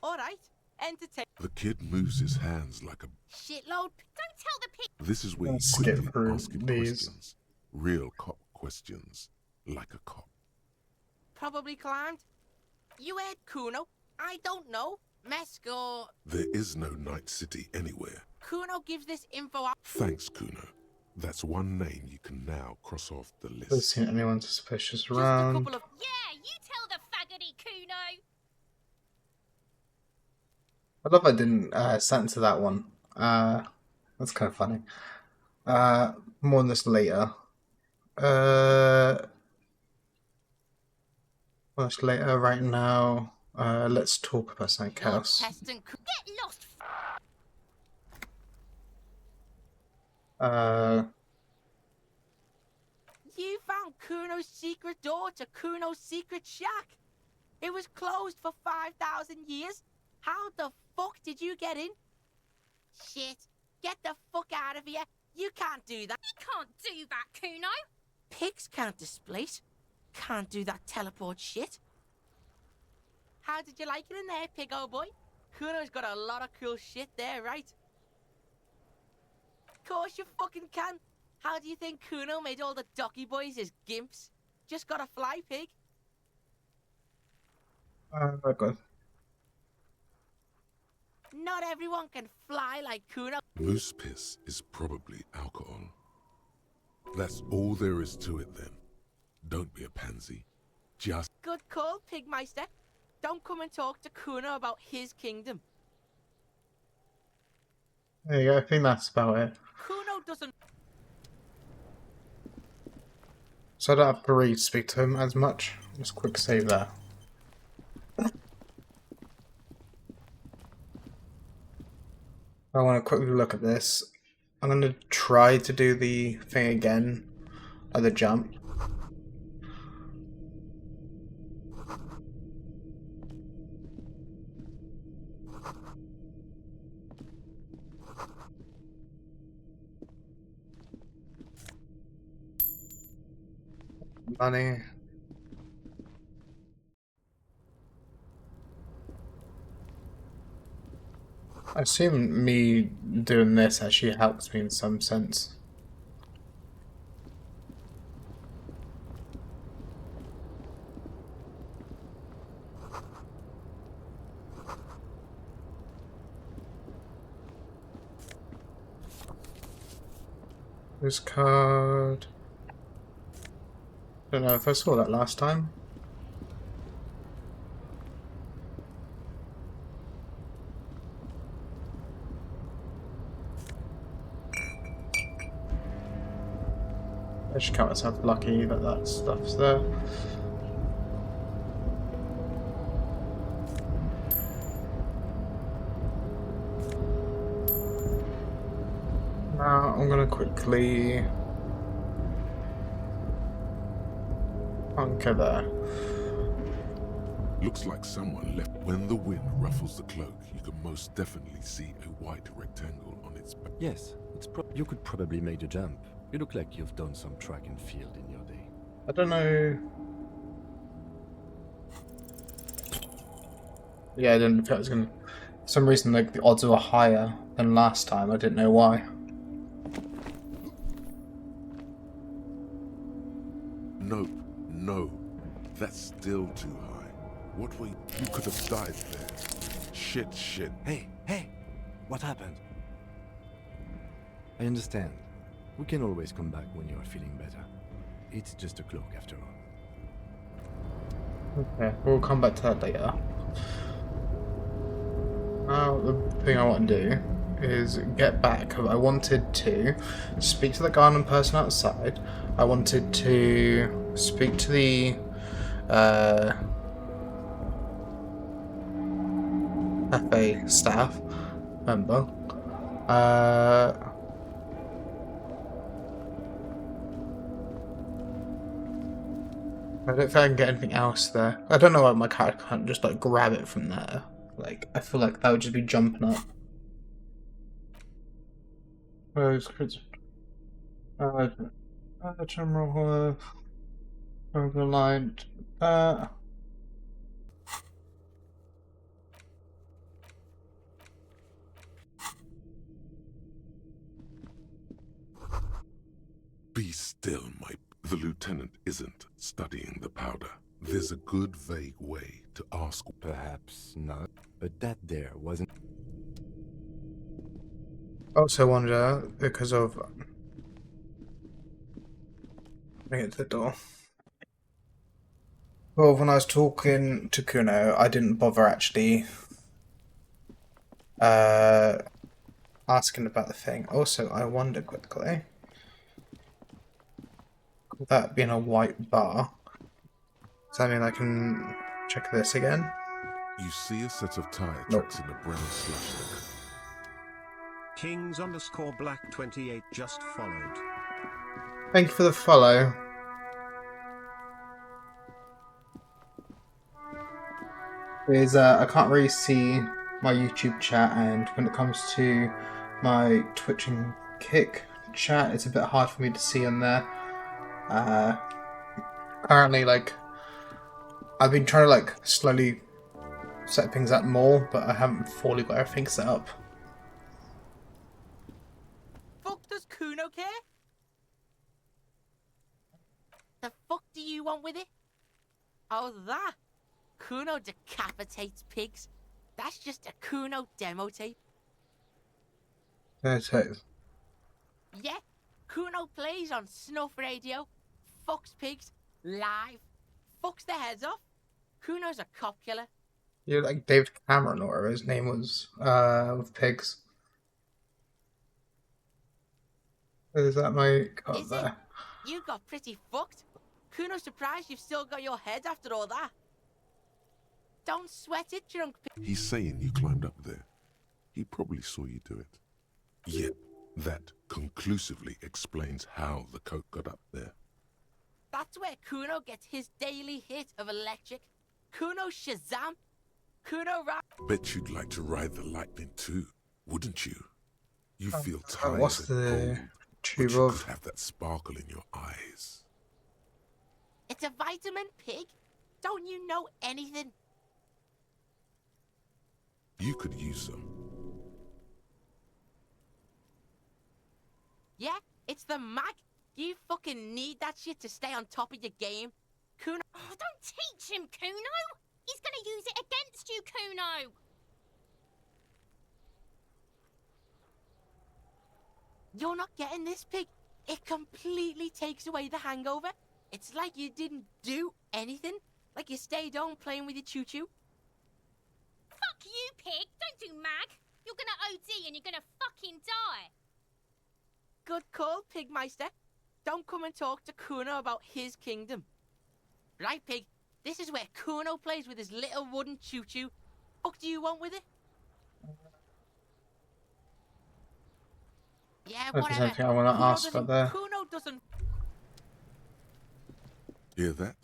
Alright, entertain. The kid moves his hands like a... Shitload. Don't tell the pig... This is where you Let's skip quickly through ask him these. questions. Real cop questions. Like a cop. Probably climbed. You heard Kuno. I don't know. Mesco. There is no Night City anywhere. Kuno gives this info out. Thanks, Kuno. That's one name you can now cross off the Haven't list. seen anyone suspicious Just a around. couple of... Yeah, you tell the faggoty, Kuno! I love I didn't censor that one. That's kind of funny. More on this later. Uh, much later. Right now, let's talk about something You're else. testing. Get lost! You found Kuno's secret door to Kuno's secret shack. It was closed for 5,000 years. How the fuck did you get in? Shit. Get the fuck out of here. You can't do that. You can't do that, Kuno! Pigs can't displace. Can't do that teleport shit. How did you like it in there, pig old boy? Kuno's got a lot of cool shit there, right? Of course you fucking can. How do you think Kuno made all the docky boys his gimps? Just got a fly pig. Good. Not everyone can fly like Kuno. Moose piss is probably alcohol. That's all there is to it then. Don't be a pansy. Just Good call, Pigmeister. Don't come and talk to Kuno about his kingdom. There you go. I think that's about it. Kuno doesn't... So I don't have to really speak to him as much. Just quick save there. I want to quickly look at this. I'm going to try to do the thing again, the jump. Money. I assume me doing this actually helps me in some sense. This card. Don't know if I saw that last time. I should count myself lucky that that stuff's there. Now I'm gonna quickly anchor there. looks like someone left. When the wind ruffles the cloak, you can most definitely see a white rectangle on its back. Yes, you could probably make the jump. You look like you've done some track and field in your day. I don't know. Yeah, I didn't think I was gonna. For some reason, like the odds were higher than last time. I didn't know why. No, no, that's still too high. What were you could have died there. Shit. Hey, what happened? I understand. We can always come back when you are feeling better. It's just a cloak after all. Okay, we'll come back to that later. Now, the thing I want to do is get back. I wanted to speak to the garden person outside. I wanted to speak to the cafe staff member. I don't think I can get anything else there. I don't know why my character can't just like grab it from there. Like, I feel like that would just be jumping up. Where's Chris? General overlined. Be still, The lieutenant isn't studying the powder. There's a good vague way to ask. Perhaps not, but that there wasn't. Also wonder because of bring it to the door. Well, when I was talking to Kuno, I didn't bother actually asking about the thing. Also, I wonder quickly. That being a white bar. Does that mean I can check this again? You see a set of tire Nope. tracks in a brown slush look. Kings_Black28 just followed. Thank you for the follow. I can't really see my YouTube chat, and when it comes to my Twitch and Kick chat, it's a bit hard for me to see on there. Currently, I've been trying to slowly set things up more, but I haven't fully got everything set up. Fuck does Kuno care? The fuck do you want with it? Oh, that? Kuno decapitates pigs. That's just a Kuno demo tape. That's it. Yeah, Kuno plays on snuff radio, fucks pigs, live, fucks their heads off. Kuno's a cop killer. You're like David Cameron, or whatever his name was, with pigs. Is that my card Is there? it? You got pretty fucked. Kuno's surprised you've still got your head after all that. Don't sweat it, drunk pig. He's saying you climbed up there. He probably saw you do it. Yet, that conclusively explains how the coke got up there. That's where Kuno gets his daily hit of electric. Kuno Shazam. Kuno Bet you'd like to ride the lightning too, wouldn't you? You feel tired What's and the cold, tube but you of? could have that sparkle in your eyes. It's a vitamin pig. Don't you know anything? You could use some. Yeah, it's the mag. You fucking need that shit to stay on top of your game. Kuno. Oh, don't teach him, Kuno! He's gonna use it against you, Kuno! You're not getting this, pig. It completely takes away the hangover. It's like you didn't do anything. Like you stayed home playing with your choo-choo. Fuck you, pig! Don't do mag! You're gonna OD and you're gonna fucking die! Good call, Pigmeister. Don't come and talk to Kuno about his kingdom. Right, pig? This is where Kuno plays with his little wooden choo-choo. What do you want with it? Yeah, There's whatever. something I want to Kuno ask doesn't- about there. Kuno doesn't... Hear that?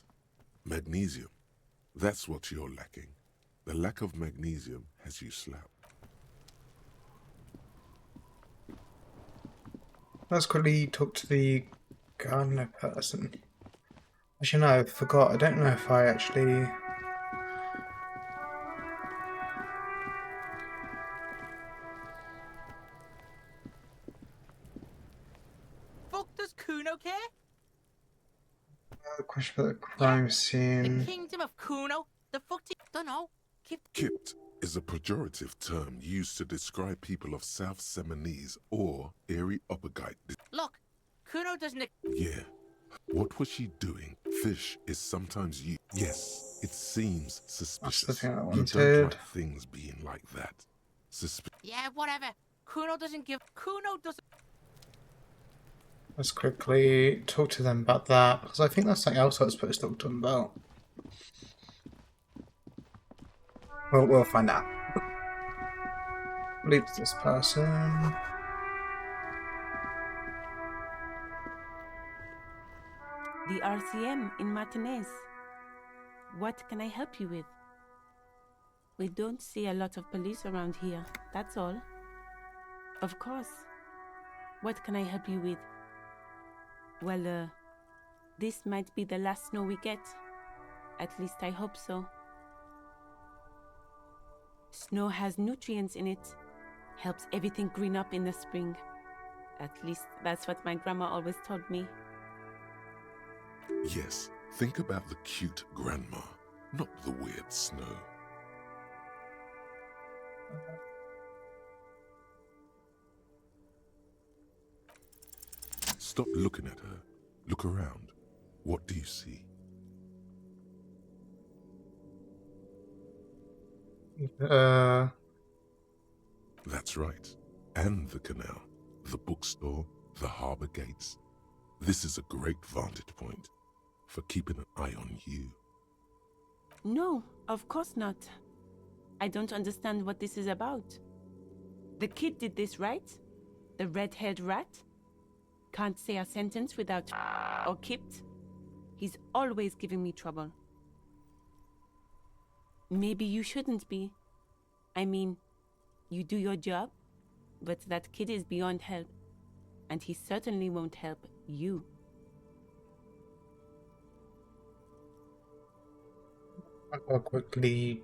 Magnesium. That's what you're lacking. The lack of magnesium has you slapped. Let's quickly talk to the gardener person. Actually, no, I forgot. I don't know if I actually... Fuck does Kuno care? Question for the crime The scene. kingdom of Kuno? The fuck do you... Dunno. Keep... Kipped is a pejorative term used to describe people of South Seminese or Erie-Uppergite. Look, Kuno doesn't... Yeah. What was she doing? Fish is sometimes used. Yes, it seems suspicious. That's the thing I You wanted. don't like things being like that. Yeah, whatever. Kuno doesn't give... Kuno doesn't... Let's quickly talk to them about that, because I think that's something else I was supposed to talk to them about. We'll find out. Leave this person. The RCM in Martinez. What can I help you with? We don't see a lot of police around here, that's all. Of course. What can I help you with? Well, this might be the last snow we get. At least I hope so. Snow has nutrients in it. Helps everything green up in the spring. At least that's what my grandma always told me. Yes, think about the cute grandma, not the weird snow. Stop looking at her. Look around. What do you see? That's right. And the canal, the bookstore, the harbour gates. This is a great vantage point for keeping an eye on you. No, of course not. I don't understand what this is about. The kid did this, right? The red-haired rat? Can't say a sentence without or kipped. He's always giving me trouble. Maybe you shouldn't be. I mean, you do your job, but that kid is beyond help. And he certainly won't help you. I'll quickly.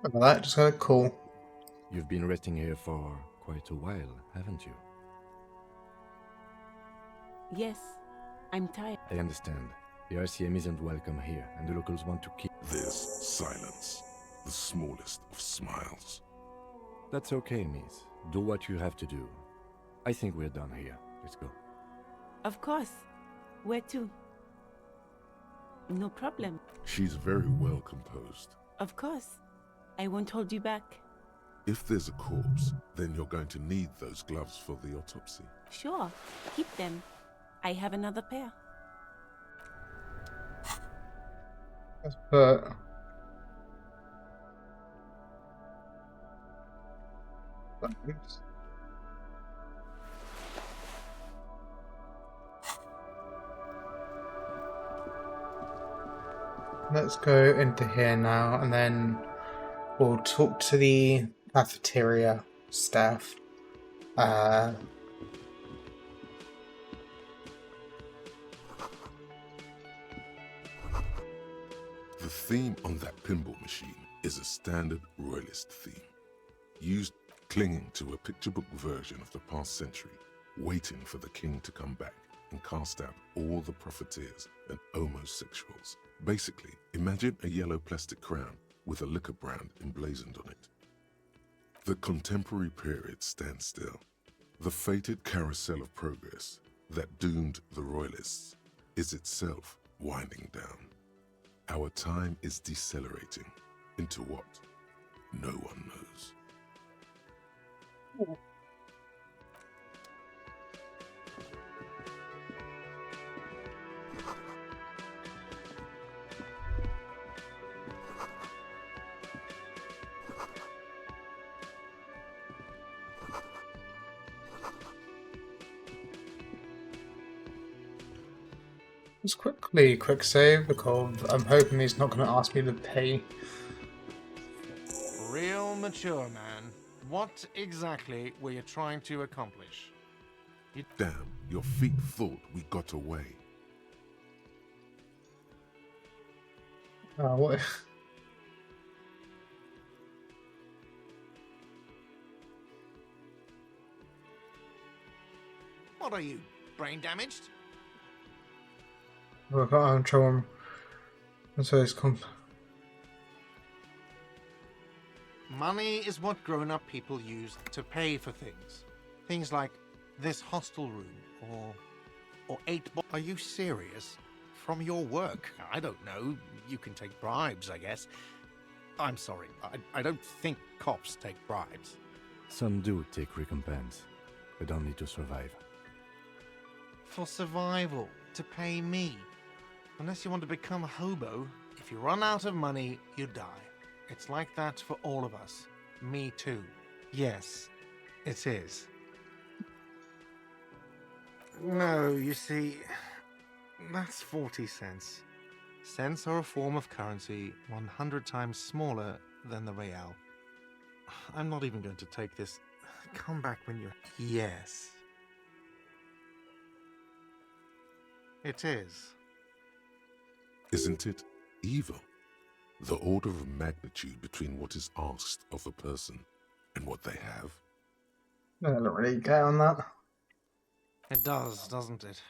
Look at that, just kind of cool. You've been resting here for quite a while, haven't you? Yes, I'm tired. I understand. The RCM isn't welcome here, and the locals want to keep... There's silence, the smallest of smiles. That's okay, miss. Do what you have to do. I think we're done here. Let's go. Of course. Where to? No problem. She's very well composed. Of course. I won't hold you back. If there's a corpse, then you're going to need those gloves for the autopsy. Sure. Keep them. I have another pair. Let's put. Oops. Let's go into here now, and then we'll talk to the cafeteria staff. The theme on that pinball machine is a standard royalist theme, used clinging to a picture book version of the past century, waiting for the king to come back and cast out all the profiteers and homosexuals. Basically, imagine a yellow plastic crown with a liquor brand emblazoned on it. The contemporary period stands still. The fated carousel of progress that doomed the royalists is itself winding down. Our time is decelerating into what no one knows. Just quick save, because I'm hoping he's not going to ask me to pay. Real mature, man. What exactly were you trying to accomplish? Damn, your feet thought we got away. What? What are you, brain damaged? I've got to show him. And so it's Money is what grown-up people use to pay for things. Things like this hostel room, or 8 Are you serious? From your work? I don't know. You can take bribes, I guess. I'm sorry. I don't think cops take bribes. Some do take recompense, but only to survive. For survival, to pay me. Unless you want to become a hobo, if you run out of money, you die. It's like that for all of us. Me too. Yes, it is. No, you see, that's 40 cents. Cents are a form of currency 100 times smaller than the real. I'm not even going to take this. Come back when you're... Yes. It is. Isn't it evil? The order of magnitude between what is asked of a person and what they have. I don't really get on that. It does, doesn't it?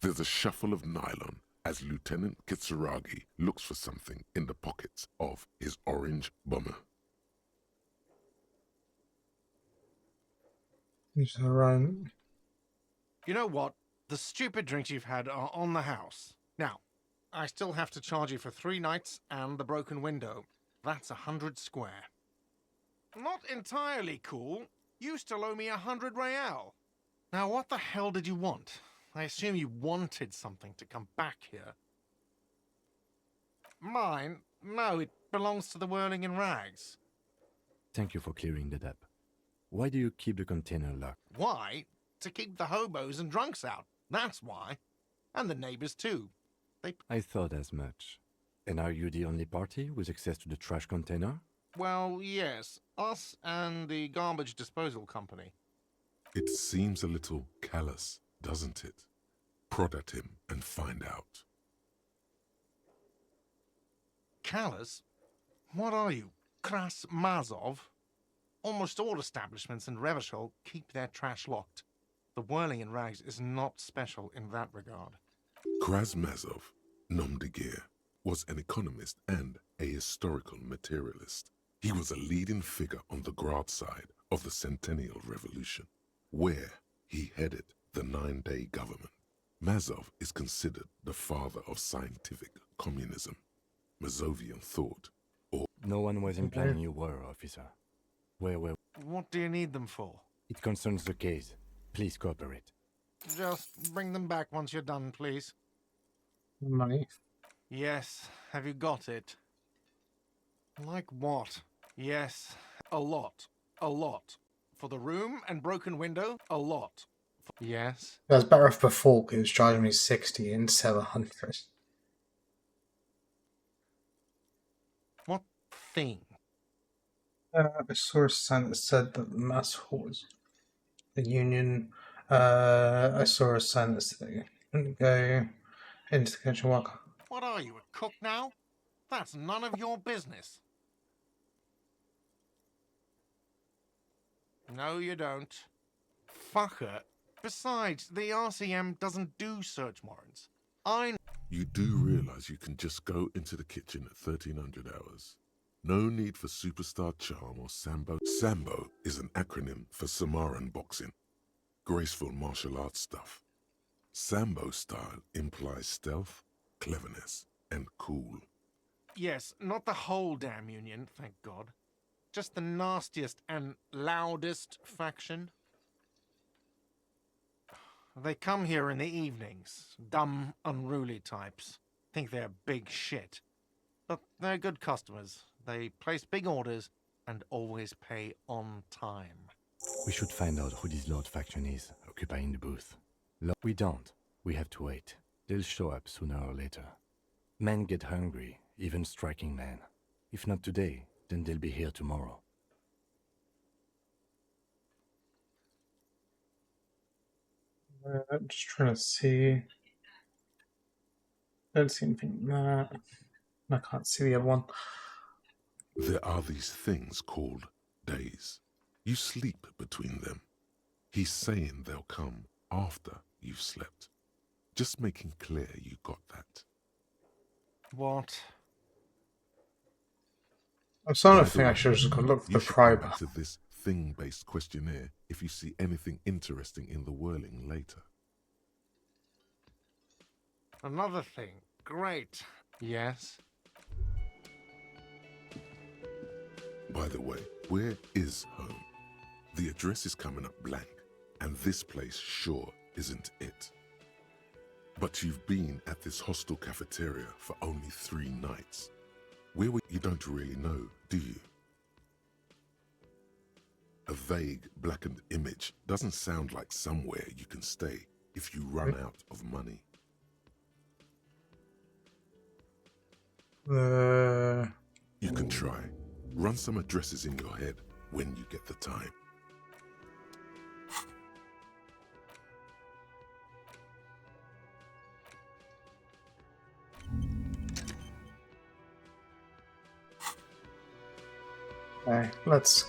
There's a shuffle of nylon as Lieutenant Kitsuragi looks for something in the pockets of his orange bomber. He's around. You know what? The stupid drinks you've had are on the house. Now, I still have to charge you for 3 nights and the broken window. That's 100 square. Not entirely cool. You still owe me 100 real. Now, what the hell did you want? I assume you wanted something to come back here. Mine? No, it belongs to the Whirling in Rags. Thank you for clearing that up. Why do you keep the container locked? Why? To keep the hobos and drunks out. That's why. And the neighbors too. I thought as much. And are you the only party with access to the trash container? Well, yes. Us and the garbage disposal company. It seems a little callous, doesn't it? Prod at him and find out. Callous? What are you? Kras Mazov? Almost all establishments in Revachol keep their trash locked. The Whirling in Rags is not special in that regard. Krasmazov, nom de guerre, was an economist and a historical materialist. He was a leading figure on the Grad side of the Centennial Revolution, where he headed the 9-day government. Mazov is considered the father of scientific communism, Mazovian thought, or... No one was implying you were, officer. Where were... What do you need them for? It concerns the case. Please cooperate. Just bring them back once you're done, please. Money. Yes. Have you got it? Like what? Yes. A lot. A lot. For the room and broken window, a lot. Yes. That was better off before because he was charging me 60 instead of 100. What thing? I saw a sign that said that the mass hall was the union. I saw a sign that said you couldn't go into the kitchen walk. What are you, a cook now? That's none of your business. No, you don't. Fucker. Besides, the RCM doesn't do search warrants. You do realize you can just go into the kitchen at 1300 hours. No need for superstar charm or Sambo. Sambo is an acronym for Samoan boxing. Graceful martial arts stuff. Sambo style implies stealth, cleverness, and cool. Yes, not the whole damn union, thank God. Just the nastiest and loudest faction. They come here in the evenings. Dumb, unruly types. Think they're big shit. But they're good customers. They place big orders and always pay on time. We should find out who this Lord faction is, occupying the booth. We don't. We have to wait. They'll show up sooner or later. Men get hungry, even striking men. If not today, then they'll be here tomorrow. I'm just trying to see. Don't see anything there. I can't see the other one. There are these things called days. You sleep between them. He's saying they'll come after you've slept. Just making clear you got that. What? I'm starting to think I should have just gone look for the Come probe. back to this thing-based questionnaire if you see anything interesting in the whirling later. Another thing. Great. Yes? By the way, where is home? The address is coming up blank, and this place sure isn't it. But you've been at this hostel cafeteria for only 3 nights. Where were you? Don't really know, do you? A vague, blackened image doesn't sound like somewhere you can stay if you run out of money. You can try. Run some addresses in your head when you get the time. Okay, let's...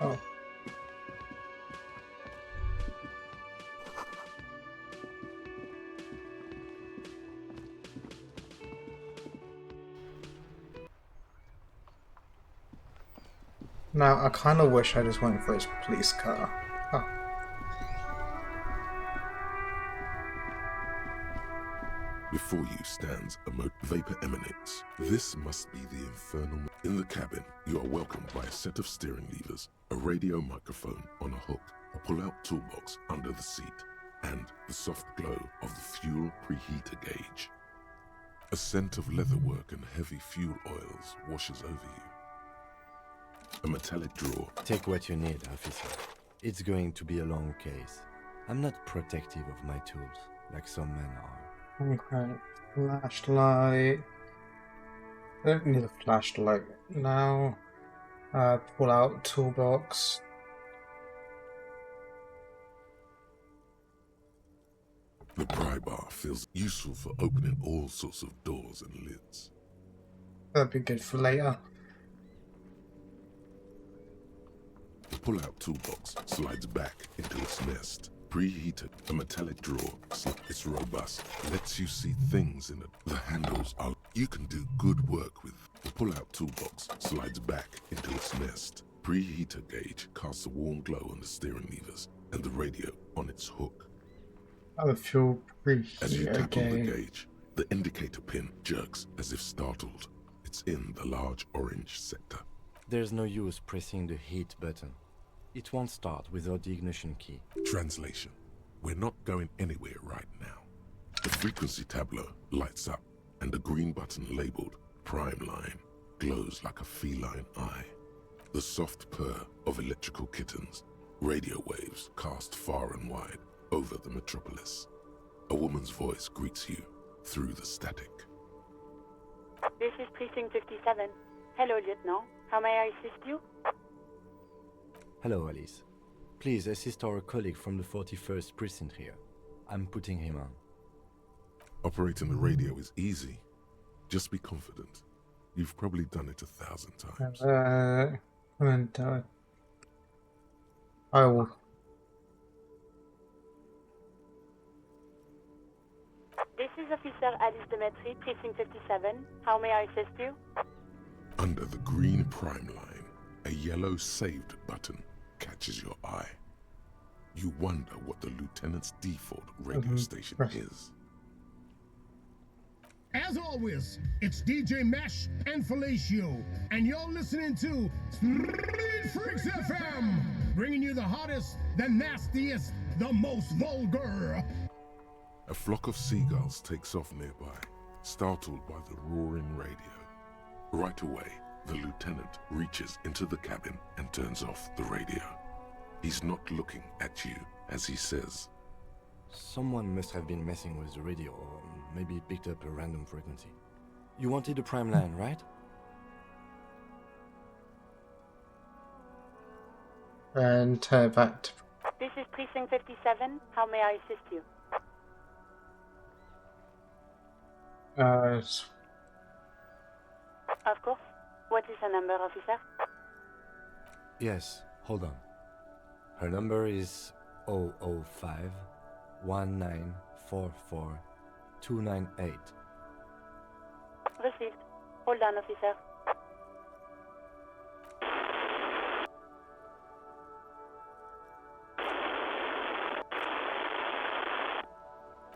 Oh. Now, I kind of wish I just went for his police car. Oh. Before you stands a vapor emanates. This must be the infernal... In the cabin, you are welcomed by a set of steering levers, a radio microphone on a hook, a pull-out toolbox under the seat, and the soft glow of the fuel preheater gauge. A scent of leatherwork and heavy fuel oils washes over you. A metallic drawer. Take what you need, officer. It's going to be a long case. I'm not protective of my tools, like some men are. Okay, flashlight. I don't need a flashlight now. Pull out toolbox. The pry bar feels useful for opening all sorts of doors and lids. That'd be good for later. The pull-out toolbox slides back into its nest. Preheated, a metallic drawer, it's robust, lets you see things in it. The handles are... You can do good work with. The pull-out toolbox slides back into its nest. Preheater gauge casts a warm glow on the steering levers and the radio on its hook. Oh, fuel preheater. As you tap on the gauge, the indicator pin jerks as if startled. It's in the large orange sector. There's no use pressing the heat button. It won't start without the ignition key. Translation. We're not going anywhere right now. The frequency tableau lights up, and the green button labeled Prime Line glows like a feline eye. The soft purr of electrical kittens, radio waves cast far and wide over the metropolis. A woman's voice greets you through the static. This is Precinct 57. Hello, Lieutenant. How may I assist you? Hello, Alice. Please assist our colleague from the 41st Precinct here. I'm putting him on. Operating the radio is easy. Just be confident. You've probably done it 1,000 times. I will. This is Officer Alice Demetri, Precinct 57. How may I assist you? Under the green prime line, a yellow saved button catches your eye. You wonder what the lieutenant's default radio station is. As always, it's DJ Mesh and Felicio, and you're listening to Street Freaks FM, bringing you the hottest, the nastiest, the most vulgar. A flock of seagulls takes off nearby, startled by the roaring radio. Right away, the lieutenant reaches into the cabin and turns off the radio. He's not looking at you as he says, Someone must have been messing with the radio, or maybe it picked up a random frequency. You wanted the prime line, right? And turn back to... This is Precinct 57. How may I assist you? Of course. What is her number, officer? Yes, hold on. Her number is 005 1944 298. Received. Hold on, officer.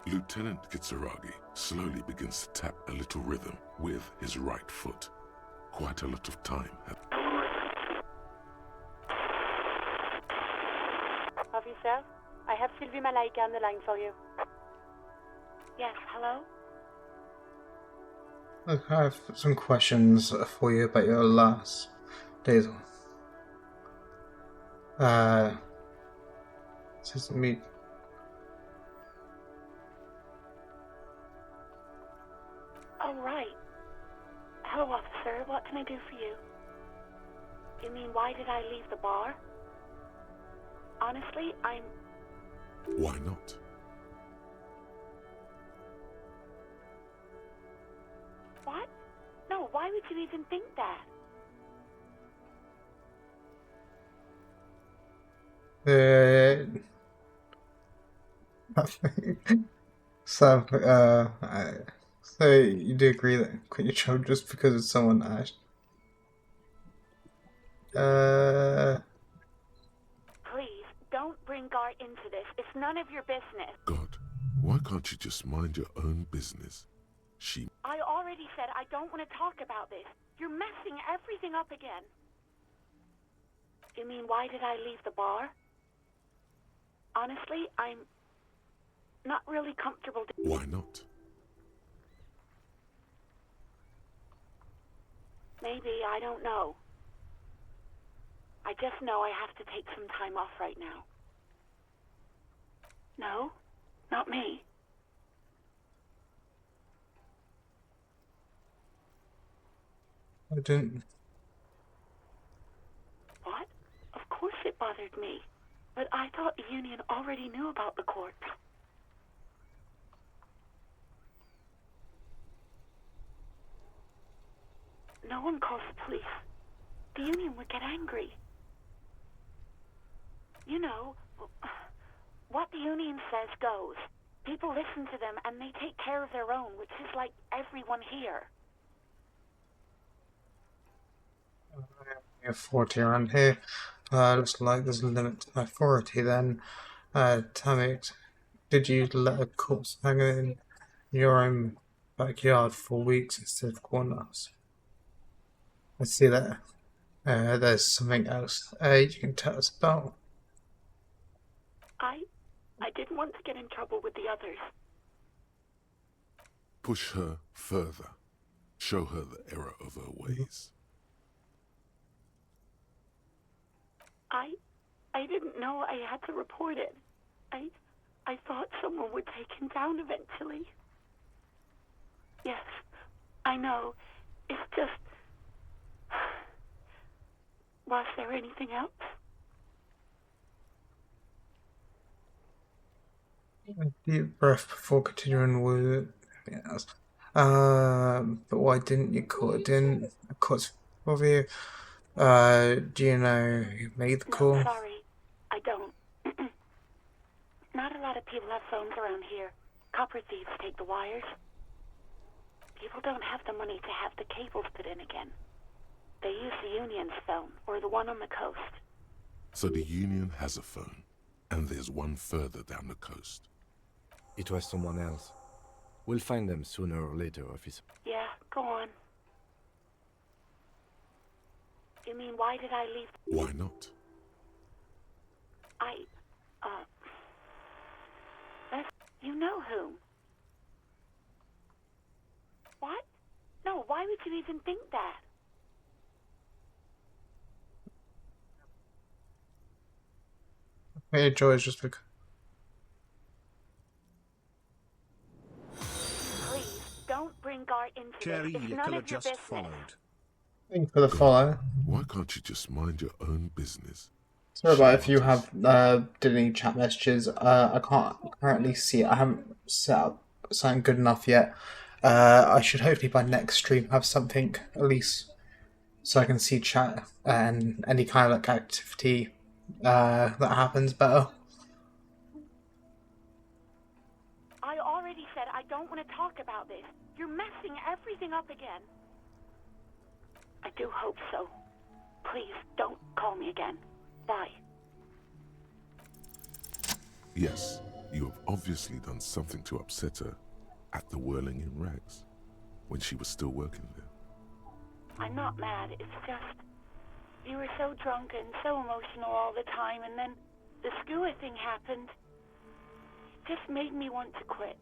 Lieutenant Kitsuragi slowly begins to tap a little rhythm with his right foot. Quite a lot of time had... Officer, I have Sylvie Malaika on the line for you. Yes, hello? Look, I have some questions for you about your last days. This is me. Oh, right. Hello, officer. What can I do for you? You mean, why did I leave the bar? Honestly, I'm... Why not? What? No, why would you even think that? So, so you do agree that quit your job just because of someone asked? Please, don't bring Gar into this. It's none of your business. God, why can't you just mind your own business? She... I already said I don't want to talk about this. You're messing everything up again. You mean, why did I leave the bar? Honestly, I'm not really comfortable. Why not? Maybe, I don't know. I just know I have to take some time off right now. No, not me. I didn't. What? Of course it bothered me. But I thought the union already knew about the court. No one calls the police. The union would get angry. You know, what the union says goes. People listen to them and they take care of their own, which is like everyone here. Authority around here. Looks like there's a limit to authority then. Tell me, did you let a corpse hang in your own backyard for weeks instead of corners? I see that. There's something else you can tell us about. I didn't want to get in trouble with the others. Push her further. Show her the error of her ways. I didn't know I had to report it. I thought someone would take him down eventually. Yes, I know. It's just... Was there anything else? Deep breath before continuing with yes. But why didn't you call it in? Of course, of you. Do you know who made the call? No, sorry. I don't. Not a lot of people have phones around here. Copper thieves take the wires. People don't have the money to have the cables put in again. They use the union's phone, or the one on the coast. So the union has a phone, and there's one further down the coast. It was someone else. We'll find them sooner or later, officer. Yeah, go on. You mean, why did I leave? Why not? You know whom? What? No, why would you even think that? Hey, Joy, just because. Please, don't bring Gar into Jerry, this. It's you none could of have your just business. followed. Thank you for the follow. Why can't you just mind your own business? Sorry about if you have did any chat messages. I can't currently see it. I haven't set up something good enough yet. I should hopefully by next stream have something at least so I can see chat and any kind of like activity that happens better. I already said I don't want to talk about this. You're messing everything up again. I do hope so. Please, don't call me again. Bye. Yes, you have obviously done something to upset her at the Whirling in Rags, when she was still working there. I'm not mad, it's just... You were so drunk and so emotional all the time, and then the Skua thing happened. It just made me want to quit.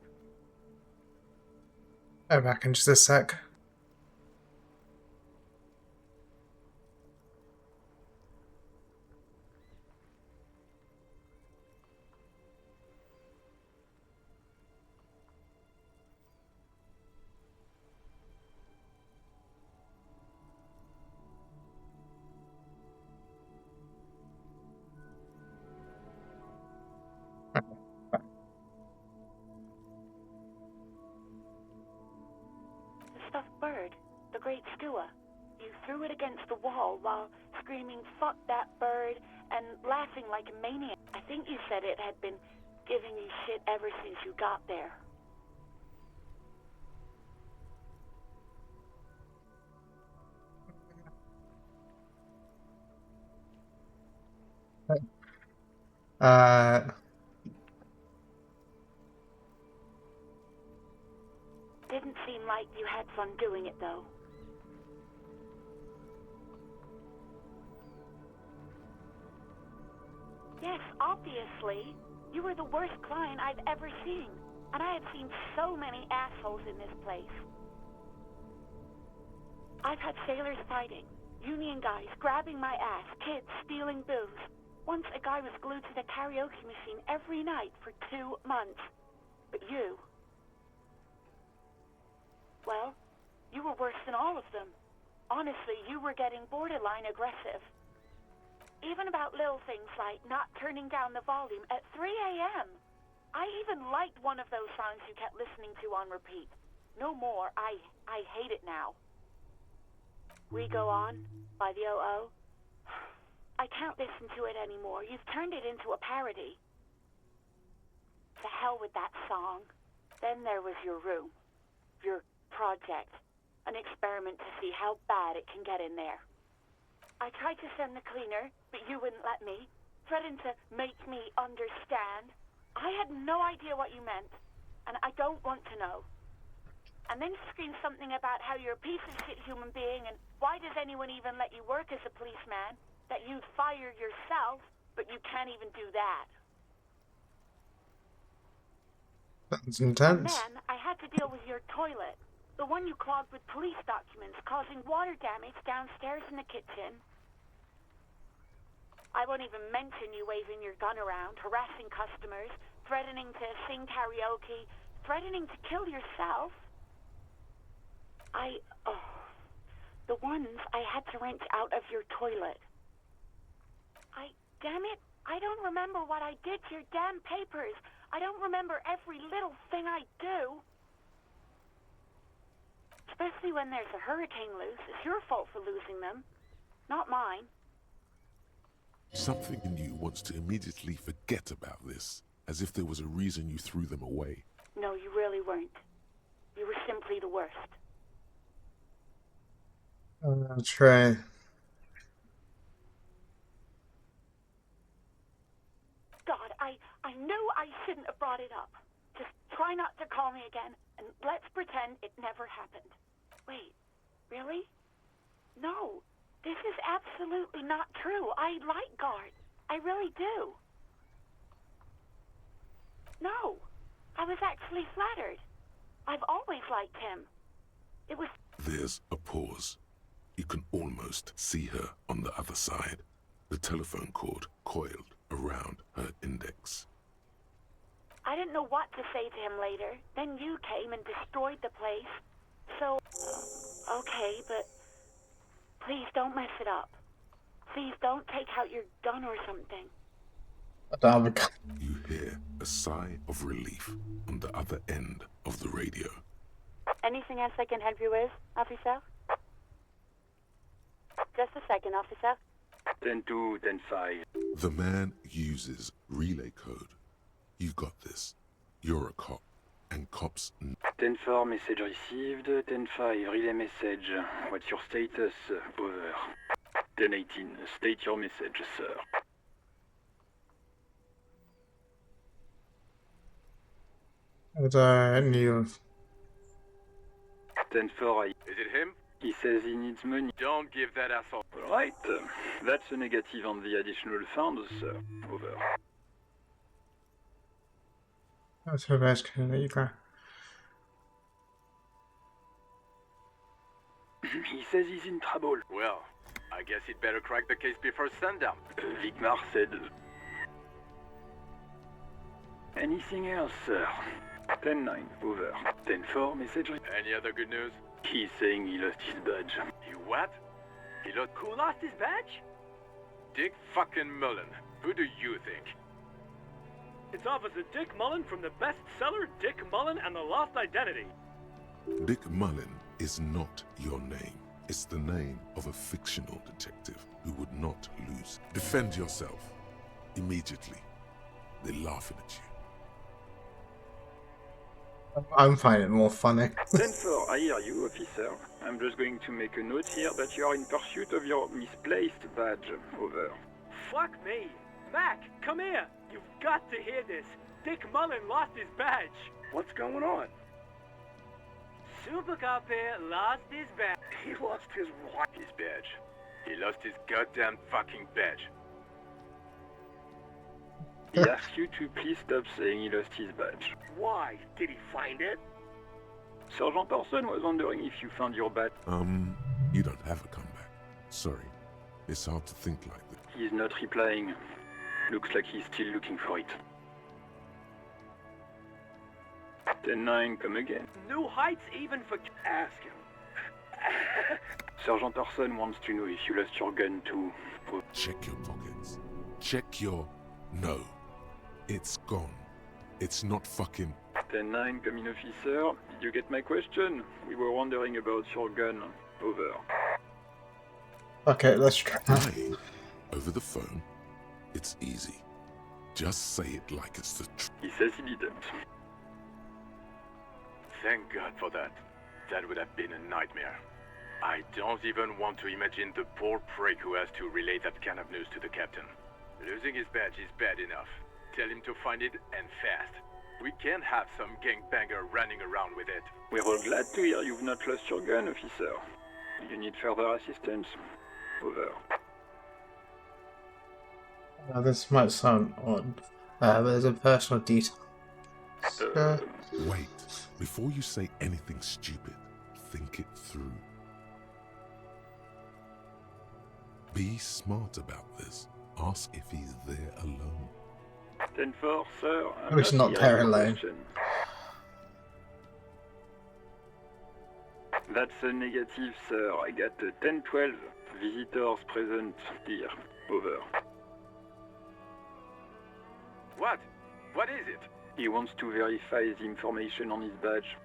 Oh, back in just a sec. great skua. You threw it against the wall while screaming, "Fuck that bird," and laughing like a maniac. I think you said it had been giving you shit ever since you got there. Didn't seem like you had fun doing it, though. Yes, obviously. You were the worst client I've ever seen. And I have seen so many assholes in this place. I've had sailors fighting, union guys grabbing my ass, kids stealing booze. Once a guy was glued to the karaoke machine every night for 2 months. But you... well, you were worse than all of them. Honestly, you were getting borderline aggressive. Even about little things like not turning down the volume at 3 a.m. I even liked one of those songs you kept listening to on repeat. No more. I hate it now. We Go On by the O.O. I can't listen to it anymore. You've turned it into a parody. To hell with that song. Then there was your room. Your project. An experiment to see how bad it can get in there. I tried to send the cleaner, but you wouldn't let me. Threatened to make me understand. I had no idea what you meant, and I don't want to know. And then you screamed something about how you're a piece of shit human being, and why does anyone even let you work as a policeman? That you'd fire yourself, but you can't even do that. That's intense. And then I had to deal with your toilet. The one you clogged with police documents, causing water damage downstairs in the kitchen. I won't even mention you waving your gun around, harassing customers, threatening to sing karaoke, threatening to kill yourself. The ones I had to wrench out of your toilet. Damn it, I don't remember what I did to your damn papers. I don't remember every little thing I do. Especially when there's a hurricane loose. It's your fault for losing them, not mine. Something in you wants to immediately forget about this, as if there was a reason you threw them away. No, you really weren't. You were simply the worst. I'll try. God, I knew I shouldn't have brought it up. Just try not to call me again, and let's pretend it never happened. Wait, really? No, this is absolutely not true. I like Guard. I really do. No, I was actually flattered. I've always liked him. It was... There's a pause. You can almost see her on the other side. The telephone cord coiled around her index. I didn't know what to say to him later. Then you came and destroyed the place. So, okay, but please don't mess it up. Please don't take out your gun or something. You hear a sigh of relief on the other end of the radio. Anything else I can help you with, officer? Just a second, officer. 10-2, 10-5. The man uses relay code. You've got this. You're a cop, and cops... 10-4, message received. 10-5, relay message. What's your status? Over. 10-18, state your message, sir. I knew. 10-4, Is it him? he says he needs money. Don't give that asshole. Right. That's a negative on the additional funds, sir. Over. That's her best can. He says he's in trouble. Well, I guess he'd better crack the case before sundown. Vicmar said... Anything else, sir? 10-9, over. 10-4, message... Any other good news? He's saying he lost his badge. He what? He lost... Who lost his badge? Dick fucking Mullen. Who do you think? It's Officer Dick Mullen from the bestseller Dick Mullen and the Lost Identity. Dick Mullen is not your name. It's the name of a fictional detective who would not lose. Defend yourself. Immediately. They're laughing at you. I'm finding it more funny. 10-4, I hear you, officer. I'm just going to make a note here that you are in pursuit of your misplaced badge. Over. Fuck me! Mac, come here! You've got to hear this. Dick Mullen lost his badge. What's going on? Super Cop here lost his badge. He lost his what? His badge. He lost his goddamn fucking badge. He asked you to please stop saying he lost his badge. Why? Did he find it? Sergeant Person was wondering if you found your badge. You don't have a comeback. Sorry. It's hard to think like that. He's not replying. Looks like he's still looking for it. 10-9, come again. New heights even for... Ask him. Sergeant Orson wants to know if you lost your gun too. Check your pockets. Check your... No. It's gone. It's not fucking... 10-9, come in, officer. Did you get my question? We were wondering about your gun. Over. Okay, let's try. Why? Over the phone? It's easy. Just say it like it's the truth. He says he didn't. Thank God for that. That would have been a nightmare. I don't even want to imagine the poor prick who has to relay that kind of news to the captain. Losing his badge is bad enough. Tell him to find it, and fast. We can't have some gangbanger running around with it. We're all glad to hear you've not lost your gun, officer. Do you need further assistance? Over. This might sound odd, but there's a personal detail. Wait. Before you say anything stupid, think it through. Be smart about this. Ask if he's there alone. 10-4, sir. Oh, he's not there alone. That's a negative, sir. I got 10-12. Visitors present here. Over. What? What is it? He wants to verify the information on his badge.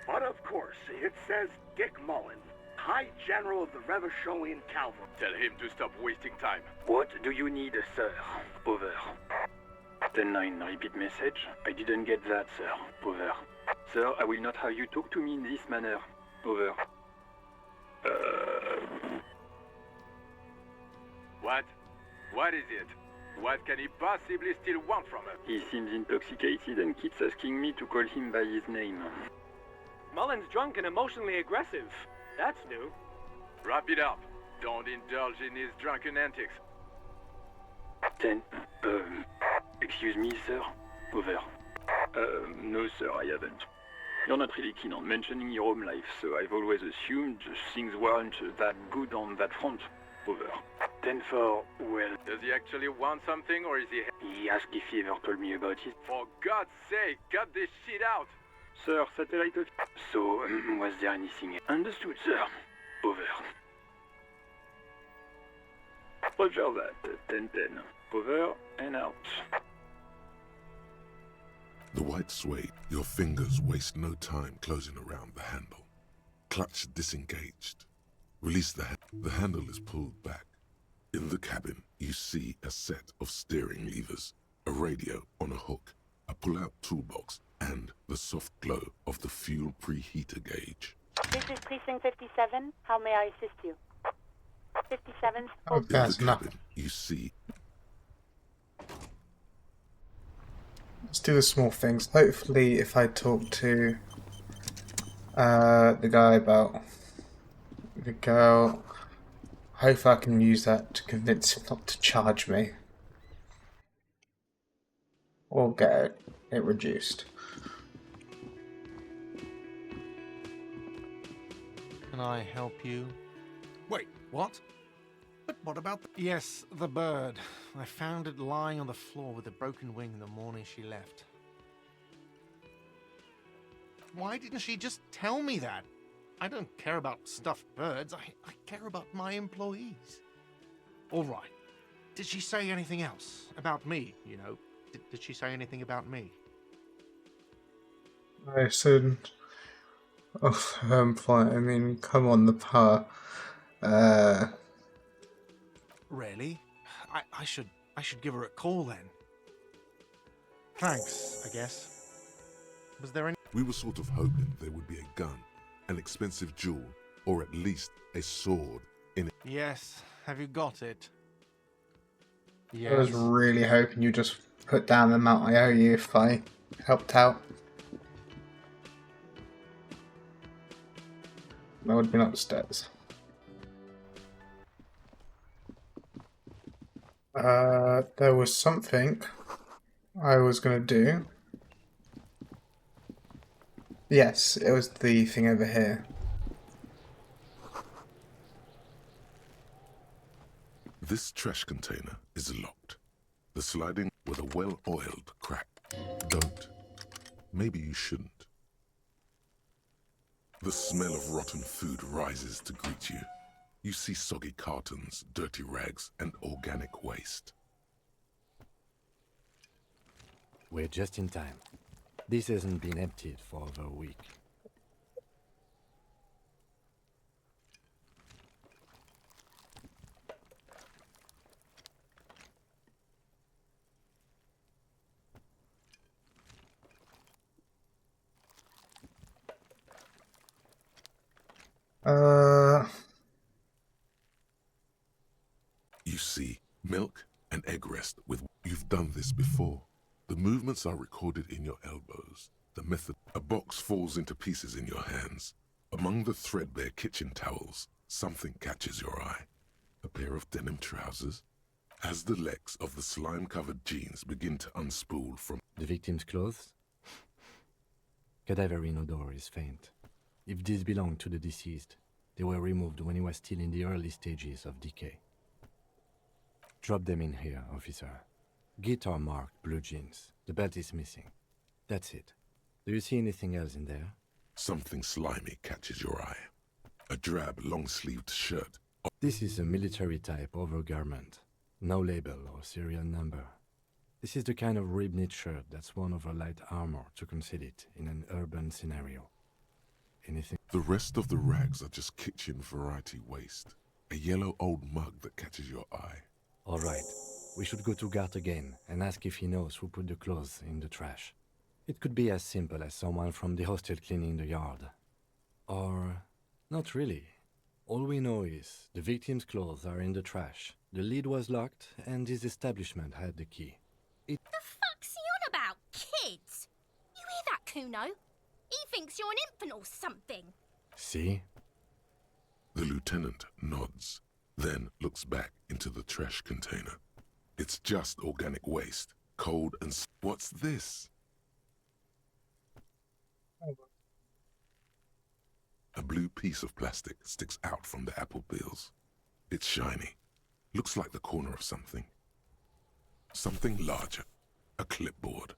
But of course, it says Dick Mullen, High General of the Revacholian Cavalry. Tell him to stop wasting time. What do you need, sir? Over. 10-9, repeat message. I didn't get that, sir. Over. Sir, I will not have you talk to me in this manner. Over. What? What is it? What can he possibly still want from her? He seems intoxicated and keeps asking me to call him by his name. Mullen's drunk and emotionally aggressive. That's new. Wrap it up. Don't indulge in his drunken antics. 10. Excuse me, sir. Over. No, sir, I haven't. You're not really keen on mentioning your home life, so I've always assumed things weren't that good on that front. Over. 10-4, well... Does he actually want something, or is he... He asked if he ever told me about it. For God's sake, cut this shit out! Sir, satellite of... So, was there anything... Understood, sir. Over. Roger that. 10-10. Over and out. The white suede. Your fingers waste no time closing around the handle. Clutch disengaged. Release the handle. The handle is pulled back. In the cabin, you see a set of steering levers, a radio on a hook, a pull-out toolbox, and the soft glow of the fuel preheater gauge. This is Precinct 57. How may I assist you? 57. Oh, that's in the cabin, you see... Let's do the small things. Hopefully, if I talk to the guy about the girl, hopefully I can use that to convince him not to charge me. Or get it reduced. Can I help you? Wait, what? But what about the... Yes, the bird. I found it lying on the floor with a broken wing the morning she left. Why didn't she just tell me that? I don't care about stuffed birds. I care about my employees. All right. Did she say anything else? About me, you know? Did she say anything about me? I said of her employer. I mean, come on, the power. Really? I should give her a call then. Thanks, I guess. Was there any... We were sort of hoping there would be a gun, an expensive jewel, or at least a sword in it. Yes, have you got it? I was really hoping you just put down the amount I owe you if I helped out. I would have been upstairs. There was something I was going to do. Yes, it was the thing over here. This trash container is locked. The sliding with a well-oiled crack. Don't. Maybe you shouldn't. The smell of rotten food rises to greet you. You see soggy cartons, dirty rags, and organic waste. We're just in time. This hasn't been emptied for over a week. You see milk and egg rest with... You've done this before. The movements are recorded in your elbows. The method... A box falls into pieces in your hands. Among the threadbare kitchen towels, something catches your eye. A pair of denim trousers. As the legs of the slime-covered jeans begin to unspool from... The victim's clothes? Cadaver in odor is faint. If these belong to the deceased, they were removed when he was still in the early stages of decay. Drop them in here, officer. Guitar marked blue jeans. The belt is missing. That's it. Do you see anything else in there? Something slimy catches your eye. A drab, long-sleeved shirt. This is a military-type overgarment. No label or serial number. This is the kind of rib-knit shirt that's worn over light armor to conceal it in an urban scenario. Anything? The rest of the rags are just kitchen variety waste. A yellow old mug that catches your eye. All right. We should go to Gart again and ask if he knows who put the clothes in the trash. It could be as simple as someone from the hostel cleaning the yard. Or... not really. All we know is the victim's clothes are in the trash, the lid was locked, and his establishment had the key. The fuck's he on about, kids? You hear that, Kuno? He thinks you're an infant or something. See? The lieutenant nods, then looks back into the trash container. It's just organic waste, cold and... What's this? A blue piece of plastic sticks out from the apple peels. It's shiny. Looks like the corner of something. Something larger. A clipboard.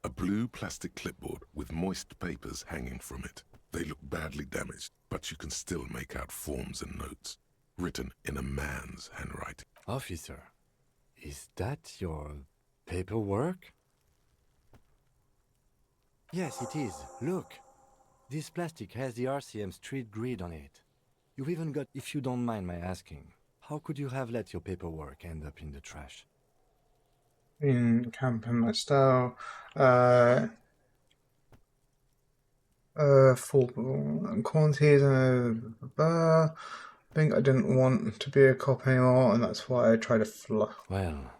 A blue plastic clipboard with moist papers hanging from it. They look badly damaged, but you can still make out forms and notes, written in a man's handwriting. Officer, is that your paperwork? Yes, it is. Look. This plastic has the RCM street grid on it. You've even got... If you don't mind my asking, how could you have let your paperwork end up in the trash? In camping my style, full quarantine, I think I didn't want to be a cop anymore, and that's why I tried to fly. Well,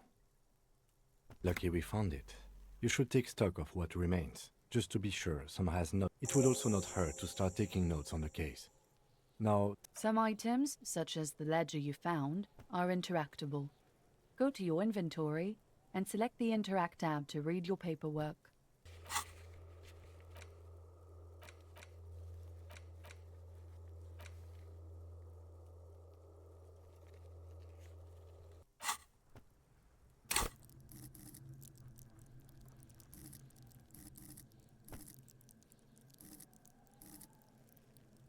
lucky we found it. You should take stock of what remains, just to be sure some has not... It would also not hurt to start taking notes on the case. Now... Some items, such as the ledger you found, are interactable. Go to your inventory and select the Interact tab to read your paperwork.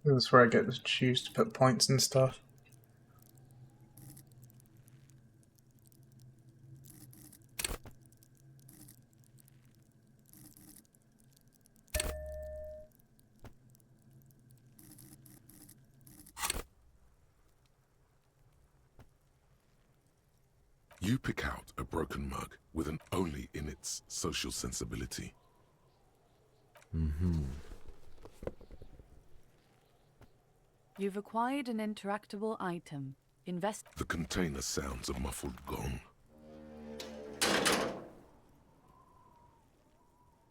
This is where I get to choose to put points and stuff. You pick out a broken mug with an only in its social sensibility. You've acquired an interactable item. The container sounds a muffled gong.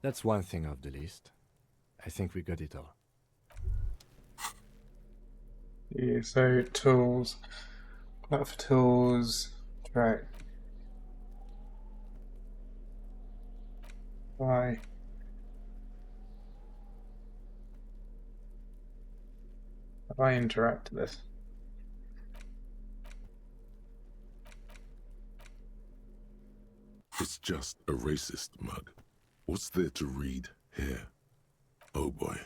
That's one thing off the list. I think we got it all. Yeah, so tools. Not for tools. Right. Why? Have I interacted this? It's just a racist mug. What's there to read here? Oh boy,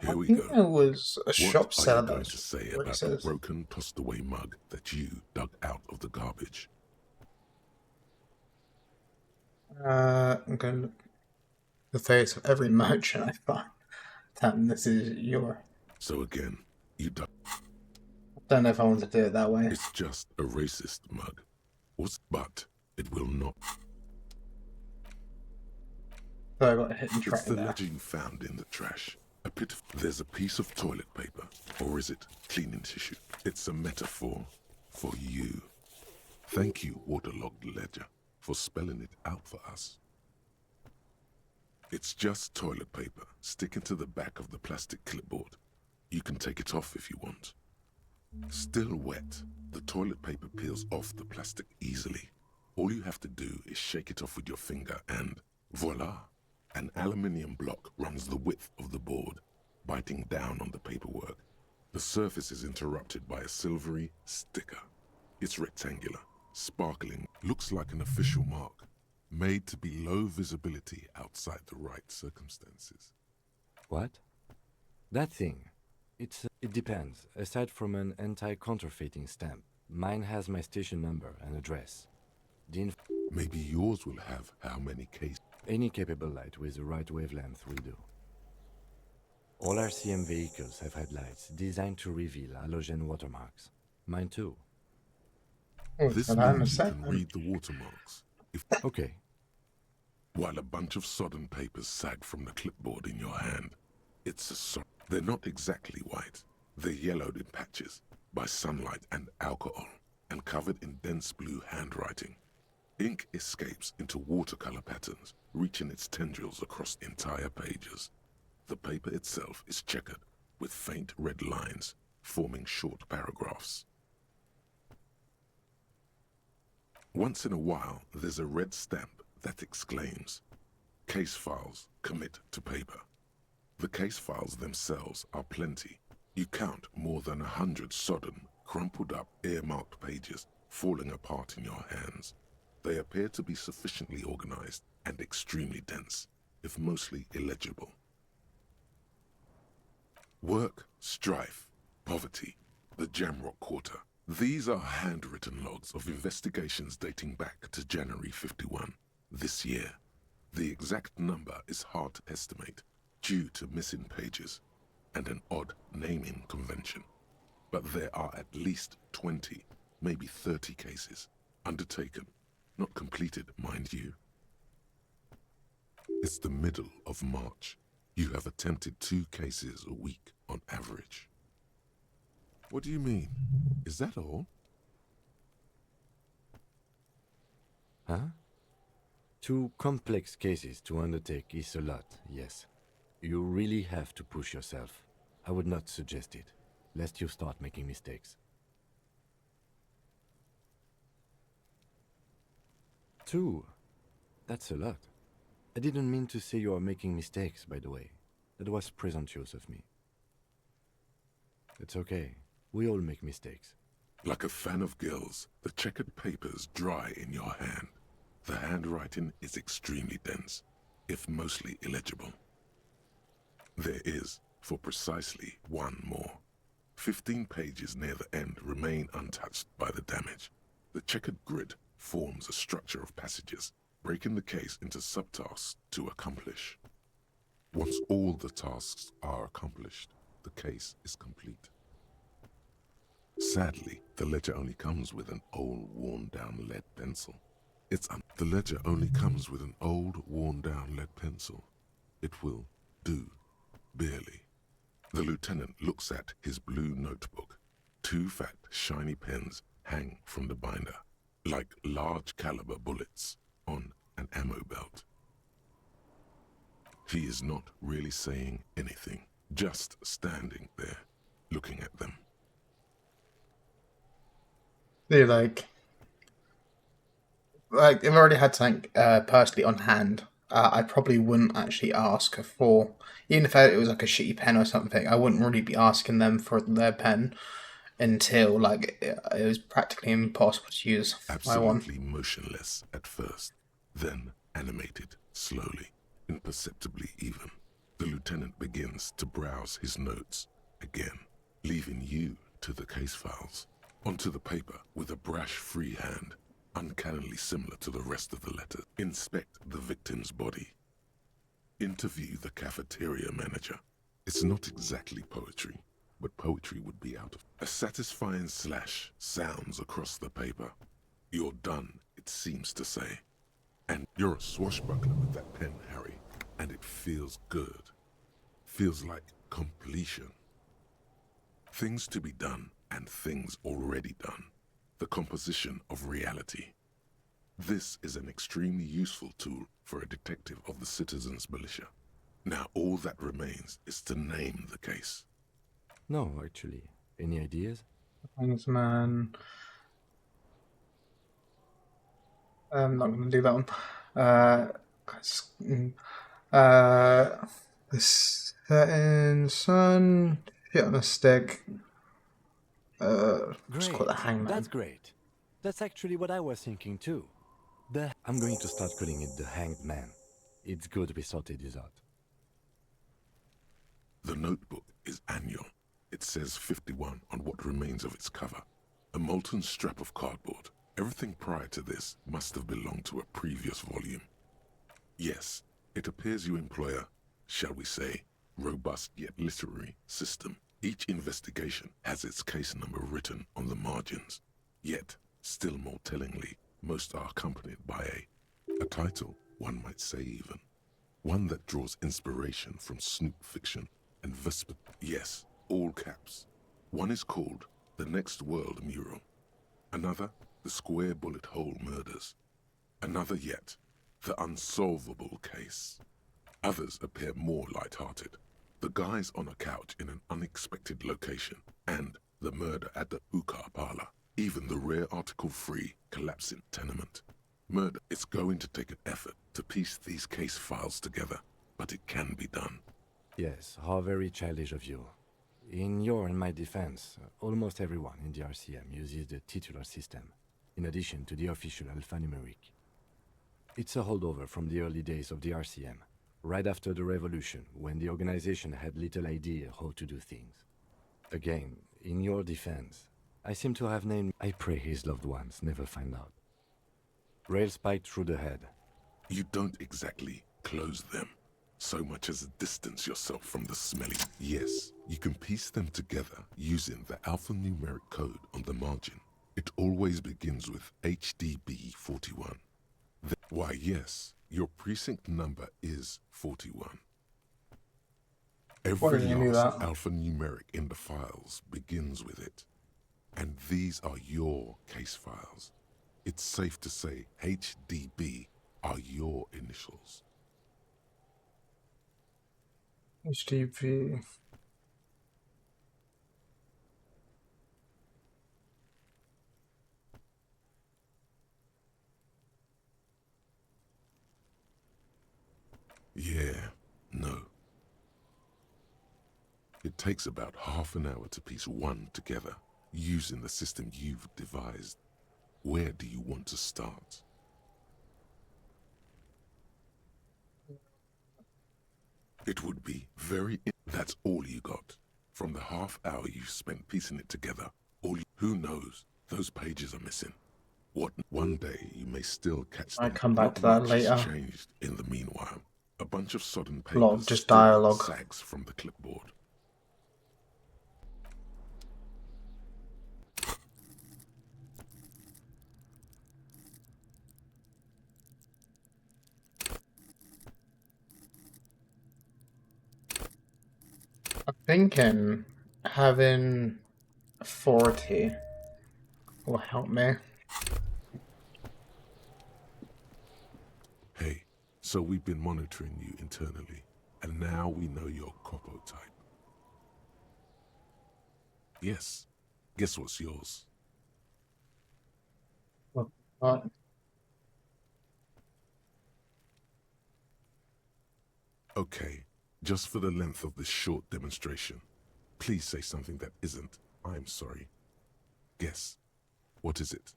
here we go. There was a shop What are seller you that going was to say about a racist. broken, tossed-away mug that you dug out of the garbage? I'm going to look at the face of every merchant I find. Damn, this is your... So again, you dug... Don't know if I want to do it that way. It's just a racist mug. But it will not... So I got a hidden track It's the there. ledger you found in the trash. There's a piece of toilet paper, or is it cleaning tissue? It's a metaphor for you. Thank you, waterlogged ledger, for spelling it out for us. It's just toilet paper sticking to the back of the plastic clipboard. You can take it off if you want. Still wet, the toilet paper peels off the plastic easily. All you have to do is shake it off with your finger and voila! An aluminium block runs the width of the board, biting down on the paperwork. The surface is interrupted by a silvery sticker. It's rectangular, sparkling, looks like an official mark, made to be low visibility outside the right circumstances. What? That thing. It depends. Aside from an anti-counterfeiting stamp, mine has my station number and address. Maybe yours will have how many cases? Any capable light with the right wavelength will do. All RCM vehicles have headlights designed to reveal halogen watermarks. Mine too. This means you can read the watermarks. Okay. While a bunch of sodden papers sag from the clipboard in your hand, they're not exactly white. They're yellowed in patches by sunlight and alcohol, and covered in dense blue handwriting. Ink escapes into watercolor patterns, reaching its tendrils across entire pages. The paper itself is checkered, with faint red lines, forming short paragraphs. Once in a while, there's a red stamp that exclaims, "Case files commit to paper." The case files themselves are plenty. You count more than 100 sodden, crumpled up, earmarked pages falling apart in your hands. They appear to be sufficiently organized and extremely dense, if mostly illegible. Work, strife, poverty, the Jamrock Quarter. These are handwritten logs of investigations dating back to January 51, this year. The exact number is hard to estimate, due to missing pages and an odd naming convention. But there are at least 20, maybe 30 cases undertaken, not completed, mind you. It's the middle of March. You have attempted 2 cases a week on average. What do you mean? Is that all? Huh? 2 complex cases to undertake is a lot, yes. You really have to push yourself. I would not suggest it, lest you start making mistakes. 2? That's a lot. I didn't mean to say you are making mistakes, by the way. That was presumptuous of me. It's okay. We all make mistakes. Like a fan of gills, the checkered papers dry in your hand. The handwriting is extremely dense, if mostly illegible. There is, for precisely 1 more. 15 pages near the end remain untouched by the damage. The checkered grid forms a structure of passages, breaking the case into subtasks to accomplish. Once all the tasks are accomplished, the case is complete. Sadly, the ledger only comes with an old, worn-down lead pencil. The ledger only comes with an old, worn-down lead pencil. It will do, barely. The lieutenant looks at his blue notebook. 2 fat, shiny pens hang from the binder, like large-caliber bullets on an ammo belt. He is not really saying anything, just standing there, looking at them. They're like if I already had something personally on hand, I probably wouldn't actually ask for, even if it was like a shitty pen or something, I wouldn't really be asking them for their pen until like it was practically impossible to use my one. Absolutely motionless at first, then animated slowly, imperceptibly even. The lieutenant begins to browse his notes again, leaving you to the case files, onto the paper with a brash free hand, uncannily similar to the rest of the letter. Inspect the victim's body. Interview the cafeteria manager. It's not exactly poetry, but poetry would be out of. A satisfying slash sounds across the paper. You're done, it seems to say. And you're a swashbuckler with that pen, Harry, and it feels good. Feels like completion. Things to be done and things already done. The composition of reality. This is an extremely useful tool for a detective of the Citizens Militia. Now all that remains is to name the case. No, actually. Any ideas? Man. I'm not going to do that one. The setting sun, hit on a stick. Just call it the hangman. That's great. That's actually what I was thinking too. I'm going to start calling it the Hanged Man. It's good we sorted this out. The notebook is annual. It says 51 on what remains of its cover. A molten strap of cardboard. Everything prior to this must have belonged to a previous volume. Yes, it appears you employ a, shall we say, robust yet literary system. Each investigation has its case number written on the margins. Yet, still more tellingly, most are accompanied by a title, one might say even. One that draws inspiration from snoop fiction and vesper. Yes, all caps. One is called The Next World Mural. Another, The Square Bullet Hole Murders. Another yet, The Unsolvable Case. Others appear more light-hearted. The guys on a couch in an unexpected location, and the murder at the hookah parlor. Even the rare article-free collapsing tenement. Murder. It's going to take an effort to piece these case files together, but it can be done. Yes, how very childish of you. In your and my defense, almost everyone in the RCM uses the titular system, in addition to the official alphanumeric. It's a holdover from the early days of the RCM, right after the revolution, when the organization had little idea how to do things. Again, in your defense, I seem to have named. I pray his loved ones never find out. Rail spiked through the head. You don't exactly close them, so much as distance yourself from the smelly. Yes, you can piece them together using the alphanumeric code on the margin. It always begins with HDB 41. Why, yes, your precinct number is 41. Every last alphanumeric in the files begins with it. And these are your case files. It's safe to say HDB are your initials. HDB. Yeah, no. It takes about half an hour to piece one together, using the system you've devised. Where do you want to start? It would be that's all you got. From the half hour you spent piecing it together, who knows, those pages are missing. One day you may still catch them. I come back to that later. Has changed in the meanwhile. A bunch of sodden papers. A lot of just dialogue. Sags from the clipboard. thinking having 40 will help me. Hey, so we've been monitoring you internally, and now we know your Copo type. Yes. Guess what's yours? What? Okay, just for the length of this short demonstration, please say something that isn't, I'm sorry. Guess. What is it?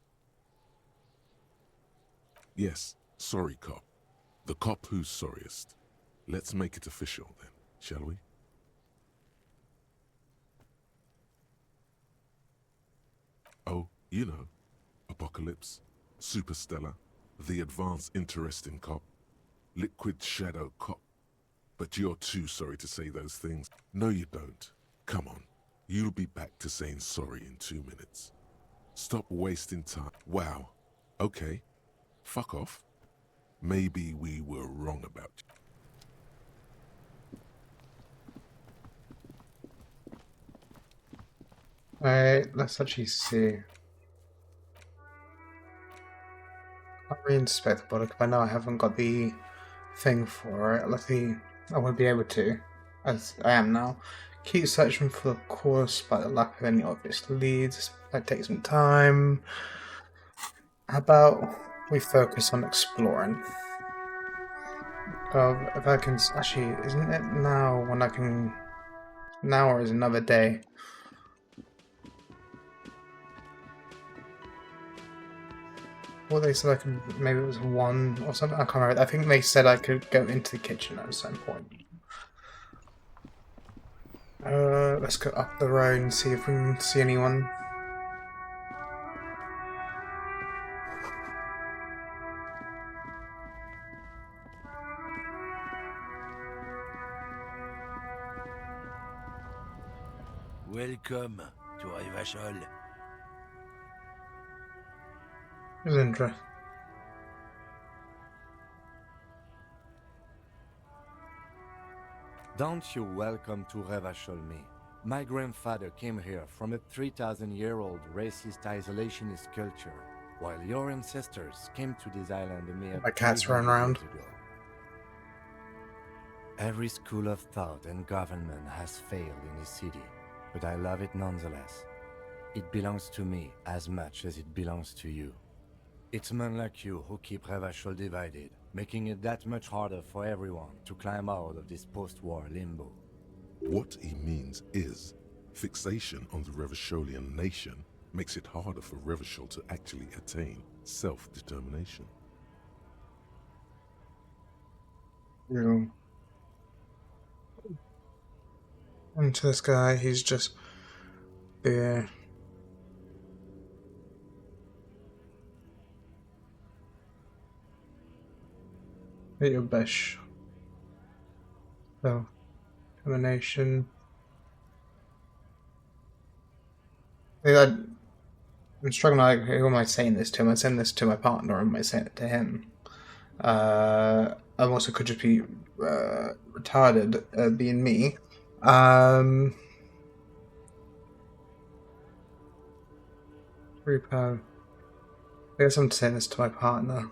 Yes, sorry cop. The cop who's sorriest. Let's make it official then, shall we? Oh, you know, Apocalypse, Superstellar, the advanced interesting cop, Liquid Shadow cop. But you're too sorry to say those things. No, you don't. Come on. You'll be back to saying sorry in 2 minutes. Stop wasting time. Wow. Okay. Fuck off. Maybe we were wrong about you. Alright, let's actually see. I'll reinspect the body because I know I haven't got the thing for it. Luckily, I won't be able to, as I am now. Keep searching for the course by the lack of any obvious leads. This might take some time. How about we focus on exploring? If I can actually, isn't it now when I can? Now or is another day? Well, they said I could. Maybe it was 1 or something. I can't remember. I think they said I could go into the kitchen at a certain point. Let's go up the road and see if we can see anyone. Welcome to Rivachol. It's interesting. Don't you welcome to Revachol me. My grandfather came here from a 3,000-year-old racist isolationist culture, while your ancestors came to this island a mere My cat's running 300 around. years ago. Every school of thought and government has failed in this city, but I love it nonetheless. It belongs to me as much as it belongs to you. It's men like you who keep Revachol divided, making it that much harder for everyone to climb out of this post-war limbo. What he means is, fixation on the Revacholian nation makes it harder for Revachol to actually attain self-determination. Yeah. And to this guy, he's just there. At your best. So, combination. I'm struggling. Like, who am I saying this to? Am I saying this to my partner, or am I saying it to him? I also could just be retarded, being me. Repo. I guess I'm saying this to my partner.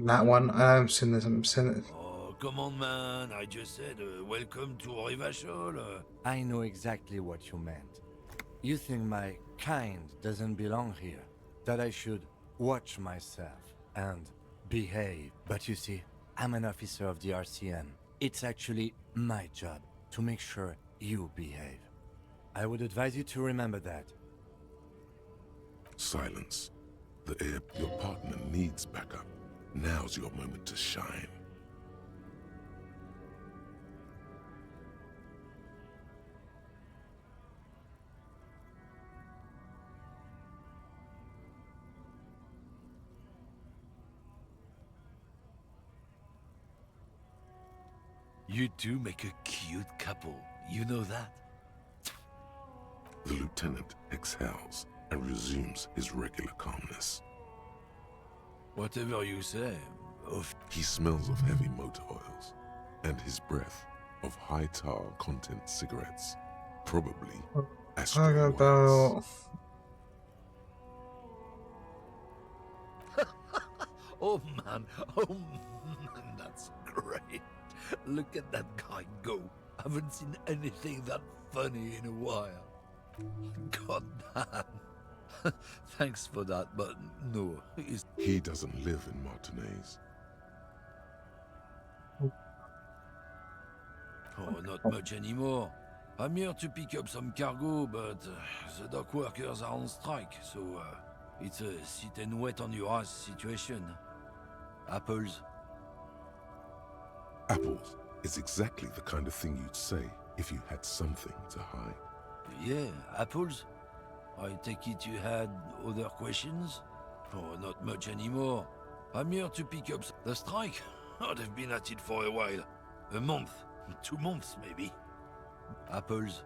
That one, I'm saying this. I'm saying it. Oh, come on, man. I just said, welcome to Rivachol. I know exactly what you meant. You think my kind doesn't belong here, that I should watch myself and behave. But you see, I'm an officer of the RCM. It's actually my job to make sure you behave. I would advise you to remember that. Silence. Your partner needs backup. Now's your moment to shine. You two make a cute couple. You know that? The lieutenant exhales and resumes his regular calmness. Whatever you say. He smells of heavy motor oils, and his breath of high tar content cigarettes, probably How Astro about Oh man, that's great. Look at that guy go. Haven't seen anything that funny in a while. God damn. Thanks for that, but no, He doesn't live in Martinez. Oh, not much anymore. I'm here to pick up some cargo, but the dock workers are on strike, so it's a sit and wait on your ass situation. Apples? Apples is exactly the kind of thing you'd say if you had something to hide. Yeah, apples? I take it you had other questions? Oh, not much anymore. I'm here to pick up the strike. Oh, they've been at it for a while. A month, 2 months maybe. Apples?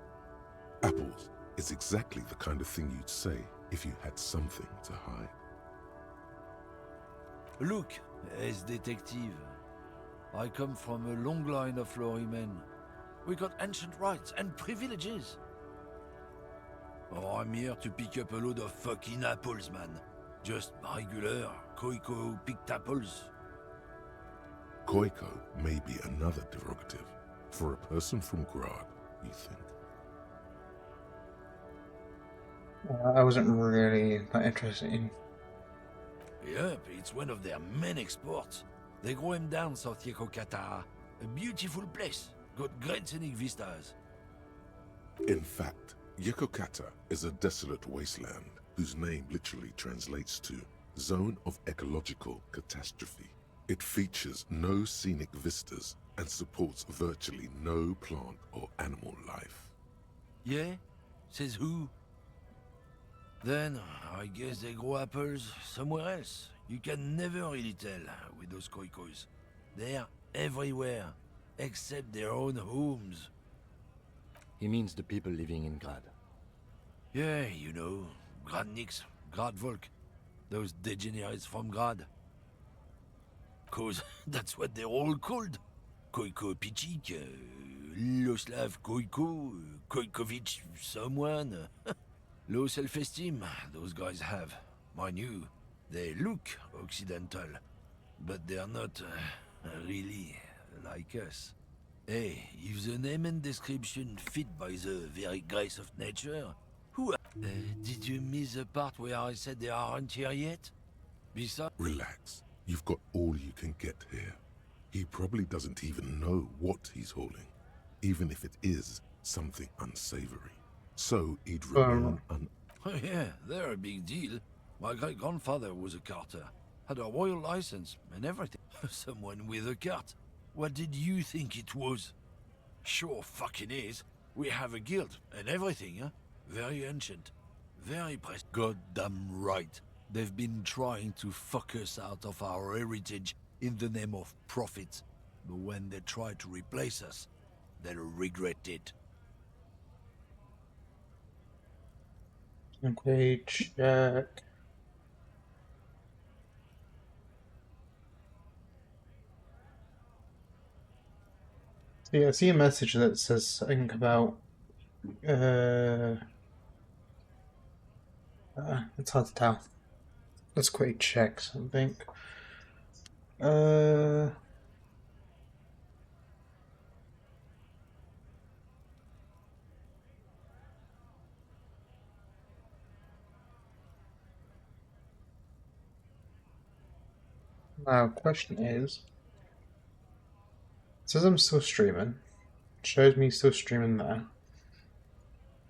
Apples is exactly the kind of thing you'd say if you had something to hide. Look, as detective, I come from a long line of lorrymen. We got ancient rights and privileges. Oh, I'm here to pick up a load of fucking apples, man. Just regular, Koiko picked apples. Koiko may be another derogative for a person from Grad, you think? I wasn't really that interested in. Yep, it's one of their main exports. They grow him down South Yekokata. A beautiful place. Got great scenic vistas. In fact, Yekokata is a desolate wasteland whose name literally translates to Zone of Ecological Catastrophe. It features no scenic vistas and supports virtually no plant or animal life. Yeah? Says who? Then, I guess they grow apples somewhere else. You can never really tell with those koikos. They're everywhere, except their own homes. He means the people living in Grad. Yeah, you know, Gradniks, Gradvolk, those degenerates from Grad. 'Cause that's what they're all called. Koiko Pichik, Loslav Koiko, Koikovich someone. Low self-esteem, those guys have. Mind you, they look occidental, but they're not really like us. Hey, if the name and description fit by the very grace of nature, who did you miss the part where I said they aren't here yet? Besides... Relax. You've got all you can get here. He probably doesn't even know what he's hauling, even if it is something unsavory. So he'd remain Oh yeah, they're a big deal. My great-grandfather was a carter. Had a royal license and everything. Someone with a cart. What did you think it was? Sure fucking is. We have a guild and everything, huh? Very ancient. Very goddamn right. They've been trying to fuck us out of our heritage in the name of profit. But when they try to replace us, they'll regret it. Okay, check. So yeah, I see a message that says something about it's hard to tell. Let's quickly check something. Now, question is, it says I'm still streaming. It shows me still streaming there.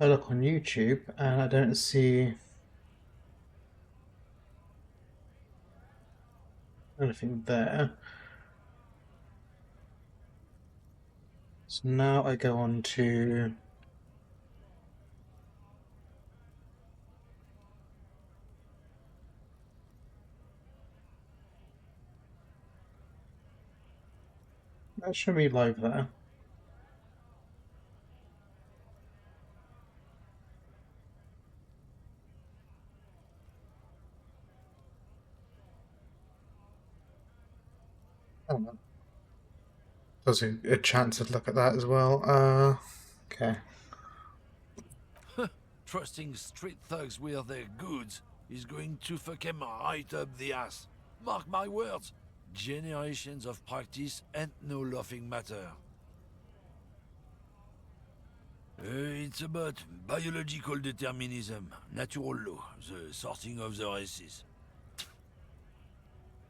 I look on YouTube and I don't see anything there. So now I go on to that should be live there. Oh no. suppose a chance to look at that as well. Okay. Trusting street thugs with their goods is going to fuck him right up the ass. Mark my words. Generations of practice ain't no laughing matter. It's about biological determinism, natural law, the sorting of the races.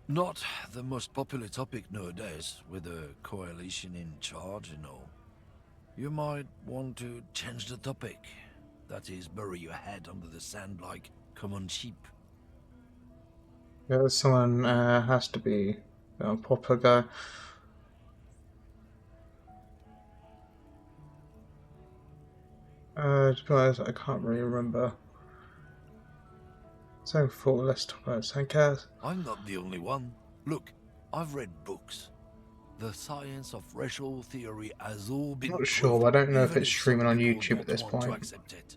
Not the most popular topic nowadays, with a coalition in charge and all. You might want to change the topic. That is, bury your head under the sand like common sheep. Yeah, someone has to be a popular guy. To be honest, I can't really remember. So thought let's talk about Sankaz. I'm not the only one. Look, I've read books. The science of racial theory has all been Not sure, but I don't know if even it's if streaming some on people YouTube at don't this want to point. accept it.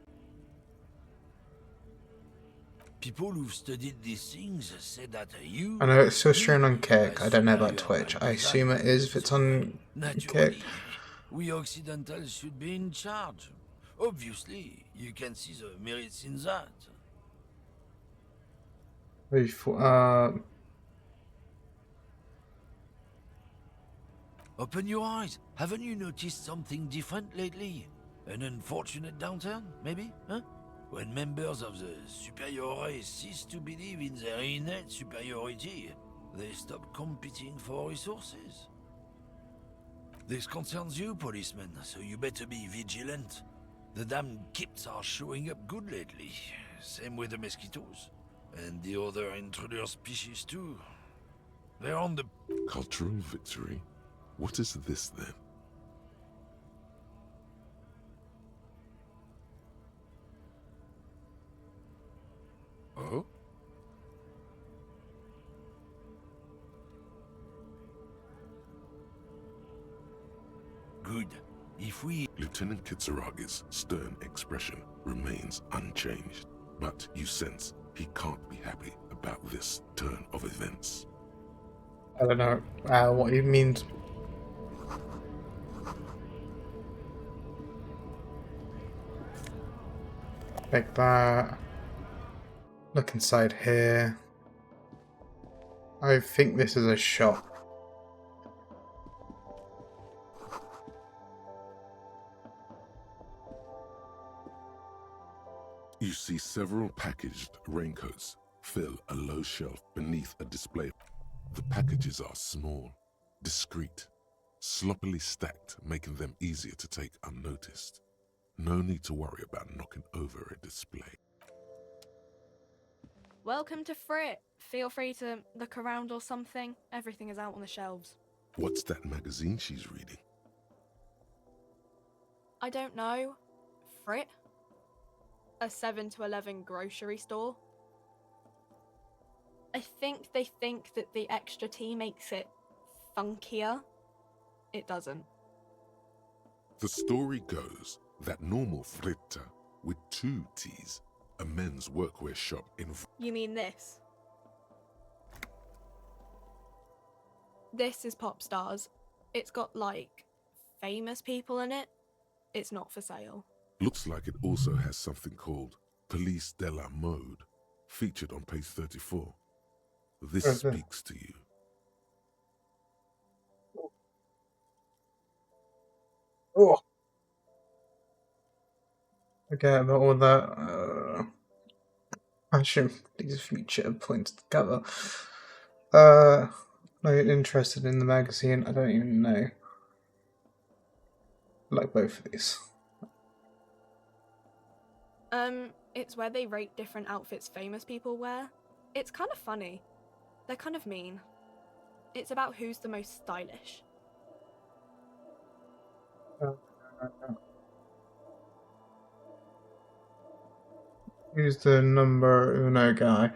People who've studied these things say that you, I know it's still me, streaming on Kick. I don't know about superior Twitch. by I assume it is if it's on naturally, Kick. we Occidentals should be in charge. Obviously, you can see the merits in that. Open your eyes. Haven't you noticed something different lately? An unfortunate downturn, maybe? Huh? When members of the superior race cease to believe in their innate superiority, they stop competing for resources. This concerns you, policemen, so you better be vigilant. The damn kips are showing up good lately. Same with the mosquitoes. And the other intruder species too. They're on the... Cultural victory? What is this then? Oh? Good. If we... Lieutenant Kitsuragi's stern expression remains unchanged, but you sense he can't be happy about this turn of events. I don't know what he means. Like that. Look inside here. I think this is a shop. You see several packaged raincoats fill a low shelf beneath a display. The packages are small, discreet, sloppily stacked, making them easier to take unnoticed. No need to worry about knocking over a display. Welcome to Frit. Feel free to look around or something. Everything is out on the shelves. What's that magazine she's reading? I don't know. Frit? A 7 to 11 grocery store. I think they think that the extra T makes it funkier. It doesn't. The story goes that normal Fritta with 2 T's, a men's workwear shop in... You mean this? This is Pop Stars. It's got, like, famous people in it. It's not for sale. Looks like it also has something called Police de la Mode, featured on page 34. This speaks to you. Oh. Forget about all that. Fashion these future points together. Not interested in the magazine. I don't even know. I like both of these. It's where they rate different outfits famous people wear. It's kind of funny. They're kind of mean. It's about who's the most stylish. Who's the number uno guy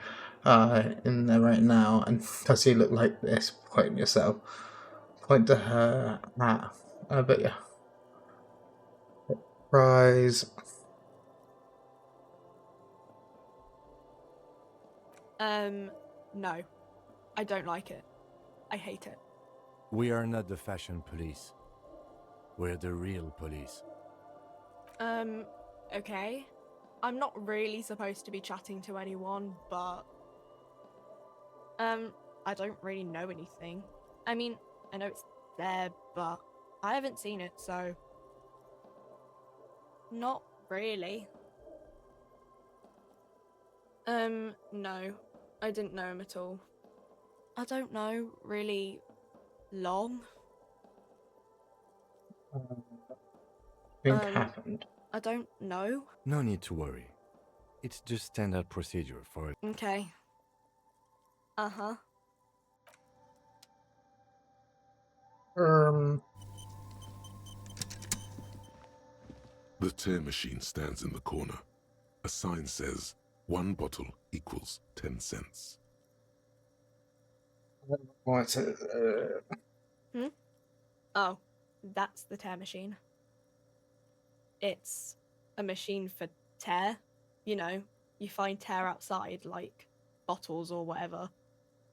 in there right now? And does he look like this? Point yourself. Point to her hat. But yeah. Prize. No. I don't like it. I hate it. We are not the fashion police. We're the real police. Okay. I'm not really supposed to be chatting to anyone, but... I don't really know anything. I mean, I know it's there, but I haven't seen it, so... Not really. No. I didn't know him at all. I don't know, really long. Think happened. I don't know. No need to worry. It's just standard procedure for it. Okay. Uh-huh. The tear machine stands in the corner. A sign says, 1 bottle equals 10 cents. What's it? Oh, that's the tear machine. It's a machine for tear. You know, you find tear outside, like bottles or whatever,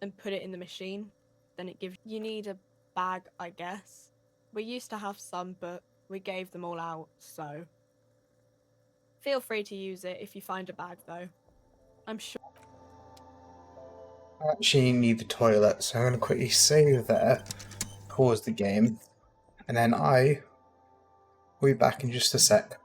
and put it in the machine. Then it gives you need a bag, I guess. We used to have some, but we gave them all out, so... Feel free to use it if you find a bag, though. I'm sure... I actually need the toilet, so I'm going to quickly save there, pause the game, and then I will be back in just a sec.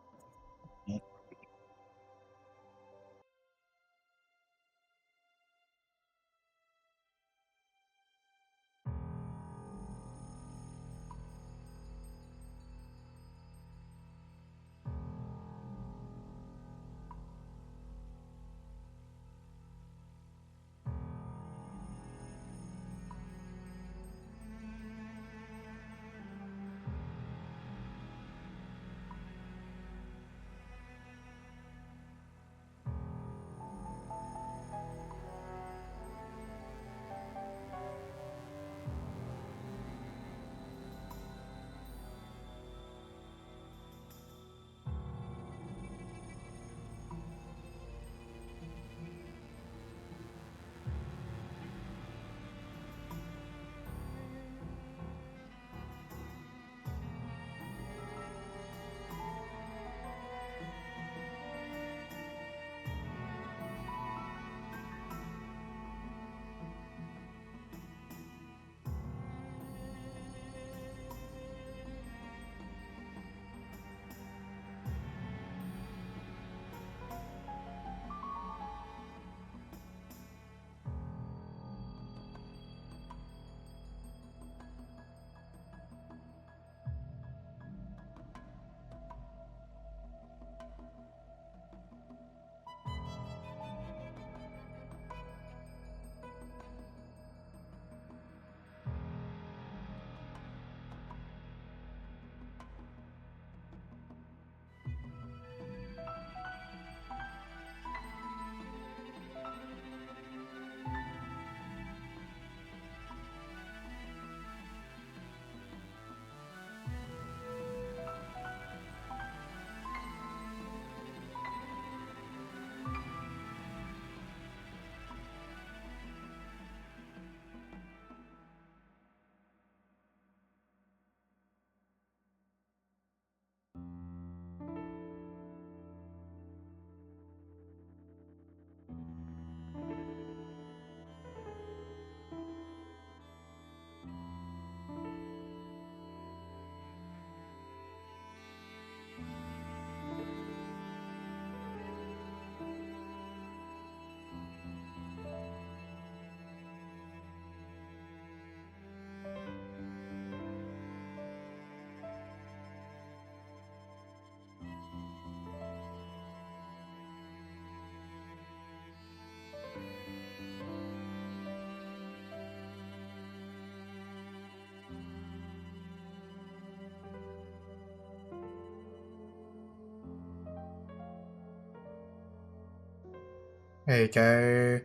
There you go.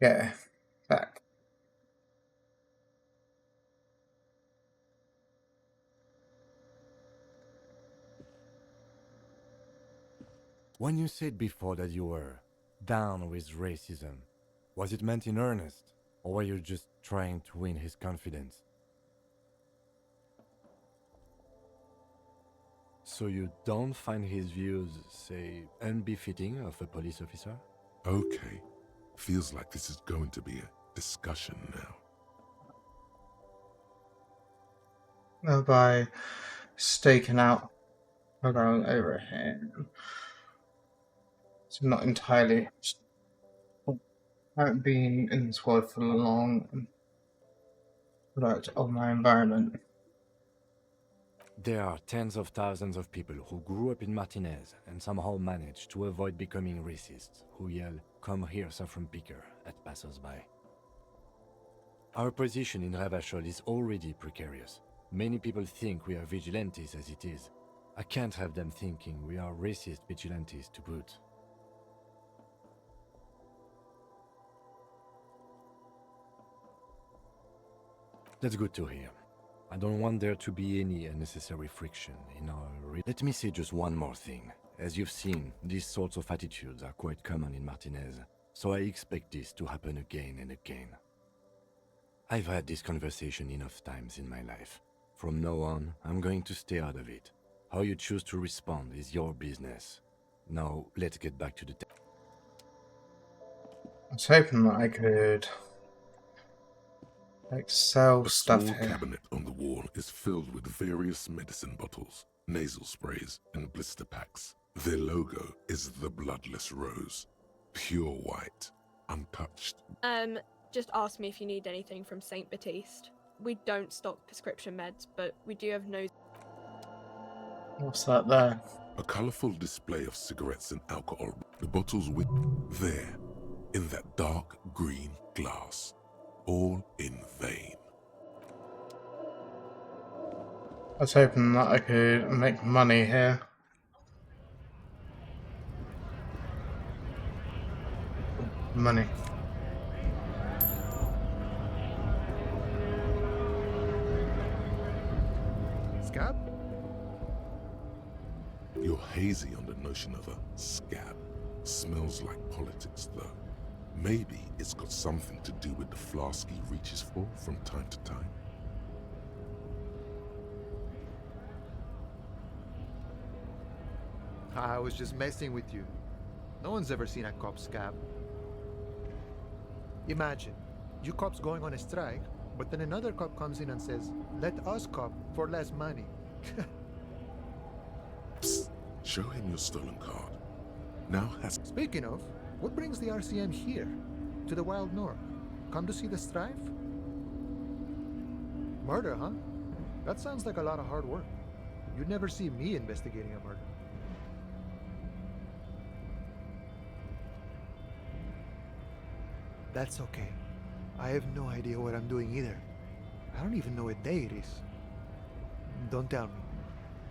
Yeah, back. When you said before that you were down with racism, was it meant in earnest? Or were you just trying to win his confidence? So you don't find his views, say, unbefitting of a police officer? Okay. Feels like this is going to be a discussion now. By staking out around over here. So I'm not entirely. I haven't been in this world for long. Product of my environment. There are tens of thousands of people who grew up in Martinez and somehow managed to avoid becoming racists, who yell, "Come here, saffron picker," at passers-by. Our position in Ravachol is already precarious. Many people think we are vigilantes as it is. I can't have them thinking we are racist vigilantes to boot. That's good to hear. I don't want there to be any unnecessary friction in our... Let me say just one more thing. As you've seen, these sorts of attitudes are quite common in Martinez, so I expect this to happen again and again. I've had this conversation enough times in my life. From now on, I'm going to stay out of it. How you choose to respond is your business. Now, let's get back to the... I was hoping that I could sell A stuff small here. cabinet on the wall is filled with various medicine bottles, nasal sprays, and blister packs. Their logo is the bloodless rose. Pure white, untouched. Just ask me if you need anything from St. Baptiste. We don't stock prescription meds, but we do have no... What's that there? A colourful display of cigarettes and alcohol. The bottles with... There, in that dark green glass. All in vain. I was hoping that I could make money here. Money. Scab? You're hazy on the notion of a scab. Smells like politics, though. Maybe it's got something to do with the flask he reaches for from time to time. I was just messing with you. No one's ever seen a cop scab. Imagine, you cops going on a strike, but then another cop comes in and says, "Let us cop for less money." Psst. Show him your stolen card. Now has... Speaking of, what brings the RCM here? To the Wild North? Come to see the strife? Murder, huh? That sounds like a lot of hard work. You'd never see me investigating a murder. That's okay. I have no idea what I'm doing either. I don't even know what day it is. Don't tell me.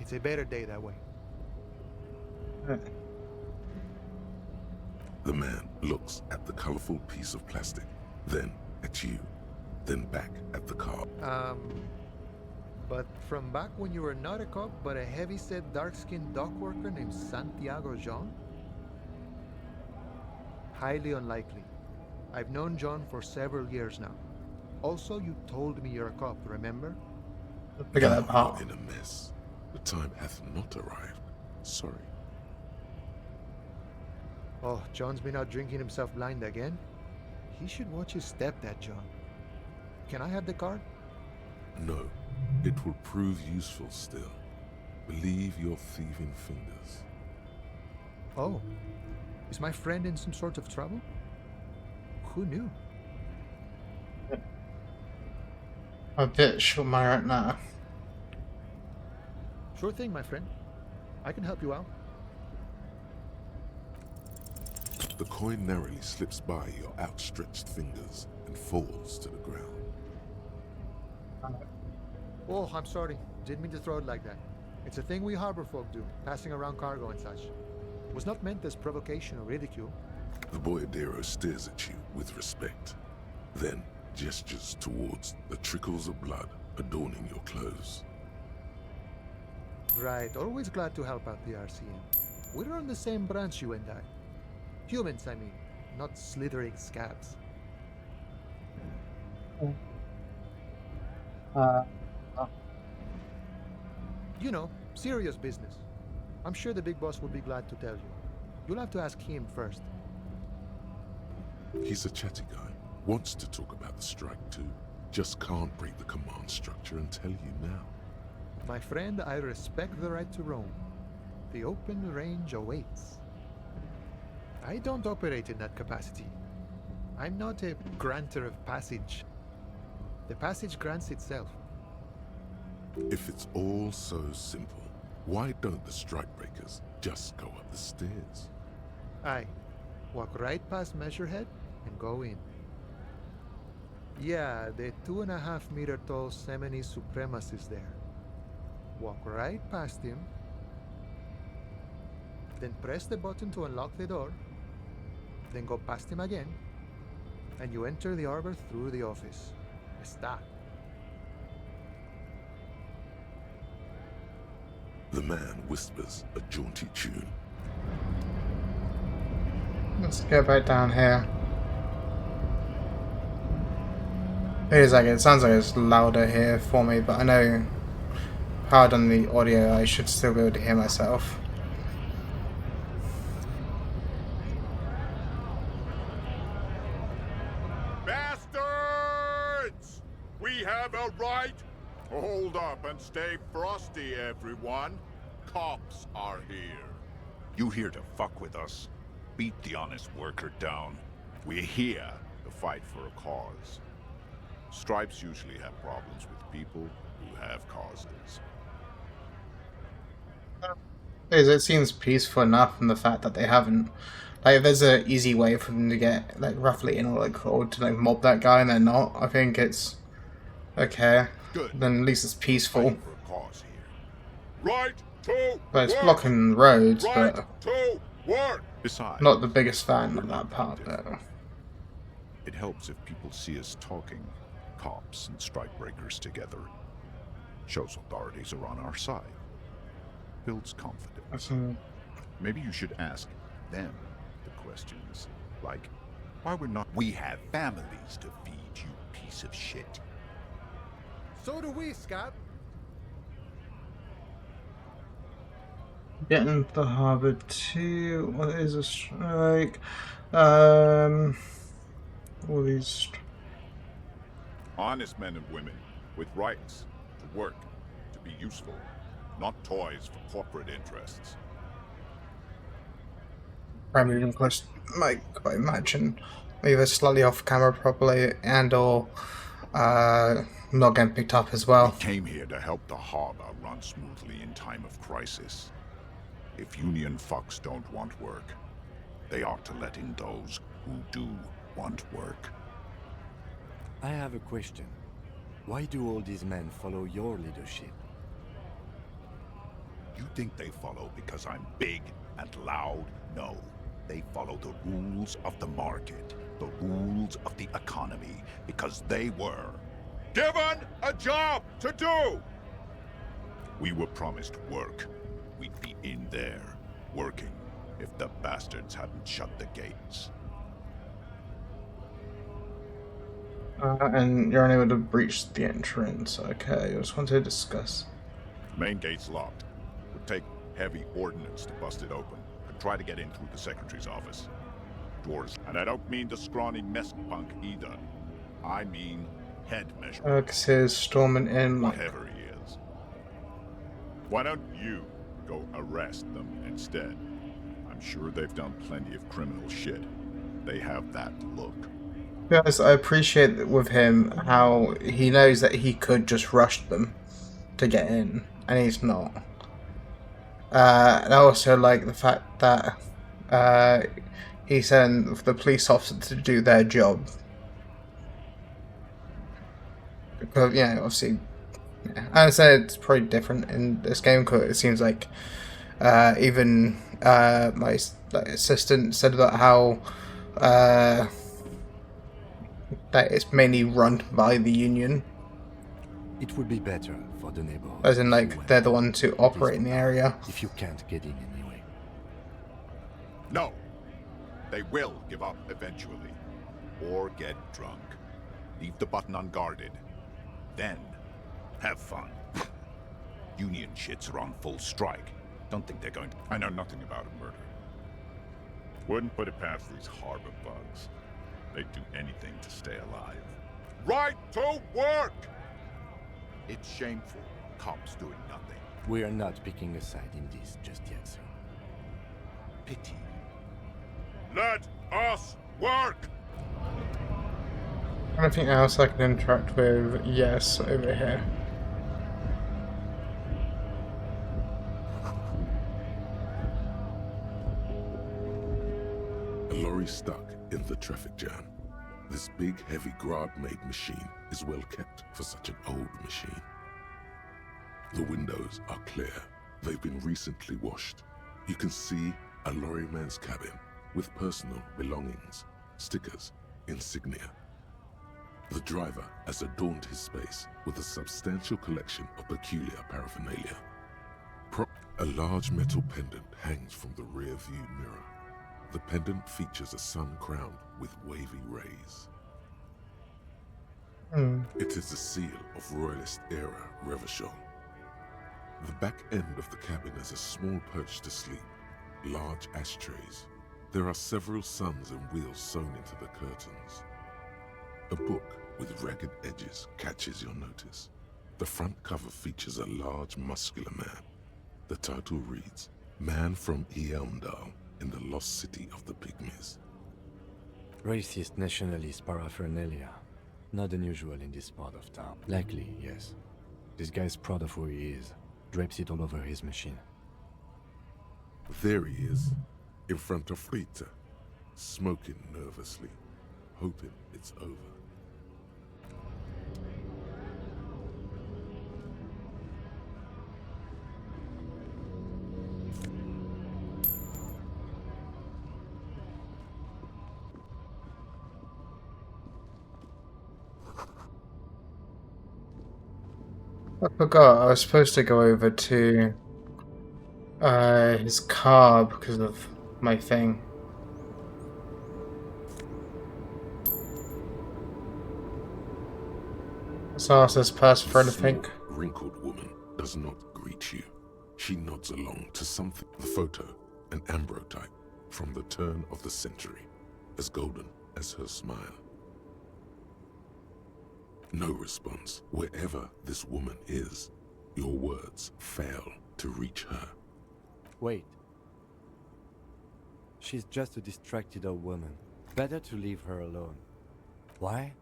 It's a better day that way. The man looks at the colorful piece of plastic, then at you, then back at the card. But from back when you were not a cop, but a heavy-set, dark-skinned dock worker named Santiago Jean? Highly unlikely. I've known John for several years now. Also, you told me you're a cop, remember? Look at that part. In a mess. The time hath not arrived. Sorry. Oh, John's been out drinking himself blind again? He should watch his step, that John. Can I have the card? No. It will prove useful still. Believe your thieving fingers. Oh. Is my friend in some sort of trouble? Who knew? A bitch am I right now? Sure thing, my friend. I can help you out. The coin narrowly slips by your outstretched fingers and falls to the ground. Oh, I'm sorry. Didn't mean to throw it like that. It's a thing we harbor folk do, passing around cargo and such. Was not meant as provocation or ridicule. The boyadero stares at you with respect, then gestures towards the trickles of blood adorning your clothes. Right, always glad to help out the RCM. We're on the same branch, you and I. Humans, I mean, not slithering scabs. You know, serious business. I'm sure the big boss will be glad to tell you. You'll have to ask him first. He's a chatty guy. Wants to talk about the strike too. Just can't break the command structure and tell you now. My friend, I respect the right to roam. The open range awaits. I don't operate in that capacity. I'm not a granter of passage. The passage grants itself. If it's all so simple, why don't the strikebreakers just go up the stairs? Aye. Walk right past Measurehead and go in. Yeah, the 2.5-meter tall Semini Supremus is there. Walk right past him. Then press the button to unlock the door. Then go past him again. And you enter the arbor through the office. Está. The man whispers a jaunty tune. Let's go back down here. It sounds like it's louder here for me, but I know how I've done the audio, I should still be able to hear myself. Bastards! We have a right. Hold up and stay frosty, everyone. Cops are here. You here to fuck with us? Beat the honest worker down. We're here to fight for a cause. Stripes usually have problems with people who have causes. It seems peaceful enough in the fact that they haven't. Like, if there's an easy way for them to get, like, roughly in or to, like, mob that guy and they're not, I think it's okay. Good. Then at least it's peaceful. Right to But it's work. blocking roads, Right but to work. Besides, not the biggest fan of that part, though. it helps if people see us talking, cops and strikebreakers together. Shows authorities are on our side. Builds confidence. Maybe you should ask them the questions, like, why we're not... We have families to feed, you piece of shit. So do we, Scott. Getting the harbour too. What is a strike? All these. Honest men and women with rights to work, to be useful, not toys for corporate interests. Probably even close to the mic, I imagine. Either slightly off camera probably and or not getting picked up as well. We came here to help the harbor run smoothly in time of crisis. If union fucks don't want work, they ought to let in those who do want work. I have a question. Why do all these men follow your leadership? You think they follow because I'm big and loud? No. They follow the rules of the market, the rules of the economy, because they were given a job to do. We were promised work. We'd be in there, working, if the bastards hadn't shut the gates. And you're unable to breach the entrance. Okay, I just wanted to discuss. Main gate's locked. Would take heavy ordnance to bust it open. Could try to get in through the secretary's office. Doors, and I don't mean the scrawny mess punk either. I mean head measure. Cause he's storming in like... Whatever he is. Why don't you go arrest them instead? I'm sure they've done plenty of criminal shit. They have that look. Yes, I appreciate with him how he knows that he could just rush them to get in, and he's not. And I also like the fact that he sent the police officer to do their job. Because, yeah, obviously, yeah. I understand it's probably different in this game because it seems like even my assistant said about how that it's mainly run by the union. It would be better for the neighborhood. As in, like, they're the ones who operate in the area. If you can't get in anyway. No. They will give up eventually. Or get drunk. Leave the button unguarded. Then, have fun. Union shits are on full strike. Don't think they're going to... I know nothing about a murder. Wouldn't put it past these harbor bugs. They'd do anything to stay alive. Right to work! It's shameful. Cops doing nothing. We are not picking a side in this just yet, sir. Pity. Let us work! Anything else I can interact with? Yes, over here. A lorry stuck in the traffic jam. This big, heavy Grad-made machine is well kept for such an old machine. The windows are clear. They've been recently washed. You can see a lorryman's cabin with personal belongings, stickers, insignia. The driver has adorned his space with a substantial collection of peculiar paraphernalia. A large metal pendant hangs from the rear view mirror. The pendant features a sun crowned with wavy rays. It is the seal of Royalist era Revachol. The back end of the cabin is a small perch to sleep, large ashtrays. There are several suns and wheels sewn into the curtains. A book with ragged edges catches your notice. The front cover features a large, muscular man. The title reads, Man from Eamdal in the Lost City of the Pygmies. Racist nationalist paraphernalia. Not unusual in this part of town. Likely, yes. This guy's proud of who he is. Drapes it all over his machine. There he is, in front of Rita, smoking nervously, hoping it's over. I forgot, I was supposed to go over to his car because of my thing. Let's ask this person for anything. A wrinkled woman does not greet you. She nods along to something. The photo, an ambrotype from the turn of the century, as golden as her smile. No response. Wherever this woman is, your words fail to reach her. Wait. She's just a distracted old woman. Better to leave her alone. Why?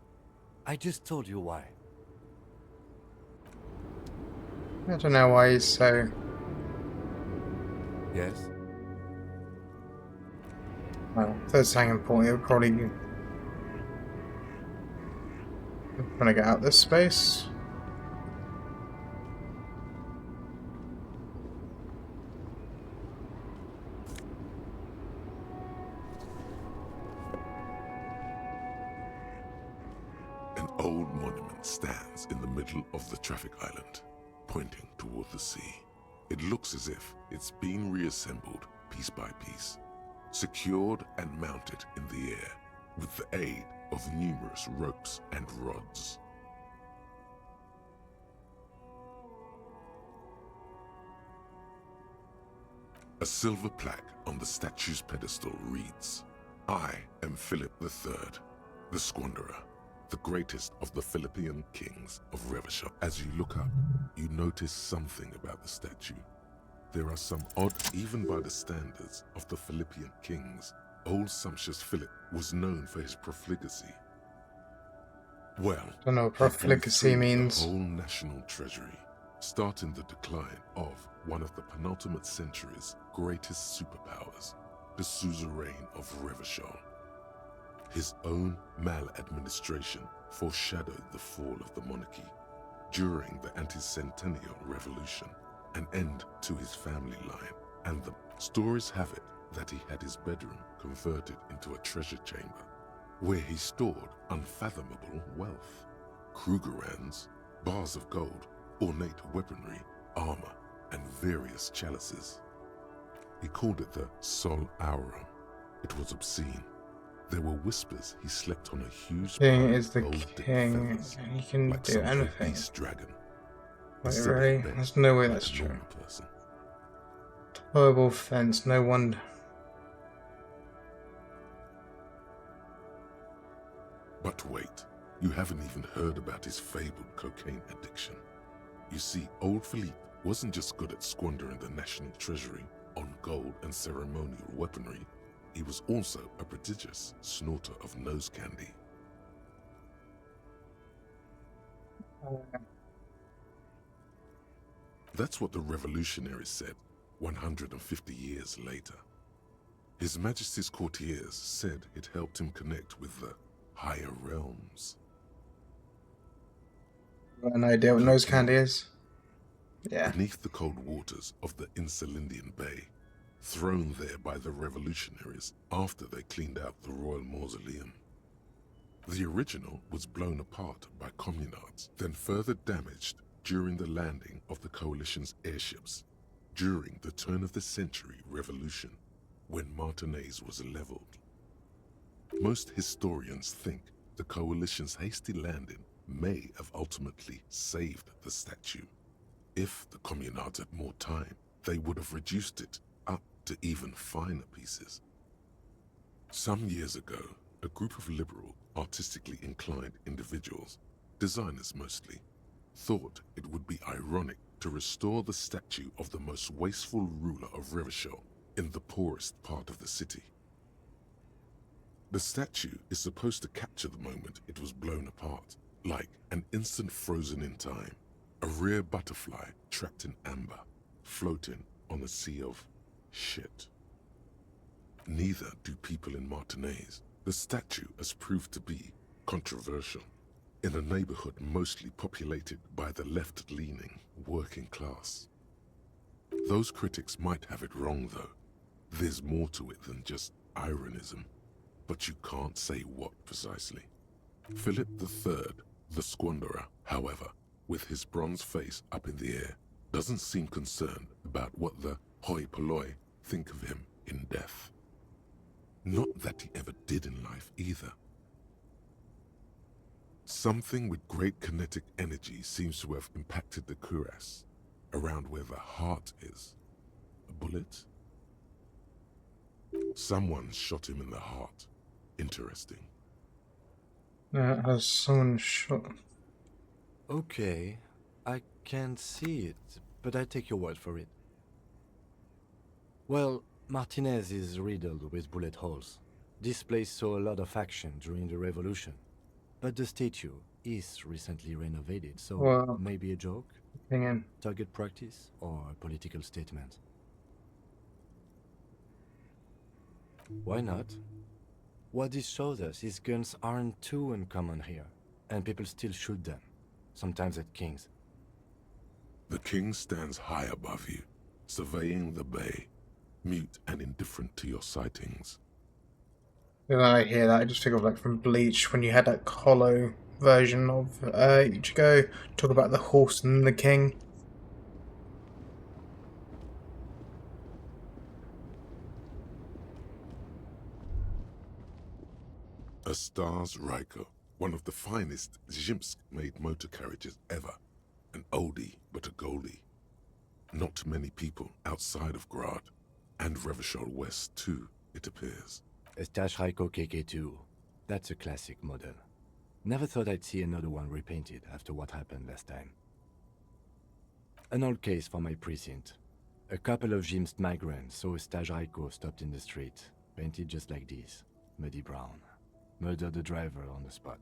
I just told you why. I don't know why he's so... Yes? Well, if there's something important, it would probably... I'm gonna get out this space. An old monument stands in the middle of the traffic island, pointing toward the sea. It looks as if it's been reassembled piece by piece, secured and mounted in the air with the aid of numerous ropes and rods. A silver plaque on the statue's pedestal reads, I am Philip III, the Squanderer, the greatest of the Philippian kings of Revachol. As you look up, you notice something about the statue. There are some odd, even by the standards of the Philippian kings. Old sumptuous Philip was known for his profligacy. Well, Don't know what profligacy means. The whole national treasury, starting the decline of one of the penultimate century's greatest superpowers, the suzerain of Revachol. His own maladministration foreshadowed the fall of the monarchy during the anti-centennial revolution, an end to his family line, and the stories have it that he had his bedroom converted into a treasure chamber, where he stored unfathomable wealth. Krugerrands, bars of gold, ornate weaponry, armor, and various chalices. He called it the Sol Aurum. It was obscene. There were whispers he slept on a huge King pile is of the gold-dipped king, feathers, and he can like do some kind of anything. beast dragon. Wait, instead of a really? bed, There's no way like that's a true. normal person. Horrible fence, no wonder. But wait, you haven't even heard about his fabled cocaine addiction. You see, old Philippe wasn't just good at squandering the national treasury on gold and ceremonial weaponry, he was also a prodigious snorter of nose candy. That's what the revolutionaries said 150 years later. His Majesty's courtiers said it helped him connect with the higher realms. Got an idea what nose candy is? Yeah. Beneath the cold waters of the Insulindian Bay, thrown there by the revolutionaries after they cleaned out the royal mausoleum. The original was blown apart by communards, then further damaged during the landing of the coalition's airships during the turn-of-the-century revolution, when Martinez was leveled. Most historians think the coalition's hasty landing may have ultimately saved the statue. If the communards had more time, they would have reduced it up to even finer pieces. Some years ago, a group of liberal, artistically inclined individuals, designers mostly, thought it would be ironic to restore the statue of the most wasteful ruler of Revachol in the poorest part of the city. The statue is supposed to capture the moment it was blown apart, like an instant frozen in time, a rare butterfly trapped in amber, floating on a sea of shit. Neither do people in Martinez. The statue has proved to be controversial in a neighborhood mostly populated by the left-leaning working class. Those critics might have it wrong, though. There's more to it than just ironism, but you can't say what precisely. Philip III, the squanderer, however, with his bronze face up in the air, doesn't seem concerned about what the hoi polloi think of him in death. Not that he ever did in life either. Something with great kinetic energy seems to have impacted the cuirass, around where the heart is. A bullet? Someone shot him in the heart. Interesting. Has someone shot? Okay, I can't see it, but I take your word for it. Well, Martinez is riddled with bullet holes. This place saw a lot of action during the revolution, but the statue is recently renovated, so Well, maybe a joke, hang in. target practice, or a political statement. Why not? What this shows us is guns aren't too uncommon here, and people still shoot them, sometimes at kings. The king stands high above you, surveying the bay, mute and indifferent to your sightings. When I hear that, I just think of like from Bleach when you had that hollow version of Ichigo talk about the horse and the king. A Stars Ryko, one of the finest Zhimsk-made motor carriages ever. An oldie, but a goldie. Not many people outside of Grad, and Revachol West too, it appears. A Stash Ryko KK2. That's a classic model. Never thought I'd see another one repainted after what happened last time. An old case for my precinct. A couple of Zhimsk migrants saw a Stash Ryko stopped in the street, painted just like this, muddy brown. Murdered the driver on the spot.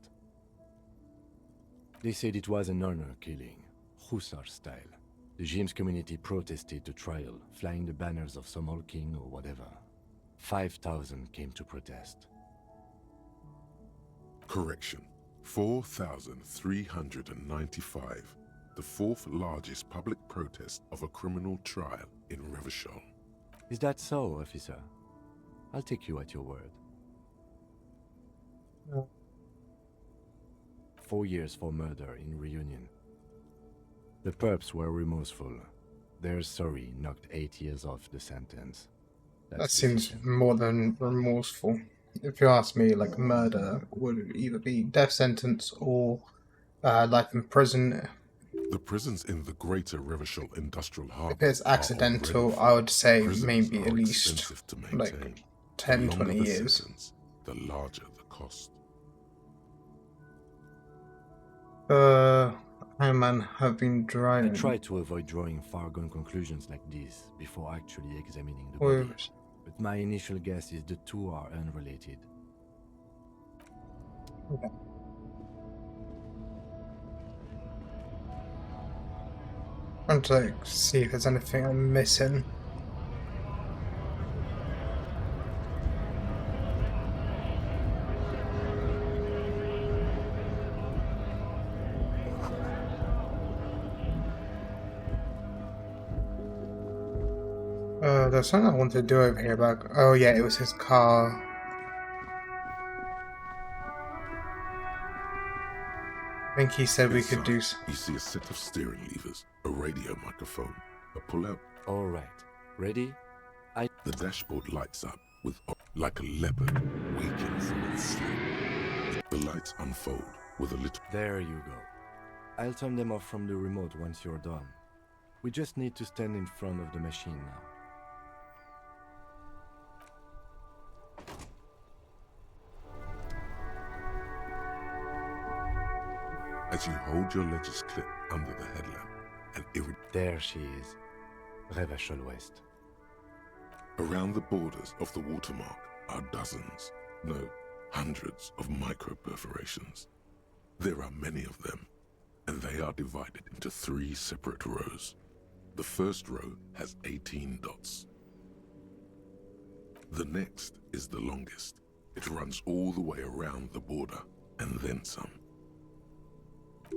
They said it was an honor killing, Hussar style. The Zhimsk community protested the trial, flying the banners of some old king or whatever. 5,000 came to protest. Correction. 4,395. The fourth largest public protest of a criminal trial in Revachol. Is that so, officer? I'll take you at your word. 4 years for murder in Reunion. The perps were remorseful. Their sorry knocked 8 years off the sentence. That seems more than remorseful. if you ask me, like murder would either be death sentence or life in prison. The prisons in the greater Revachol industrial If harbour it's are already accidental, full. I would say Prisons maybe are at least expensive to like maintain. 10, the longer 20 the years. sentence, the larger the cost. Iron Man have been I driving try to avoid drawing far-gone conclusions like this before actually examining the with body, but my initial guess is the two are unrelated. okay. I'm trying to see if there's anything I'm missing. There's something I wanted to do over here, but oh yeah, it was his car. I think he said we could do. You see a set of steering levers, a radio microphone, a pull-out. All right, ready? The dashboard lights up with like a leopard waking from its sleep. The lights unfold with a little. There you go. I'll turn them off from the remote once you're done. We just need to stand in front of the machine now. As you hold your ledger's clip under the headlamp, and there she is, Revachol West. Around the borders of the watermark are dozens, no, hundreds of micro-perforations. There are many of them, and they are divided into 3 separate rows. The first row has 18 dots. The next is the longest. It runs all the way around the border, and then some.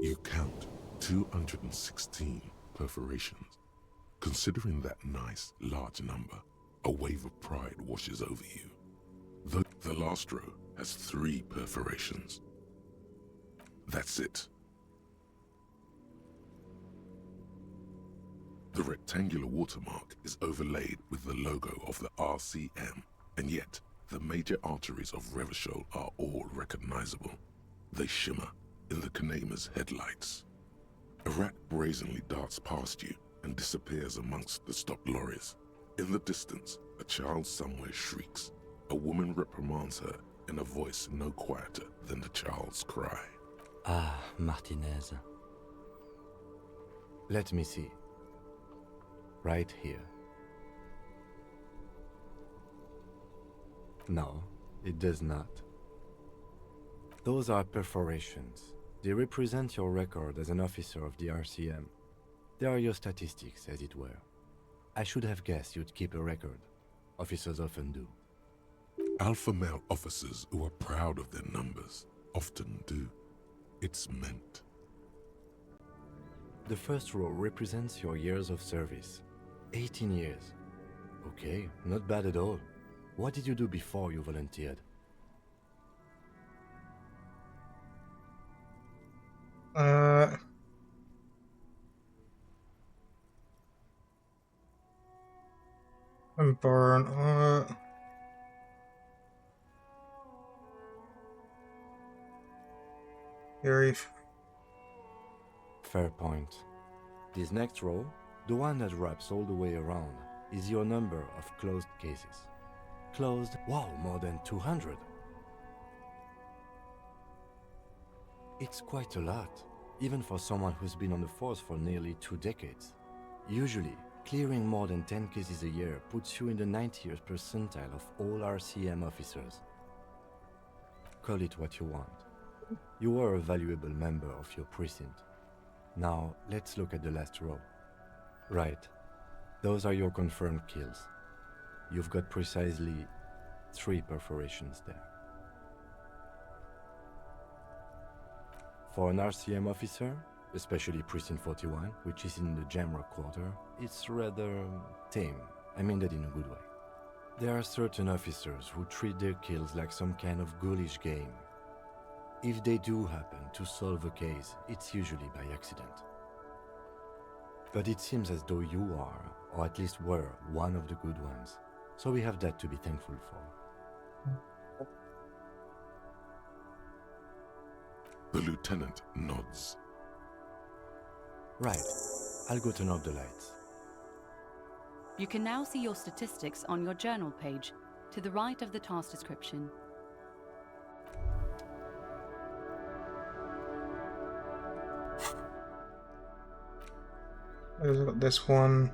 You count 216 perforations. Considering that nice, large number, a wave of pride washes over you. The last row has 3 perforations. That's it. The rectangular watermark is overlaid with the logo of the RCM, and yet the major arteries of Revachol are all recognizable. They shimmer in the Kanema's headlights. A rat brazenly darts past you and disappears amongst the stopped lorries. In the distance, a child somewhere shrieks. A woman reprimands her in a voice no quieter than the child's cry. Ah, Martinez. Let me see. Right here. No, it does not. Those are perforations. They represent your record as an officer of the RCM. They are your statistics, as it were. I should have guessed you'd keep a record. Officers often do. Alpha male officers who are proud of their numbers often do. It's meant. The first row represents your years of service. 18 years. Okay, not bad at all. What did you do before you volunteered? I'm born. Very. Fair point. This next row, the one that wraps all the way around, is your number of closed cases. Closed? Wow, more than 200. It's quite a lot, even for someone who's been on the force for nearly 2 decades. Usually, clearing more than 10 cases a year puts you in the 90th percentile of all RCM officers. Call it what you want. You were a valuable member of your precinct. Now, let's look at the last row. Right. Those are your confirmed kills. You've got precisely 3 perforations there. For an RCM officer, especially Precinct 41, which is in the Jamrock quarter, it's rather tame. I mean that in a good way. There are certain officers who treat their kills like some kind of ghoulish game. If they do happen to solve a case, it's usually by accident. But it seems as though you are, or at least were, one of the good ones. So we have that to be thankful for. The lieutenant nods. Right. I'll go turn off the lights. You can now see your statistics on your journal page, to the right of the task description. I've got this one.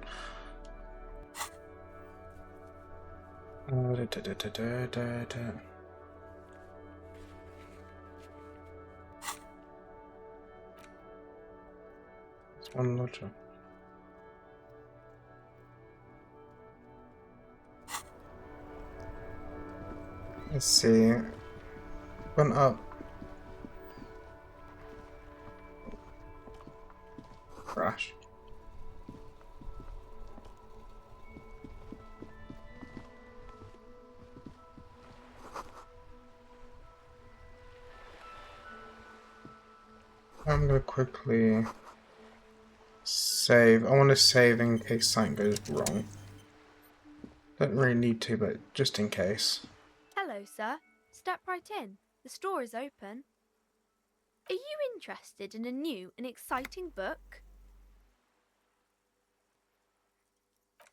It's one larger. Let's see. Went up. Crash. I'm gonna quickly save. I want to save in case something goes wrong. Don't really need to, but just in case. Hello, sir. Step right in. The store is open. Are you interested in a new and exciting book?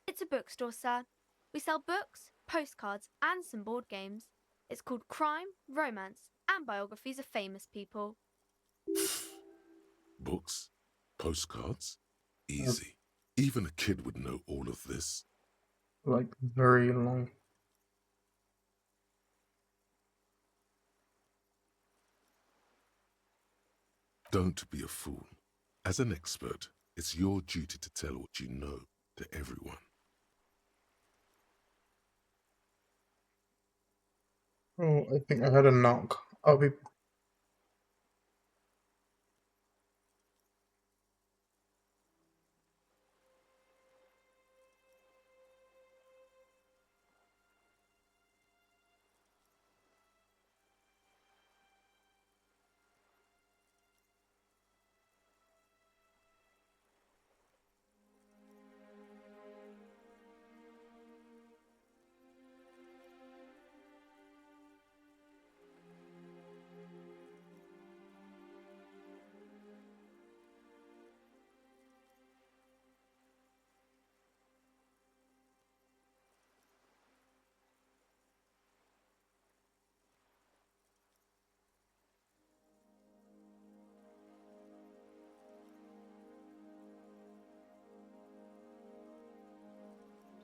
It's a bookstore, sir. We sell books, postcards, and some board games. It's called Crime, Romance, and Biographies of Famous People. Books? Postcards? Easy. Even a kid would know all of this. Like, very long. Don't be a fool. As an expert, it's your duty to tell what you know to everyone. Oh, I think I heard a knock. I'll be...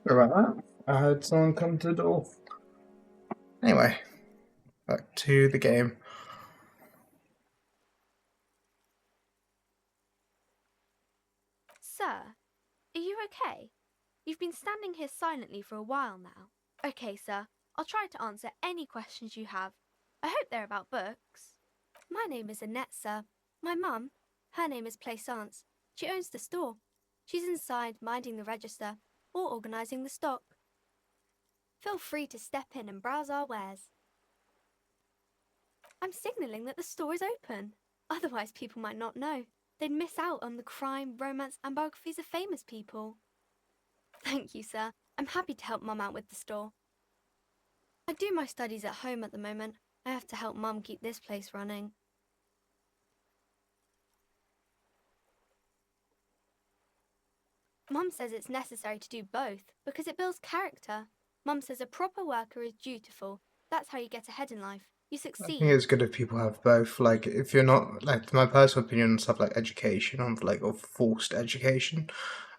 Sorry about that. I heard someone come to the door. Anyway, back to the game. Sir, are you okay? You've been standing here silently for a while now. Okay, sir. I'll try to answer any questions you have. I hope they're about books. My name is Annette, sir. My mum, her name is Plaisance. She owns the store. She's inside minding the register or organising the stock. Feel free to step in and browse our wares. I'm signalling that the store is open. Otherwise people might not know. They'd miss out on the crime, romance and biographies of famous people. Thank you, sir. I'm happy to help Mum out with the store. I do my studies at home at the moment. I have to help Mum keep this place running. Mum says it's necessary to do both because it builds character. Mum says a proper worker is dutiful. That's how you get ahead in life. You I succeed. think it's good if people have both. Like, if you're not, like, my personal opinion on stuff like education, or forced education,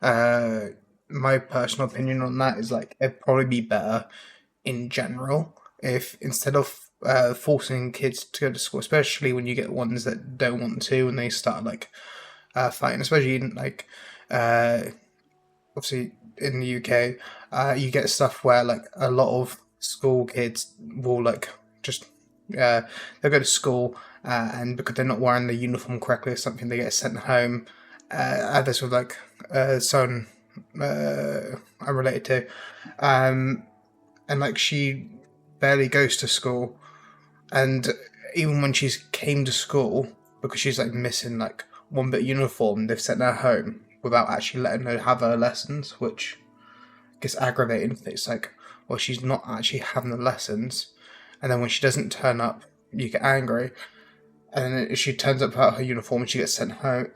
my personal opinion on that is, like, it'd probably be better in general if instead of forcing kids to go to school, especially when you get ones that don't want to and they start, like, fighting, especially in, like, obviously in the UK, you get stuff where, like, a lot of school kids will, like, just they'll go to school and because they're not wearing the uniform correctly or something, they get sent home. I had this with, like, son I'm related to, and, like, she barely goes to school, and even when she's came to school, because she's, like, missing, like, one bit of uniform, they've sent her home without actually letting her have her lessons, which gets aggravating. It's like, well, she's not actually having the lessons, and then when she doesn't turn up, you get angry. and then she turns up without her uniform and she gets sent home.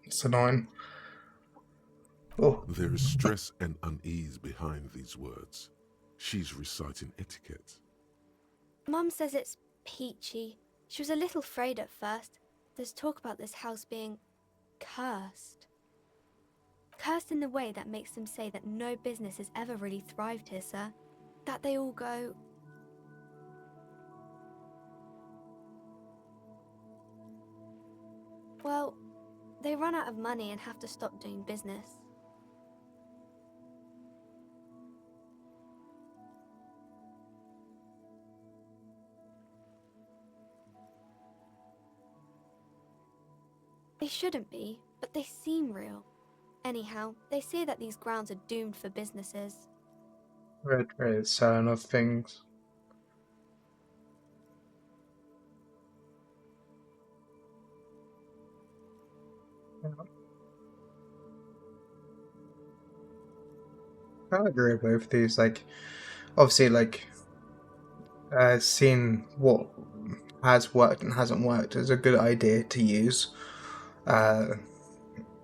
It's annoying. Oh. There is stress and unease behind these words. She's reciting etiquette. Mum says it's peachy. She was a little afraid at first. There's talk about this house being cursed. Cursed in the way that makes them say that no business has ever really thrived here, sir. That they all go... Well, they run out of money and have to stop doing business. They shouldn't be, but they seem real. Anyhow, they say that these grounds are doomed for businesses. Red is selling of things. I agree with both of these. Like, obviously, like, seeing what has worked and hasn't worked is a good idea to use.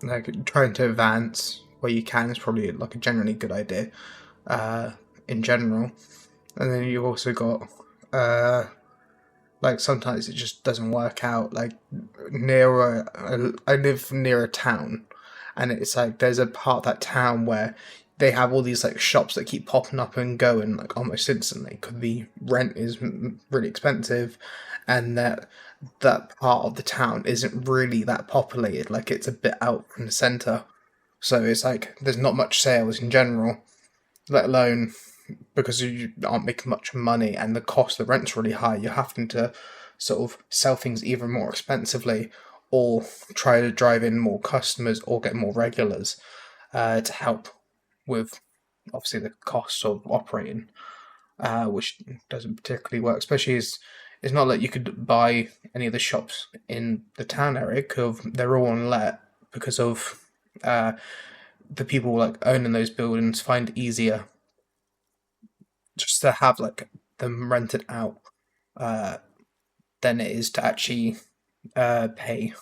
Like, trying to advance where you can is probably like a generally good idea, in general. And then you've also got, like, sometimes it just doesn't work out. Like, I live near a town, and it's like there's a part of that town where they have all these like shops that keep popping up and going like almost instantly because the rent is really expensive, and that part of the town isn't really that populated. Like, it's a bit out from the center, so it's like there's not much sales in general, let alone because you aren't making much money and the cost of the rent's really high. You're having to sort of sell things even more expensively, or try to drive in more customers or get more regulars to help with obviously the costs of operating, which doesn't particularly work. Especially as it's not like you could buy any of the shops in the town area because they're all on let, because of the people like owning those buildings find it easier just to have like them rented out than it is to actually pay.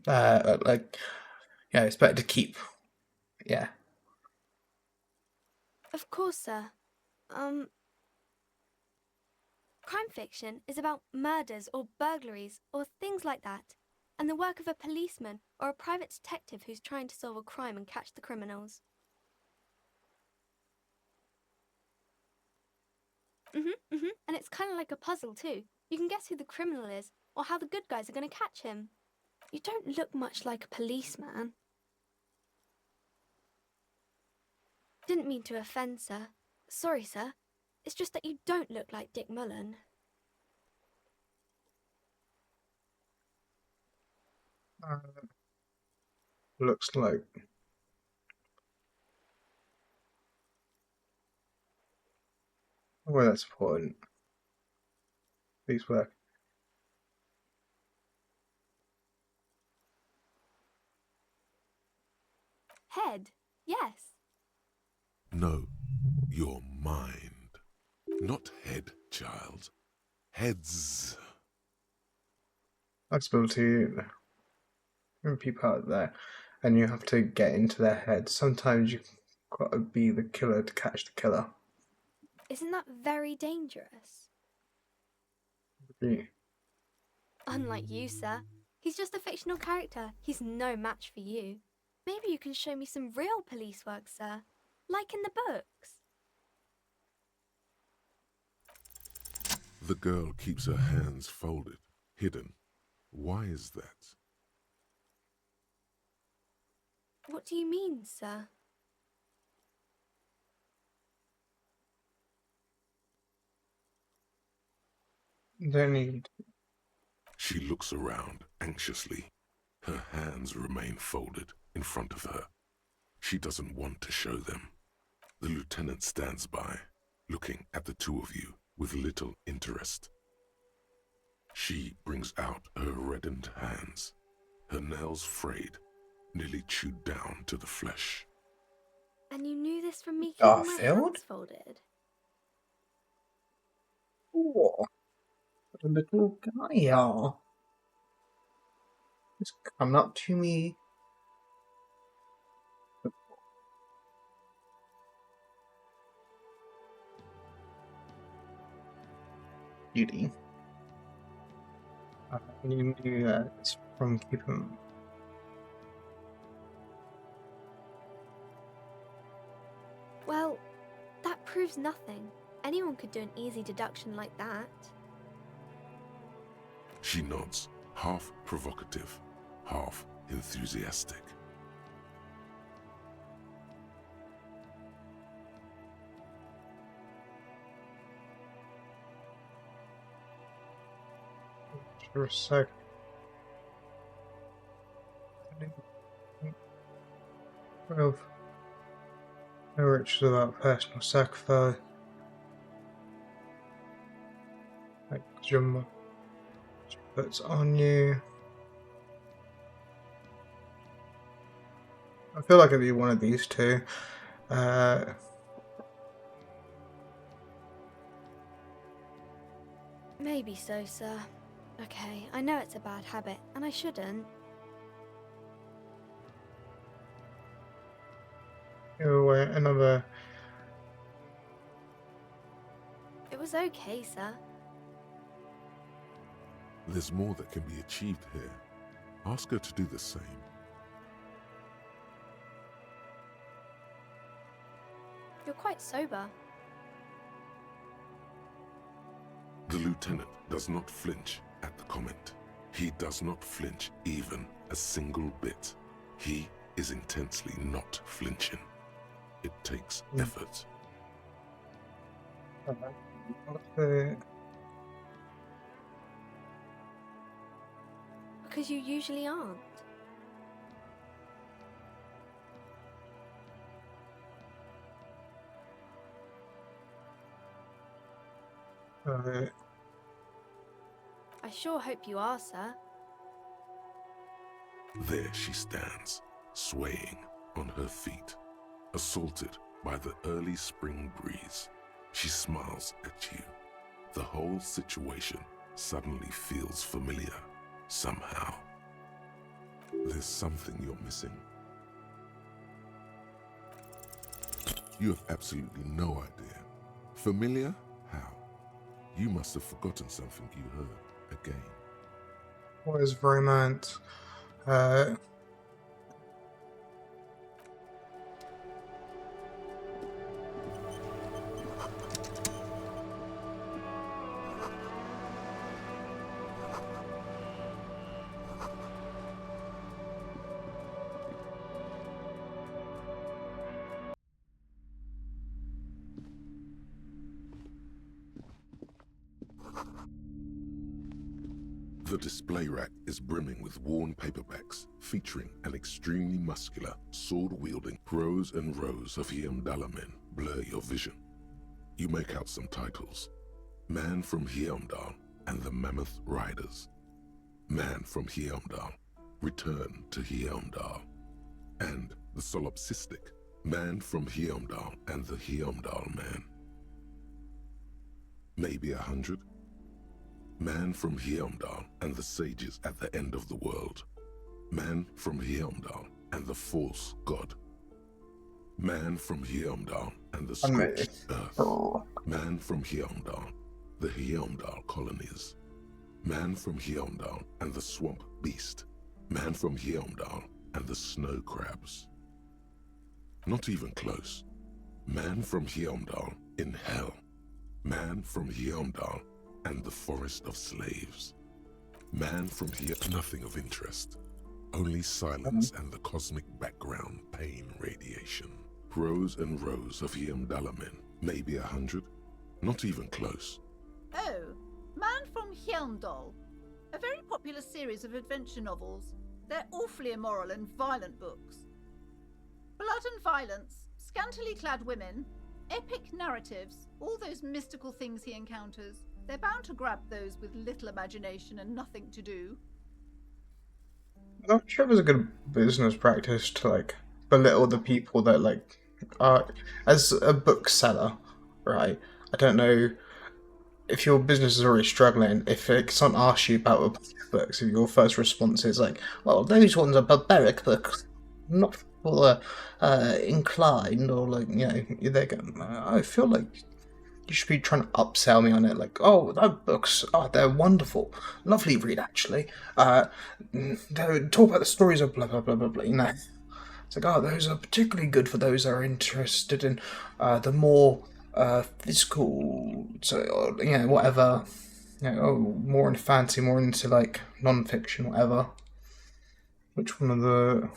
Like, yeah, it's better to keep. Yeah. Of course, sir. Crime fiction is about murders or burglaries or things like that, and the work of a policeman or a private detective who's trying to solve a crime and catch the criminals. And it's kind of like a puzzle too. You can guess who the criminal is or how the good guys are going to catch him. You don't look much like a policeman. Didn't mean to offend, sir. Sorry, sir. It's just that you don't look like Dick Mullen. Looks like. Well, that's important. Please work. Head, yes. No, your mind. Not head, child. Heads. Flexibility. When people out there, and you have to get into their head. Sometimes you've got to be the killer to catch the killer. Isn't that very dangerous? Yeah. Unlike you, sir. He's just a fictional character. He's no match for you. Maybe you can show me some real police work, sir. Like in the books. The girl keeps her hands folded, hidden. Why is that? What do you mean, sir? Don't need. She looks around anxiously. Her hands remain folded in front of her. She doesn't want to show them. The lieutenant stands by, looking at the two of you with little interest. She brings out her reddened hands, her nails frayed, nearly chewed down to the flesh. And you knew this from me keeping my hands folded? Ooh. the little guy are. Just come up to me. Beauty. You knew that it's from keeping. Well, that proves nothing. Anyone could do an easy deduction like that. She nods, half provocative, half enthusiastic. For a sec. Well, no riches without personal sacrifice. Like Jumma puts on you. I feel like it'd be one of these two. Maybe so, sir. Okay, I know it's a bad habit, and I shouldn't. Wait, another. It was okay, sir. There's more that can be achieved here. Ask her to do the same. You're quite sober. The lieutenant does not flinch at the comment. He does not flinch even a single bit. He is intensely not flinching. It takes effort. Because you usually aren't. I sure hope you are, sir. There she stands, swaying on her feet, assaulted by the early spring breeze. She smiles at you. The whole situation suddenly feels familiar, somehow. There's something you're missing. You have absolutely no idea. Familiar? How? You must have forgotten something you heard again. What is romance? The display rack is brimming with worn paperbacks featuring an extremely muscular, sword-wielding rows and rows of Hyamdala men blur your vision. You make out some titles. Man from Hyamdal and the Mammoth Riders. Man from Hyamdal, Return to Hyamdal. And the solipsistic Man from Hyamdal and the Hyamdal Man. Maybe 100? Man from Hyamdal and the sages at the end of the world. Man from Hyamdal and the false god. Man from Hyamdal and the scorched earth. Man from Hyamdal, the Hyamdal colonies. Man from Hyamdal and the swamp beast. Man from Hyamdal and the snow crabs. Not even close. Man from Hyamdal in hell. Man from Hyamdal and the forest of slaves. Man from here, nothing of interest. Only silence and the cosmic background pain radiation. Rows and rows of Hyamdala men, maybe 100, not even close. Oh, Man from Hyamdal. A very popular series of adventure novels. They're awfully immoral and violent books. Blood and violence, scantily clad women, epic narratives, all those mystical things he encounters. They're bound to grab those with little imagination and nothing to do. I'm not sure it was a good business practice to like belittle the people that like are as a bookseller, right? I don't know if your business is already struggling, if someone asks you about books, if your first response is like, well, those ones are barbaric books, not for the inclined, or like, you know, they're going, I feel like you should be trying to upsell me on it, like, oh, those books, oh, they're wonderful, lovely read, actually. They talk about the stories of blah, blah, blah, blah, blah, you know. It's like, oh, those are particularly good for those that are interested in the more physical, so, you know, whatever, you know, oh, more into fantasy, more into, like, non-fiction, whatever. Which one of the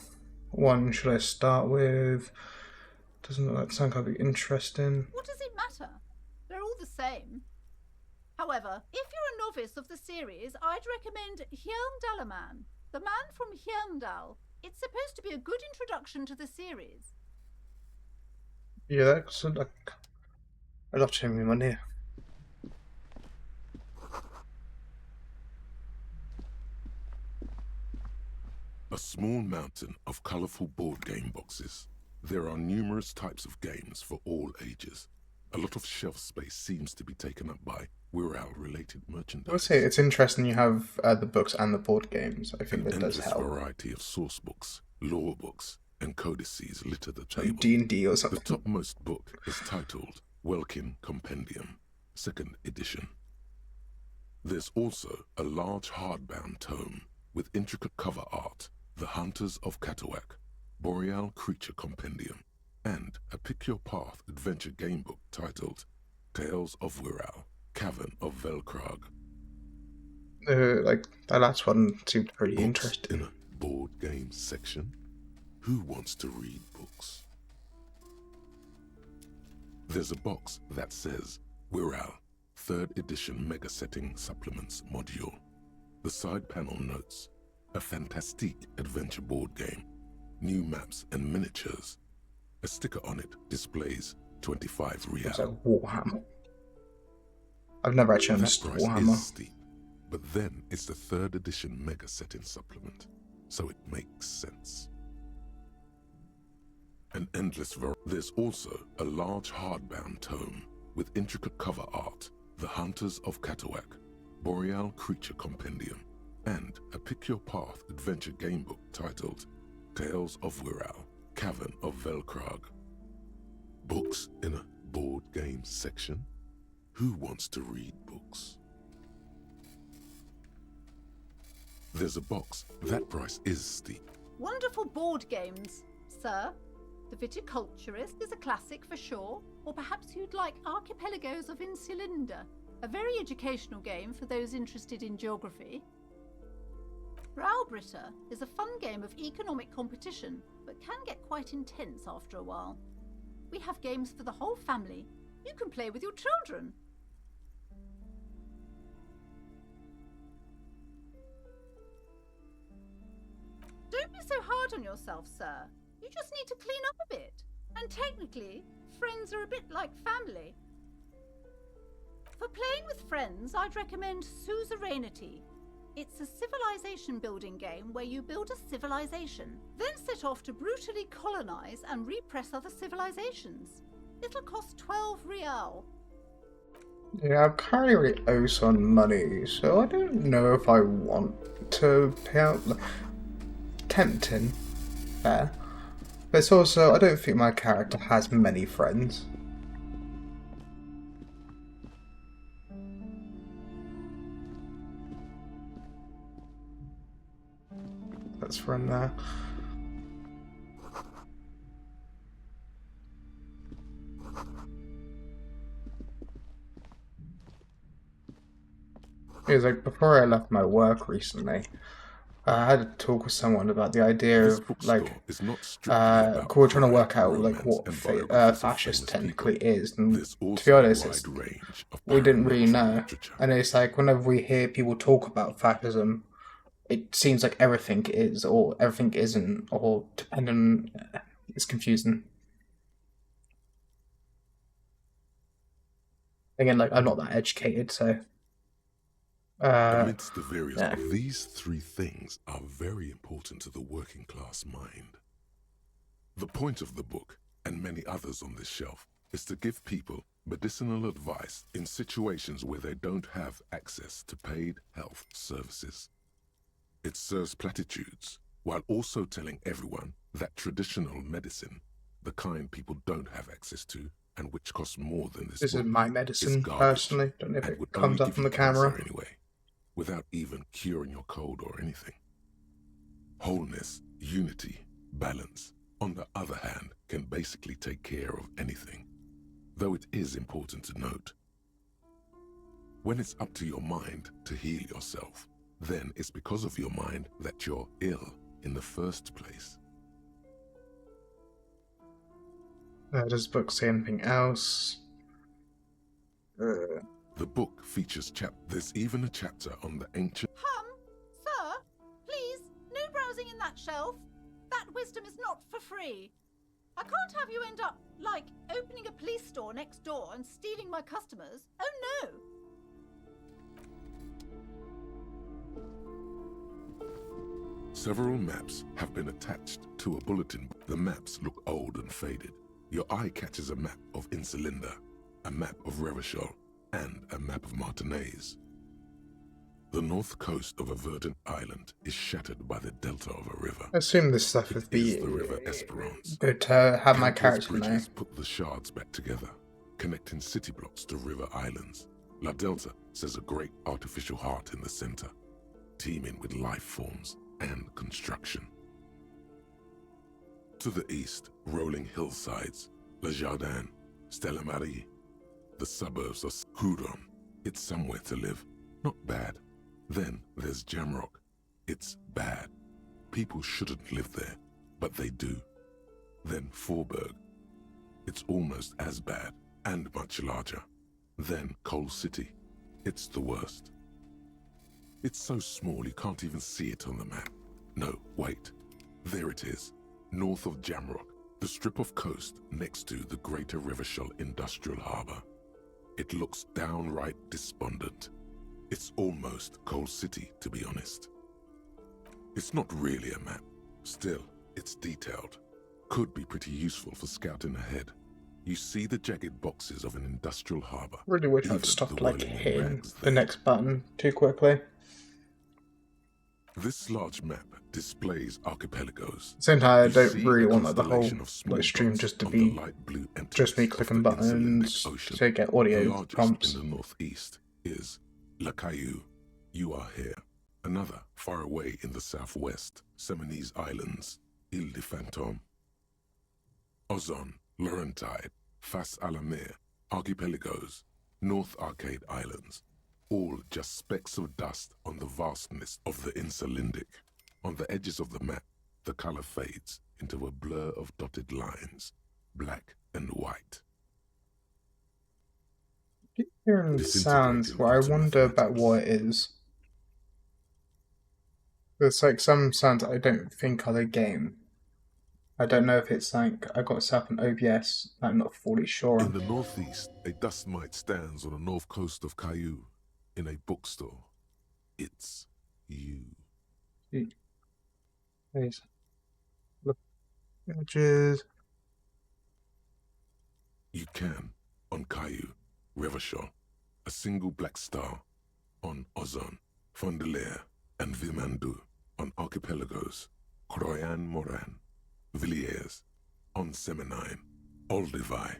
one should I start with? Doesn't that sound kind of interesting? What does it matter? They're all the same. However, if you're a novice of the series, I'd recommend Hjelmdalaman, the man from Hjelmdal. It's supposed to be a good introduction to the series. Yeah, that's like, I'd love to have him on here. A small mountain of colorful board game boxes. There are numerous types of games for all ages. A lot of shelf space seems to be taken up by Wirral-related merchandise. I would say it's interesting you have the books and the board games. I think that does help. An endless variety of source books, lore books, and codices litter the table. Like D&D or something. The topmost book is titled Welkin Compendium, 2nd edition. There's also a large hardbound tome with intricate cover art, The Hunters of Katawak, Boreal Creature Compendium, and a Pick-Your-Path adventure game book titled Tales of Wirral, Cavern of Velkrag. Like, that last one seemed pretty Books interesting. In a board game section? Who wants to read books? There's a box that says Wirral, 3rd edition Mega Setting Supplements Module. The side panel notes, a fantastique adventure board game, new maps and miniatures. A sticker on it displays 25 real. It's like Warhammer. I've never actually understood price Warhammer. is steep, but then it's the 3rd edition Mega Setting Supplement, so it makes sense. An endless variety. There's also a large hardbound tome with intricate cover art, The Hunters of Katawak, Boreal Creature Compendium, and a Pick-Your-Path adventure game book titled Tales of Wirral, Cavern of Velkrag. Books in a board game section? Who wants to read books? There's a box. That price is steep. Wonderful board games, sir. The Viticulturist is a classic for sure, or perhaps you'd like Archipelagos of Insulinda, a very educational game for those interested in geography. Braubritter is a fun game of economic competition, but can get quite intense after a while. We have games for the whole family. You can play with your children. Don't be so hard on yourself, sir. You just need to clean up a bit. And technically, friends are a bit like family. For playing with friends, I'd recommend Suzerainty. It's a civilization building game where you build a civilization, then set off to brutally colonize and repress other civilizations. It'll cost 12 real. Yeah, I'm currently really owe some money, so I don't know if I want to pay out. Tempting, fair. But it's also, I don't think my character has many friends. That's from there. It was like before I left my work recently, I had a talk with someone about the idea of like, we're trying to work out like what fascist technically is, and to be honest, we didn't really know. And it's like whenever we hear people talk about fascism, it seems like everything is or everything isn't, or depending. It's confusing. Again, like I'm not that educated, so. Amidst the various, these three things are very important to the working class mind. The point of the book, and many others on this shelf, is to give people medicinal advice in situations where they don't have access to paid health services. It serves platitudes while also telling everyone that traditional medicine, the kind people don't have access to and which costs more than This is my medicine, garbage, personally. Don't know if and it would comes only up give on you the cancer camera. anyway, without even curing your cold or anything. Wholeness, unity, balance, on the other hand, can basically take care of anything. Though it is important to note, when it's up to your mind to heal yourself, then it's because of your mind that you're ill in the first place. Does the book say anything else? The book features there's even a chapter on the ancient... Sir, please, no browsing in that shelf. That wisdom is not for free. I can't have you end up, like, opening a police store next door and stealing my customers. Oh no! Several maps have been attached to a bulletin. The maps look old and faded. Your eye catches a map of Insulinda, a map of Revachol, and a map of Martinaise. The north coast of a verdant island is shattered by the delta of a river. I assume this stuff would be the river Esperance. good to have my Countless character know. bridges put the shards back together, connecting city blocks to river islands. La Delta says a great artificial heart in the center, teeming with life forms and construction. To the east, rolling hillsides, Le Jardin, Stella Marie, the suburbs of Hudon. It's somewhere to live, not bad. Then there's Jamrock. It's bad. People shouldn't live there, but they do. Then Forburg. It's almost as bad and much larger. Then Coal City. It's the worst. It's so small you can't even see it on the map. No, wait. There it is, north of Jamrock, the strip of coast next to the Greater Revachol Industrial Harbour. It looks downright despondent. It's almost Coal City, to be honest. It's not really a map. Still, it's detailed. Could be pretty useful for scouting ahead. You see the jagged boxes of an industrial harbour. Really wish I'd stopped like hitting the next button too quickly. This large map displays archipelagos. Same time, I don't really want like, the whole like, stream just to be just me clicking buttons to get audio the largest prompts. In the northeast is La Caillou. You are here. Another far away in the southwest, Seminese Islands, Ile de Fantôme. Ozon, Laurentide, Fas à la Mer, archipelagos, North Arcade Islands, all just specks of dust on the vastness of the Insulindic. On the edges of the map, the color fades into a blur of dotted lines, black and white. I keep hearing sounds where I wonder about what it is. There's like some sounds I don't think are the game. I don't know if it's like I got set up an OBS. I'm not fully sure. In the northeast, a dust mite stands on the north coast of Caillou, in a bookstore. It's you. Please. Look. Images. You can, on Caillou, Revachol, a single black star, on Ozon, Fondelier, and Vilmandoux, on archipelagos, Croyan Morin, Villiers, on Seminine, Olduvai,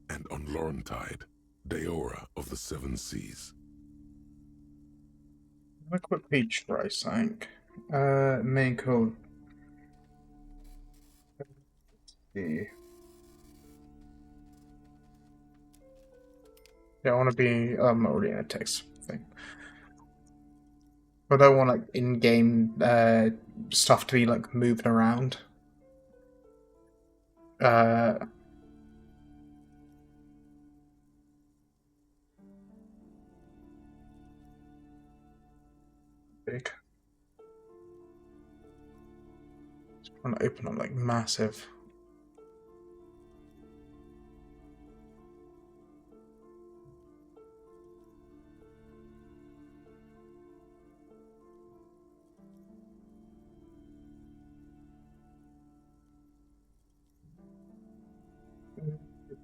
and on Laurentide, Deora of the Seven Seas. A quick peach rice, I think. Main code. Yeah, I want to be. I'm not really in a text thing. I don't want like in-game stuff to be like moving around. Big. Just want to open up like massive.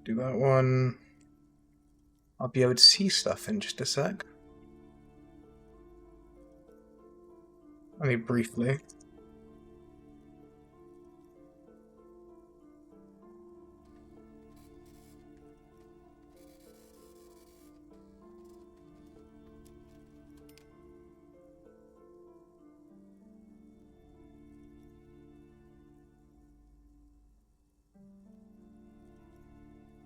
Do that one. I'll be able to see stuff in just a sec. Only briefly.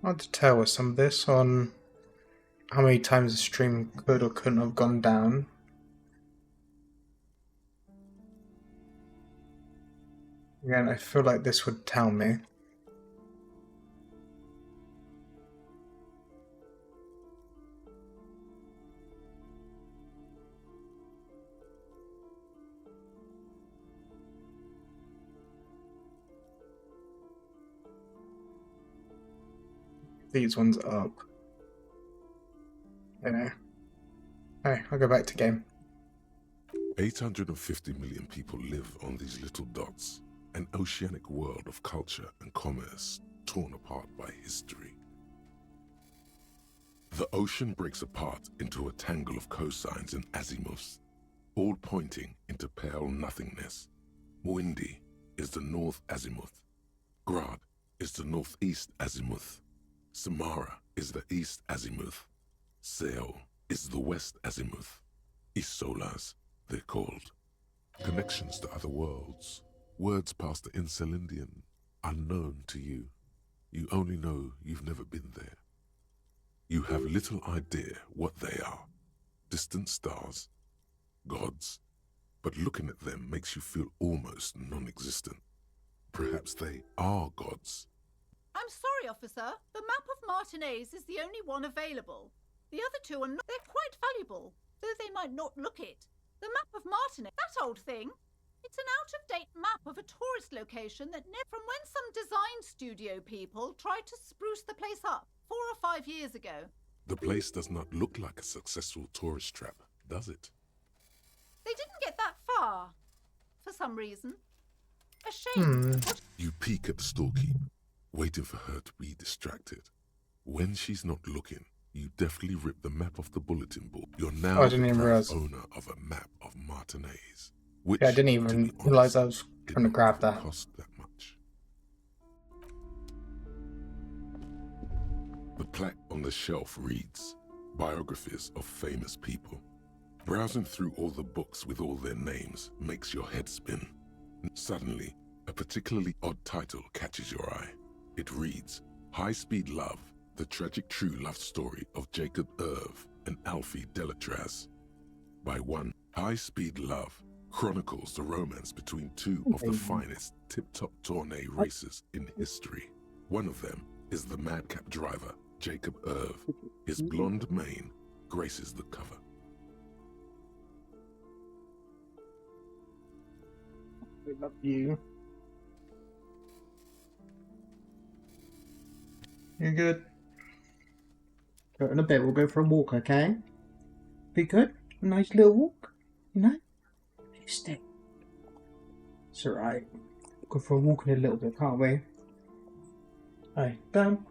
Hard to tell with some of this on how many times the stream could or couldn't have gone down. Again, I feel like this would tell me. These ones up. Anyway. Alright, I'll go back to game. 850 million people live on these little dots, an oceanic world of culture and commerce torn apart by history. The ocean breaks apart into a tangle of cosines and azimuths, all pointing into pale nothingness. Windy is the north azimuth. Grad is the northeast azimuth. Samara is the east azimuth. Seo is the west azimuth. Isolas, they're called. Connections to other worlds. Words past the Incelindian, unknown to you. You only know you've never been there. You have little idea what they are. Distant stars, gods, but looking at them makes you feel almost non-existent. Perhaps they are gods. I'm sorry, officer. The map of Martinez is the only one available. The other two are not. They're quite valuable, though they might not look it. The map of Martinez, that old thing, it's an out-of-date map of a tourist location that from when some design studio people tried to spruce the place up 4 or 5 years ago. The place does not look like a successful tourist trap, does it? They didn't get that far, for some reason. A shame. You peek at the storekeep, waiting for her to be distracted. When she's not looking, you deftly rip the map off the bulletin board. You're now I didn't even the realize. owner of a map of Martinez, which, Yeah, I didn't even realize I was trying to grab that. Cost that much. The plaque on the shelf reads, "Biographies of famous people." Browsing through all the books with all their names makes your head spin. Suddenly, a particularly odd title catches your eye. It reads, "High Speed Love, the tragic true love story of Jacob Irv and Alfie Delatraz." By one, High Speed Love chronicles the romance between two of the finest tip-top tourney racers in history. One of them is the madcap driver, Jacob Irv. His blonde mane graces the cover. We love you. You're good. So in a bit, we'll go for a walk, okay? Be good. A nice little walk, you know? Stay. It's alright. Go for a walk in a little bit, can't we? Hey, done.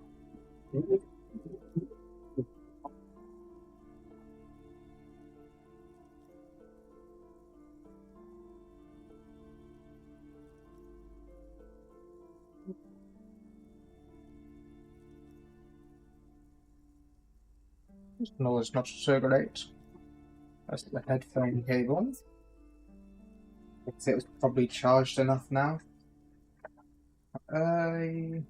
No, it's not so great. That's the headphone cable. It was probably charged enough now. That's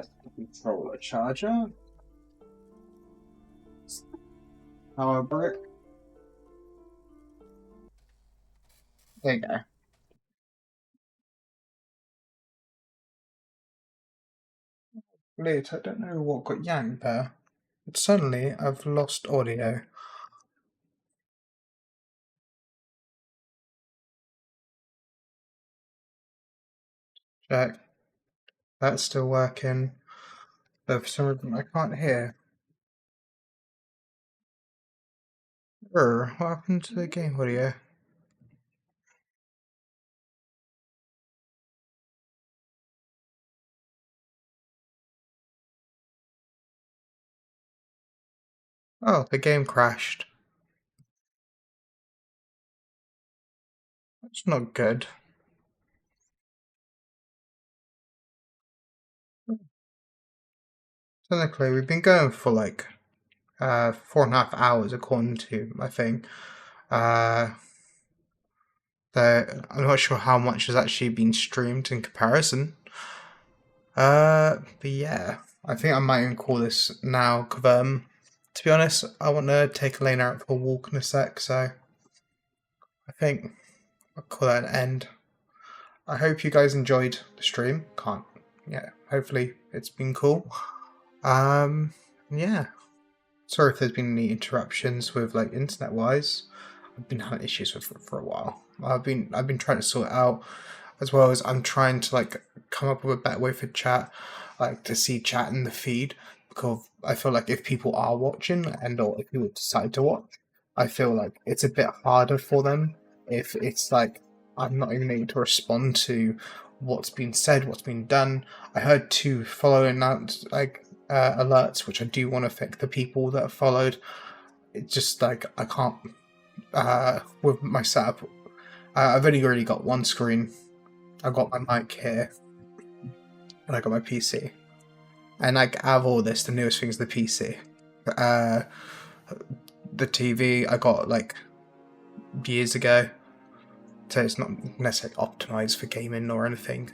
the controller charger. Power brick. There you go. Late, I don't know what got yanked there, but suddenly I've lost audio. Check. That's still working. But for some reason I can't hear. What happened to the game audio? Oh, the game crashed. That's not good. Technically, we've been going for like 4.5 hours according to my thing. I'm not sure how much has actually been streamed in comparison. But yeah, I think I might even call this now. 'Cause, to be honest, I want to take Elena out for a walk in a sec, so I think I'll call that an end. I hope you guys enjoyed the stream. Yeah, hopefully it's been cool. Yeah. Sorry if there's been any interruptions with like internet wise. I've been having issues with it for a while. I've been trying to sort it out, as well as I'm trying to like come up with a better way for chat, like to see chat in the feed, because I feel like if people are watching and or if people decide to watch, I feel like it's a bit harder for them if it's like I'm not even able to respond to what's been said, what's been done. I heard 2 following out like alerts, which I do want to thank the people that have followed. It's just like I can't with my setup. I've only really got one screen. I've got my mic here, and I got my PC. And like out of all this, the newest thing is the PC. The TV I got like years ago, so it's not necessarily optimized for gaming or anything.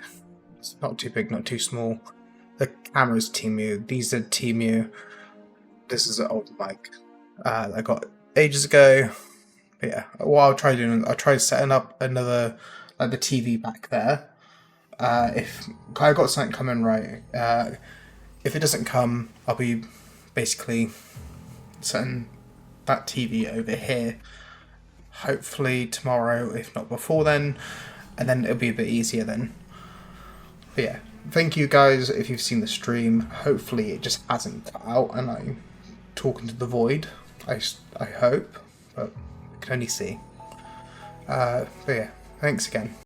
It's not too big, not too small. The camera's Temu. These are Temu. This is an old mic I got ages ago. But yeah, what I'll try doing, I'll try setting up another, like the TV back there. If I got something coming right, if it doesn't come, I'll be basically setting that TV over here. Hopefully tomorrow, if not before then, and then it'll be a bit easier then. But yeah, thank you guys if you've seen the stream. Hopefully it just hasn't cut out and I'm talking to the void. I hope, but we can only see. But yeah, thanks again.